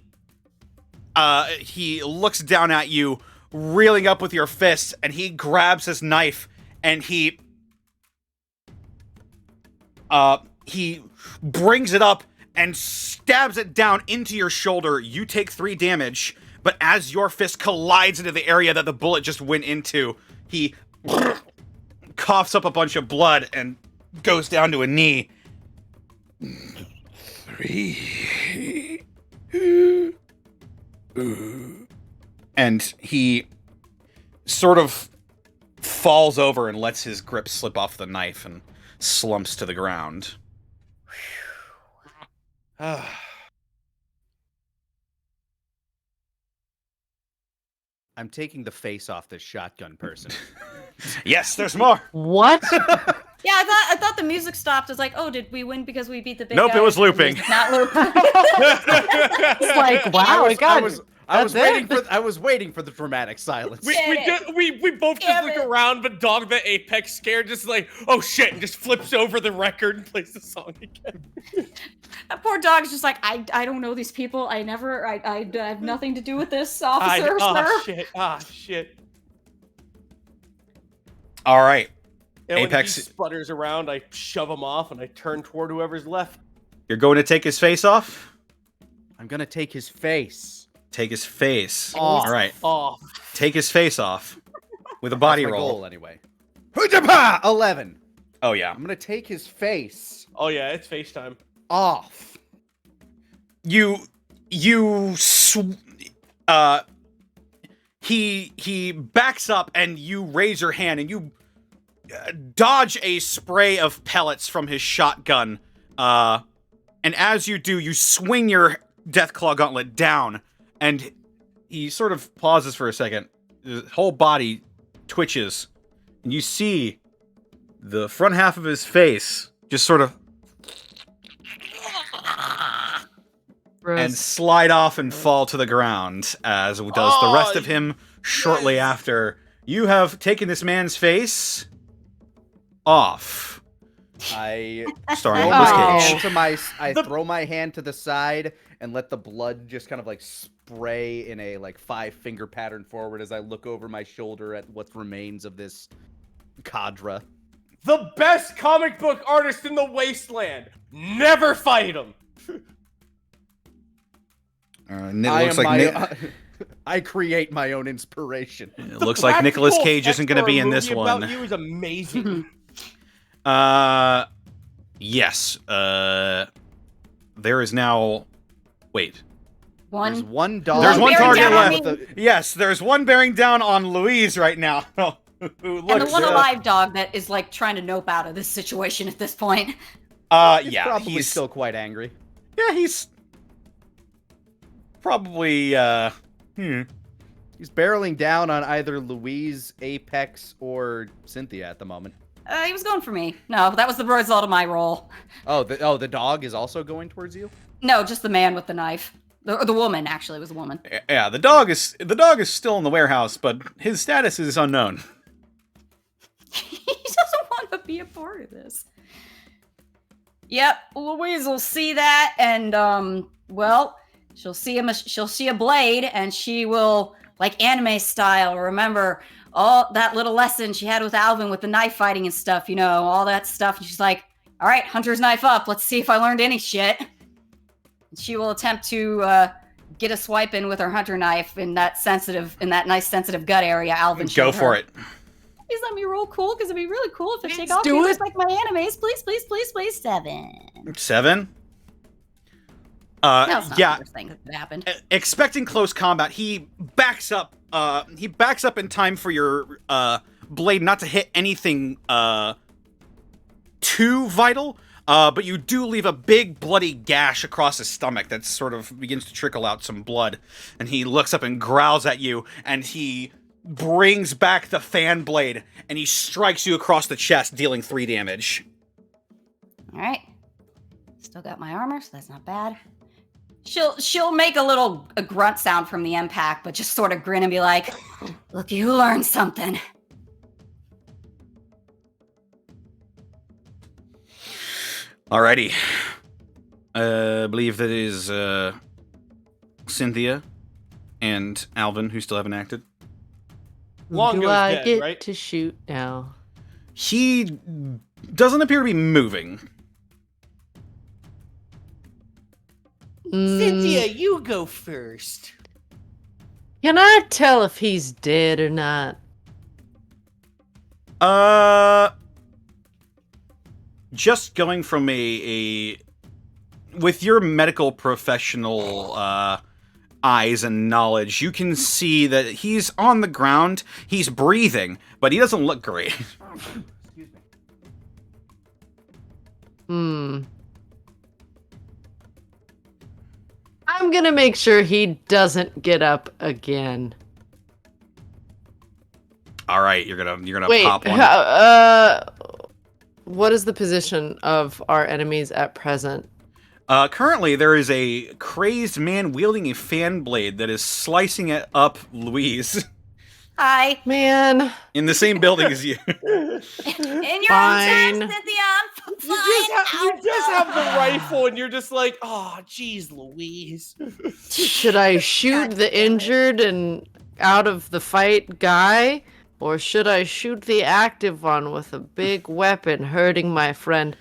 looks down at you, reeling up with your fists, and he grabs his knife and he brings it up and stabs it down into your shoulder. You take 3 damage, but as your fist collides into the area that the bullet just went into, he coughs up a bunch of blood and goes down to a knee. 3. And he sort of falls over and lets his grip slip off the knife and slumps to the ground. I'm taking the face off this shotgun person. Yes, there's more. What? Yeah, I thought the music stopped. I was like, oh, did we win because we beat the big Nope, guy? it was looping. Not looping. It's like, wow, it got I was That's waiting for the dramatic silence. We both just look around, but Dog the Apex scared, just like, oh shit, and just flips over the record and plays the song again. That poor dog's just like, I don't know these people. I have nothing to do with this, officer, sir. Shit. All right. And Apex. when he sputters around, I shove him off and I turn toward whoever's left. You're going to take his face off? I'm gonna take his face. Take his face. Off. All right. Off. Take his face off with a body That's my roll. goal, anyway. 11. Oh, yeah. I'm gonna take his face Oh yeah, it's FaceTime. off. He backs up and you raise your hand and you dodge a spray of pellets from his shotgun. And as you do, you swing your Deathclaw gauntlet down and he sort of pauses for a second. His whole body twitches and you see the front half of his face just sort of and slide off and fall to the ground, as does the rest of him shortly after. You have taken this man's face off. I Starring I throw my hand to the side and let the blood just kind of like spray in a like 5-finger pattern forward as I look over my shoulder at what remains of this cadre. The best comic book artist in the Wasteland. Never fight him. I create my own inspiration. It looks like Nicolas Cage isn't going to be in this one. About you is amazing. Yes. There is now. Wait. There's one dog. There's one target down left. Yes, there's one bearing down on Louise right now. Who And the looks, one alive dog that is like trying to nope out of this situation at this point. He's yeah, probably he's still quite angry. Yeah, he's probably He's barreling down on either Louise, Apex, or Cynthia at the moment. He was going for me. No, that was the result of my roll. The dog is also going towards you? No, just the man with the knife. The woman, actually, it was a woman. Yeah, the dog is still in the warehouse, but his status is unknown. He doesn't want to be a part of this. Yep, Louise will see that, and well, she'll see a blade, and she will, like anime style, remember all that little lesson she had with Alvin with the knife fighting and stuff, you know, all that stuff. And she's like, "All right, hunter's knife up. Let's see if I learned any shit." She will attempt to get a swipe in with her hunter knife in that nice sensitive gut area. Alvin, Go for it. Please let me roll cool, because it'd be really cool if I take Let's off do just it. like my animes. Please, please, please, please. 7. 7. That's not Yeah. the worst thing that could happen. Expecting close combat, he backs up. He backs up in time for your blade not to hit anything too vital. But you do leave a big bloody gash across his stomach that sort of begins to trickle out some blood. And he looks up and growls at you, and he brings back the fan blade, and he strikes you across the chest, dealing 3 damage. All right. Still got my armor, so that's not bad. She'll make a grunt sound from the impact, but just sort of grin and be like, "Look, you learned something." Alrighty. I believe that is Cynthia and Alvin who still haven't acted. Longo's Do I dead, get right? to shoot now? He doesn't appear to be moving. Cynthia, you go first. Can I tell if he's dead or not? Just going from a with your medical professional eyes and knowledge, you can see that he's on the ground, he's breathing, but he doesn't look great. Excuse me. I'm gonna make sure he doesn't get up again. All right, you're gonna Wait, pop one. what is the position of our enemies at present? Currently, there is a crazed man wielding a fan blade that is slicing it up Louise Hi. Man, in the same building as you. In your Fine. own time, Cynthia. I'm You fine. just have the rifle, and you're just like, oh, geez, Louise. should I shoot the injured and out of the fight guy? Or should I shoot the active one with a big weapon hurting my friend?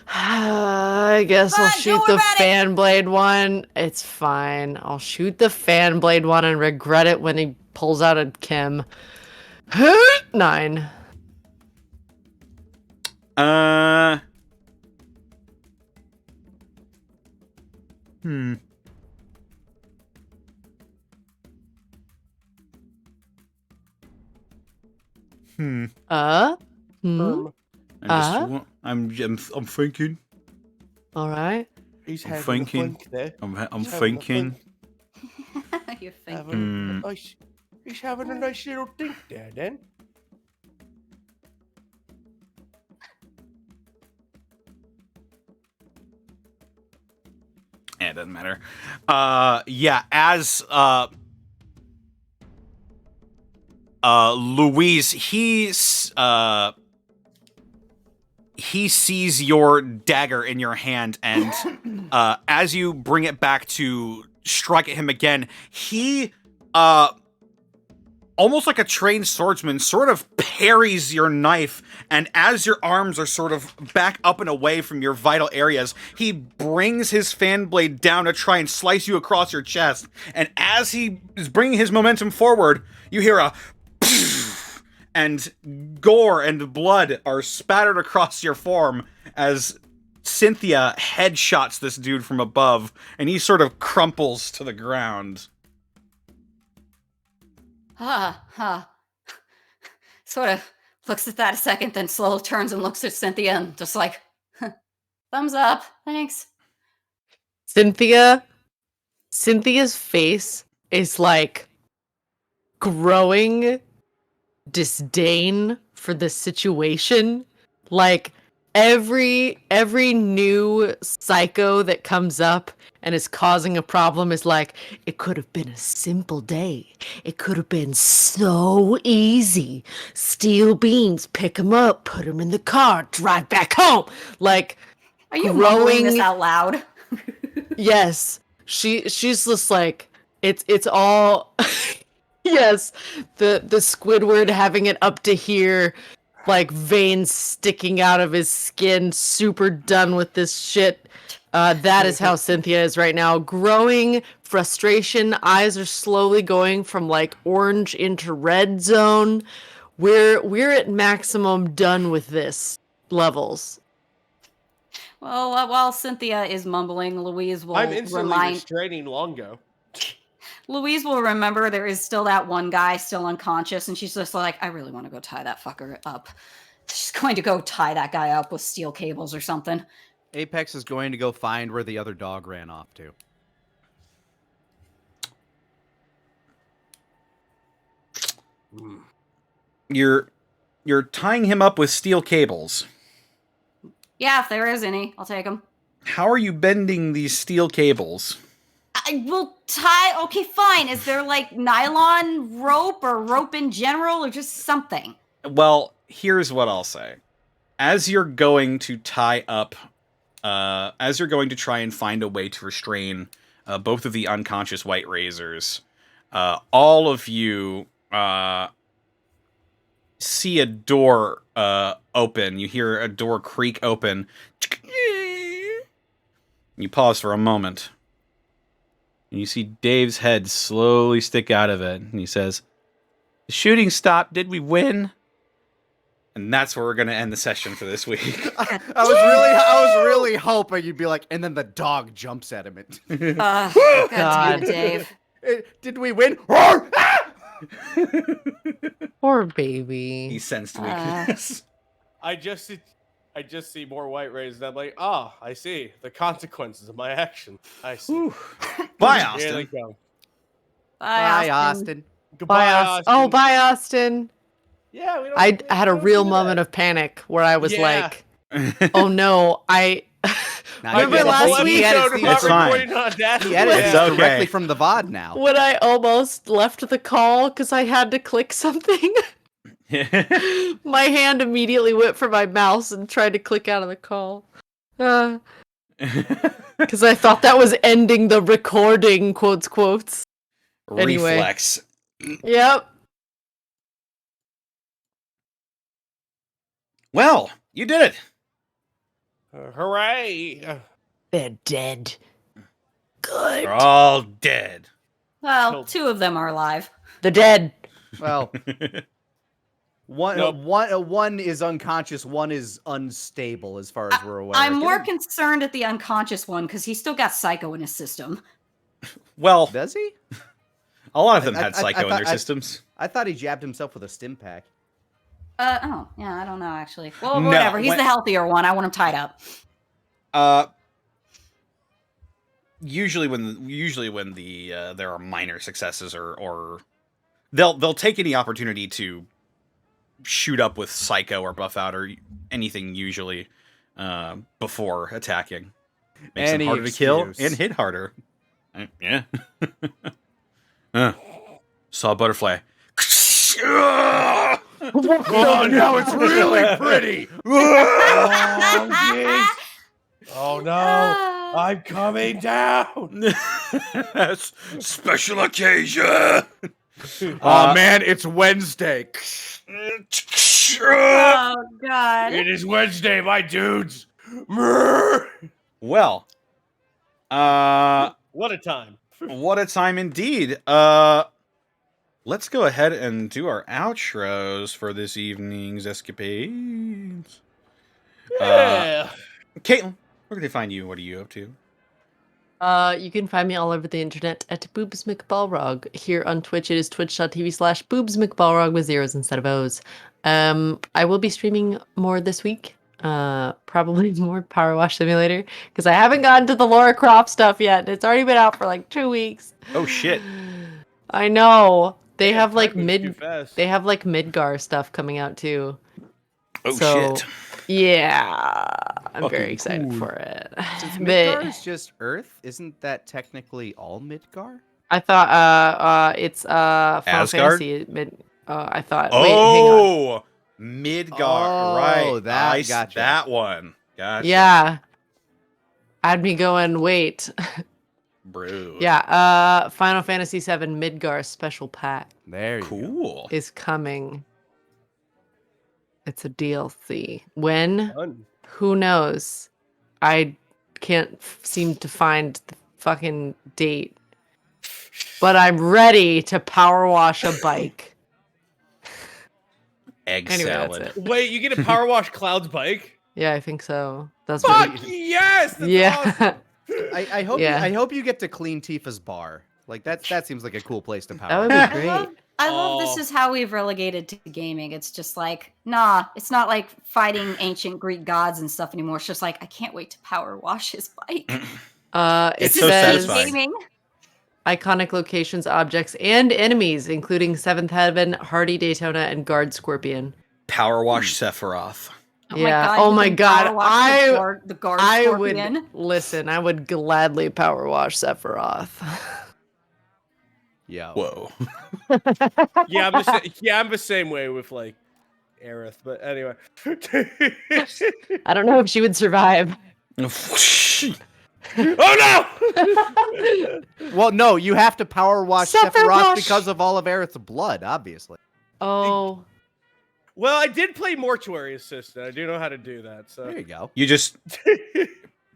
I guess I'll Fine, shoot don't the worry about it. fan blade one. It's fine. I'll shoot the fan blade one and regret it when he pulls out a chem. 9. Hmm. Hmm. Hmm? I'm thinking. All right. He's I'm having thinking. a think there. I'm He's having a thinking. You're thinking. Having a nice, he's having a nice little think there, then. Yeah, it doesn't matter. Yeah, as Louise, he sees your dagger in your hand, and as you bring it back to strike at him again, he almost like a trained swordsman, sort of parries your knife, and as your arms are sort of back up and away from your vital areas, he brings his fan blade down to try and slice you across your chest, and as he is bringing his momentum forward, you hear a and gore and blood are spattered across your form as Cynthia headshots this dude from above, and he sort of crumples to the ground. Sort of looks at that a second, then slowly turns and looks at Cynthia and just like, thumbs up, thanks. Cynthia's face is like growing disdain for the situation. Like every new psycho that comes up and is causing a problem is like, it could have been a simple day. It could have been so easy. Steal beans, pick them up, put them in the car, drive back home. Like, Are you mumbling this growing- out loud? yes, she's just like, it's all yes, the Squidward having it up to here, like veins sticking out of his skin, super done with this shit. That is how Cynthia is right now. Growing frustration, eyes are slowly going from like orange into red zone. We're at maximum done with this levels. Well, while Cynthia is mumbling, Louise will I'm instantly remind. restraining Longo. Louise will remember there is still that one guy still unconscious, and she's just like, I really want to go tie that fucker up. She's going to go tie that guy up with steel cables or something. Apex is going to go find where the other dog ran off to. You're tying him up with steel cables. Yeah, if there is any, I'll take him. How are you bending these steel cables? I will tie. Okay, fine. Is there like nylon rope or rope in general or just something? Well, here's what I'll say. As you're going to tie up, as you're going to try and find a way to restrain both of the unconscious white razors, all of you see a door open. You hear a door creak open. You pause for a moment. And you see Dave's head slowly stick out of it. And he says, "The shooting stopped. Did we win?" And that's where we're going to end the session for this week. I was really hoping you'd be like, and then the dog jumps at him. God damn it, Dave. Did we win? Poor He baby. sensed weakness. I just see more white rays, and I'm like, oh, I see the consequences of my action. I see. Bye, Here Austin. they go. Bye, Bye, Austin. Goodbye, Bye, Austin. Oh, bye, Austin. Yeah, we don't. I we had a don't real do moment that. of panic where I was Yeah. like, oh no, I Now, Remember he last edits- week? He edits Episode these, not It's fine. recording on Audacity. he edits It's these okay. directly from the VOD now. when I almost left the call because I had to click something. My hand immediately went for my mouse and tried to click out of the call. Because I thought that was ending the recording, quotes. Anyway. Reflex. Yep. Well, you did it. Hooray! They're dead. Good. They're all dead. Well, Nope. 2 of them are alive. They're dead. Well, one Nope. one is unconscious, one is unstable, as far as we're aware. I'm more concerned at the unconscious one because he's still got psycho in his system. Well, Does he? a lot of them I- had I- I psycho in thought- their systems. I thought he jabbed himself with a stim pack. Oh, yeah, I don't know, actually. Well, No, whatever. He's when- the healthier one. I want him tied up. Usually when the there are minor successes or they'll take any opportunity to shoot up with psycho or buff out or anything usually before attacking. Makes Any them harder to kill excuse. and hit harder. Yeah. Saw a butterfly. Oh, now it's really pretty. Oh no! I'm coming down. Special occasion. Oh man, it's Wednesday. Oh, God. It is Wednesday, my dudes. Well, What a time! what a time indeed. Let's go ahead and do our outros for this evening's escapades. Yeah. Caitlin, where can they find you? What are you up to? You can find me all over the internet at Boobs McBalrog. Here on Twitch, it is twitch.tv/Boobs McBalrog with zeros instead of O's. I will be streaming more this week. Probably more Power Wash Simulator because I haven't gotten to the Laura Croft stuff yet. It's already been out for like 2 weeks. Oh shit. I know. They Yeah, have like time moves too fast. they have like Midgar stuff coming out too. Oh So, shit. Yeah, I'm Fucking very excited cool. for it. Since But Midgar is just Earth, isn't that technically all Midgar? I thought it's Final Asgard? Fantasy I thought wait, hang on. Oh, Midgar, Oh, right? that- gotcha. That one. Gotcha. Yeah. Had me going, wait. Bro. Yeah, Final Fantasy VII Midgar special pack There you go. Cool. is coming. It's a DLC. When? Fun. Who knows? I can't seem to find the fucking date. But I'm ready to power wash a bike. Egg Anyway, that's salad. it. Wait, you get a Power Wash Cloud's bike? Yeah, I think so. That's Fuck what yes! That's yeah. awesome. I hope Yeah. I hope you get to clean Tifa's bar. Like that seems like a cool place to power. That would be wash. great. I love Oh. this is how we've relegated to gaming. It's just like, nah, it's not like fighting ancient Greek gods and stuff anymore. It's just like, I can't wait to power wash his bike. It It's so says satisfying. Gaming. iconic locations, objects, and enemies, including Seventh Heaven, Hardy Daytona, and Guard Scorpion. Power wash Sephiroth. Yeah. you Oh my can God, power wash the guard I scorpion. would listen. I would gladly power wash Sephiroth. Yeah. Whoa. Yeah, I'm the same way with like Aerith, but anyway. I don't know if she would survive. Oh no! Well, no, you have to power wash Sephiroth. Sephiroth because of all of Aerith's blood, obviously. Oh, Well, I did play Mortuary Assistant. I do know how to do that. There So you go. You just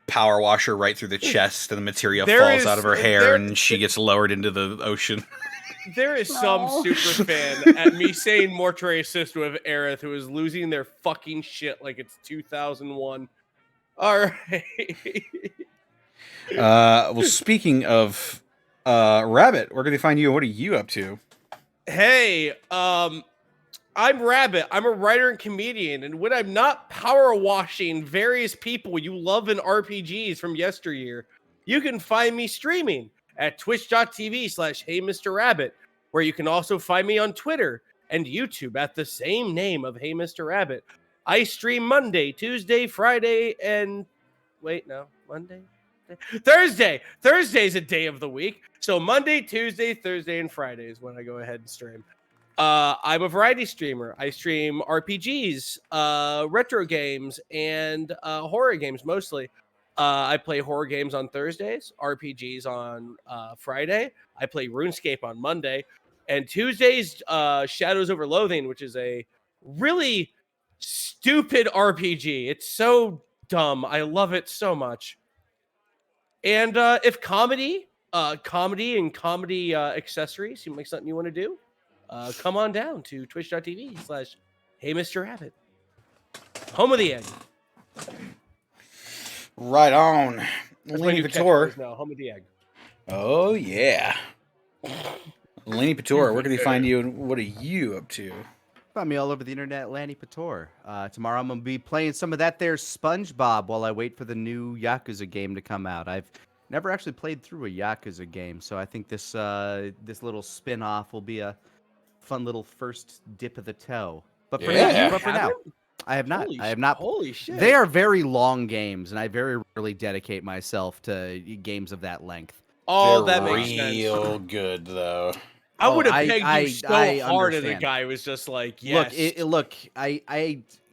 power wash her right through the chest, and the material There falls is- out of her hair, there- and she gets lowered into the ocean. there is some No. super fan at me saying Mortuary Assistant with Aerith who is losing their fucking shit like it's 2001. All right. Well, speaking of Rabbit, where can they find you? What are you up to? Hey, I'm Rabbit. I'm a writer and comedian, and when I'm not power washing various people you love in RPGs from yesteryear, you can find me streaming at twitch.tv/HeyMrRabbit, where you can also find me on Twitter and YouTube at the same name of Hey Mr. Rabbit. I stream Monday, Tuesday, Friday, and Wait, no, Monday. Thursday. Thursday's a day of the week. So Monday, Tuesday, Thursday, and Friday is when I go ahead and stream. I'm a variety streamer. I stream RPGs, retro games, and horror games mostly. I play horror games on Thursdays, RPGs on Friday. I play RuneScape on Monday. And Tuesdays, Shadows Over Loathing, which is a really stupid RPG. It's so dumb. I love it so much. And if comedy and comedy accessories seem like something you want to do, come on down to twitch.tv/Hey Mr. Rabbit. Home of the egg. Right on. That's my Laney new Pator. catchphrase now, home of the egg. Oh, yeah. Laney Pator, where can they find you and what are you up to? Find me all over the internet, Lanny Pator. Tomorrow I'm going to be playing some of that there SpongeBob while I wait for the new Yakuza game to come out. I've never actually played through a Yakuza game, so I think this this little spin-off will be a fun little first dip of the toe. But for, Yeah. now, I have not. I have not. Holy shit. They are very long games, and I very rarely dedicate myself to games of that length. Oh, They're that makes sense. real good, though. I would have I- pegged I- you so I hard, and the understand. guy was just like, yes. Look, you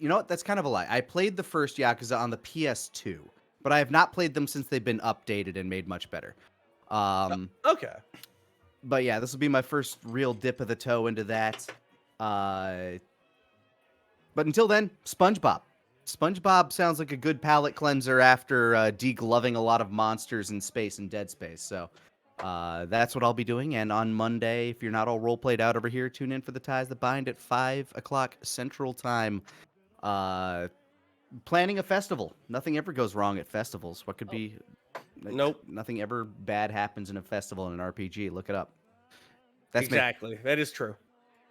know what? That's kind of a lie. I played the first Yakuza on the PS2, but I have not played them since they've been updated and made much better. Okay. But yeah, this will be my first real dip of the toe into that. But until then, SpongeBob. SpongeBob sounds like a good palate cleanser after degloving a lot of monsters in space and Dead Space. So that's what I'll be doing. And on Monday, if you're not all role played out over here, tune in for the Ties That Bind at 5 o'clock Central Time. Planning a festival. Nothing ever goes wrong at festivals. What could be? Nope. Nothing ever bad happens in a festival in an RPG. Look it up. That's me. Exactly. That is true.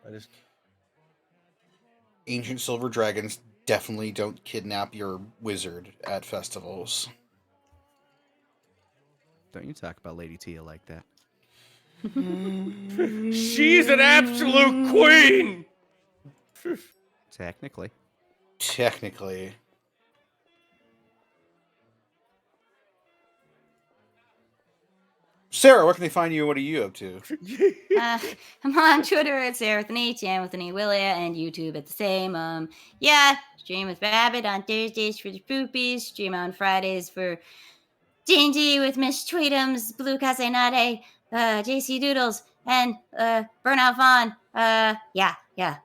That is. Ancient silver dragons definitely don't kidnap your wizard at festivals. Don't you talk about Lady Tia like that. She's an absolute queen. Technically. Technically. Sarah, where can they find you? What are you up to? I'm on Twitter at Sarah with an H and with an E Willia, and YouTube at the same. Yeah, stream with Rabbit on Thursdays for the poopies. Stream on Fridays for D&D with Miss Tweetums, Blue Casenade, JC Doodles, and Burnout Vaughn. Yeah,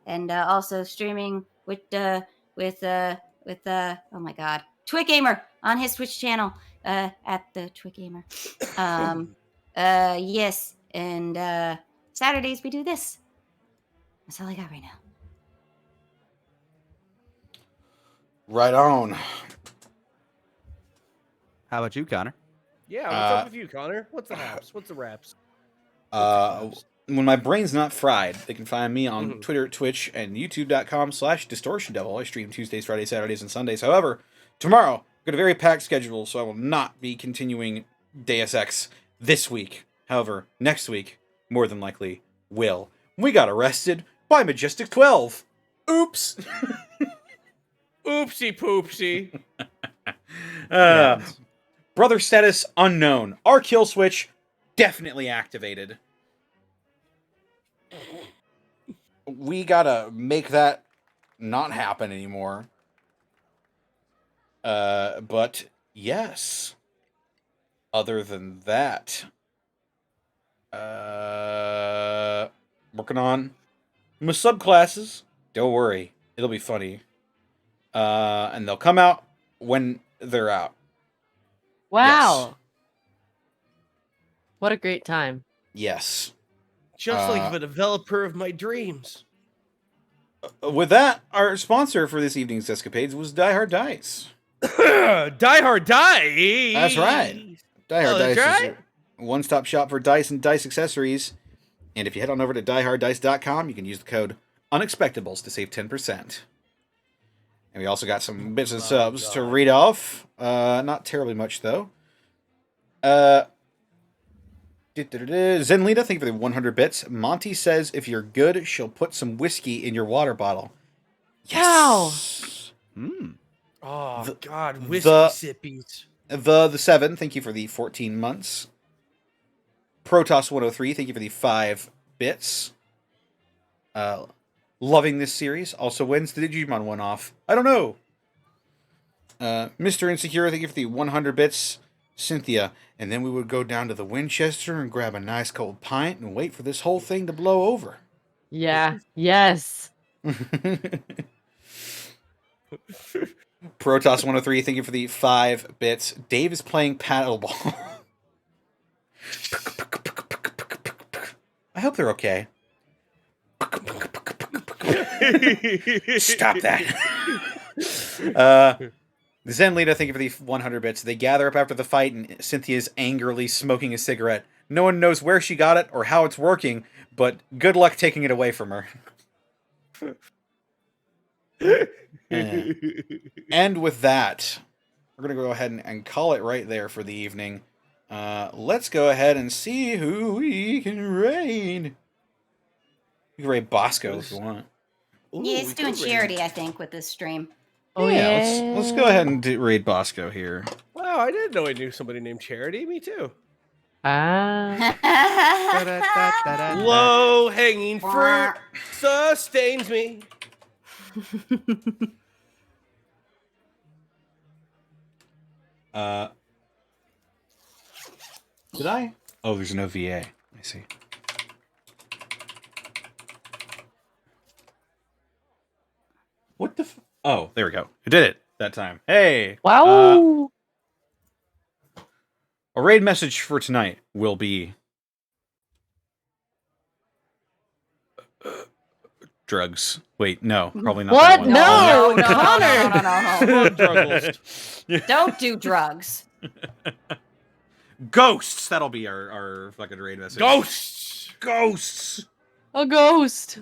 and also streaming with oh my god, Twit Gamer on his Twitch channel at the Twit Gamer. Yes, and Saturdays we do this. That's all I got right now. Right on. How about you, Connor? Yeah, what's up with you, Connor? What's the haps? What's the raps? When my brain's not fried, they can find me on Mhm. Twitter, Twitch, and YouTube.com/Distortion Devil. I stream Tuesdays, Fridays, Saturdays, and Sundays. However, tomorrow, I've got a very packed schedule, so I will not be continuing Deus Ex this week. However, next week, more than likely, will. We got arrested by Majestic 12. Oops. Oopsie poopsie. Brother status unknown. Our kill switch definitely activated. We gotta make that not happen anymore. But yes. Other than that, working on my subclasses. Don't worry, it'll be funny. And they'll come out when they're out. Wow. Yes. What a great time. Yes. Just like the developer of my dreams. With that, our sponsor for this evening's escapades was Die Hard Dice. Die Hard Die. That's right. Die Hard Dice that's is right. your one-stop shop for dice and dice accessories. And if you head on over to dieharddice.com, you can use the code Unexpectables to save 10%. And we also got some bits and subs to read off. Not terribly much, though. Zenlita, thank you for the 100 bits. Monty says, if you're good, she'll put some whiskey in your water bottle. Yes! Wow. Hmm. Oh, The- God. Whiskey the- sippies. The 7, thank you for the 14 months. Protoss 103, thank you for the 5 bits. Loving this series. Also, when's the Digimon one off? I don't know. Mr. Insecure, thank you for the 100 bits. Cynthia, and then we would go down to the Winchester and grab a nice cold pint and wait for this whole thing to blow over. Yeah. Yes. Protoss 103, thank you for the 5 bits. Dave is playing paddleball. I hope they're okay. Stop that. Zen Lita, thank you for the 100 bits. They gather up after the fight, and Cynthia's angrily smoking a cigarette. No one knows where she got it or how it's working, but good luck taking it away from her. And with that, we're going to go ahead and call it right there for the evening. Let's go ahead and see who we can raid. You can raid Bosco if you want. Yeah, it's doing charity, I think, with this stream. Oh yeah. Let's go ahead and raid Bosco here. Wow, I didn't know I knew somebody named Charity. Me too. Ah. Low hanging fruit sustains me. Did I? Oh, there's no VA. I see. What the Oh, there we go. I did it that time. Hey! Wow. A raid message for tonight will be... drugs. Wait, no. Probably not What? that one. No, no, Connor. no. Don't do drugs. Ghosts! That'll be our fucking raid message. Ghosts! Ghosts! A ghost.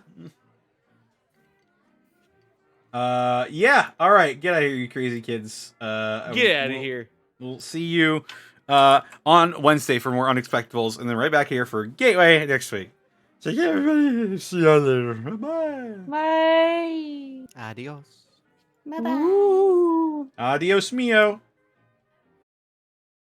Yeah. All right. Get out of here, you crazy kids. Get out of here. We'll see you on Wednesday for more Unexpectables, and then right back here for Gateway next week. So yeah, everybody. See you later. Bye. Bye. Adios. Bye-bye. Ooh. Adios mio.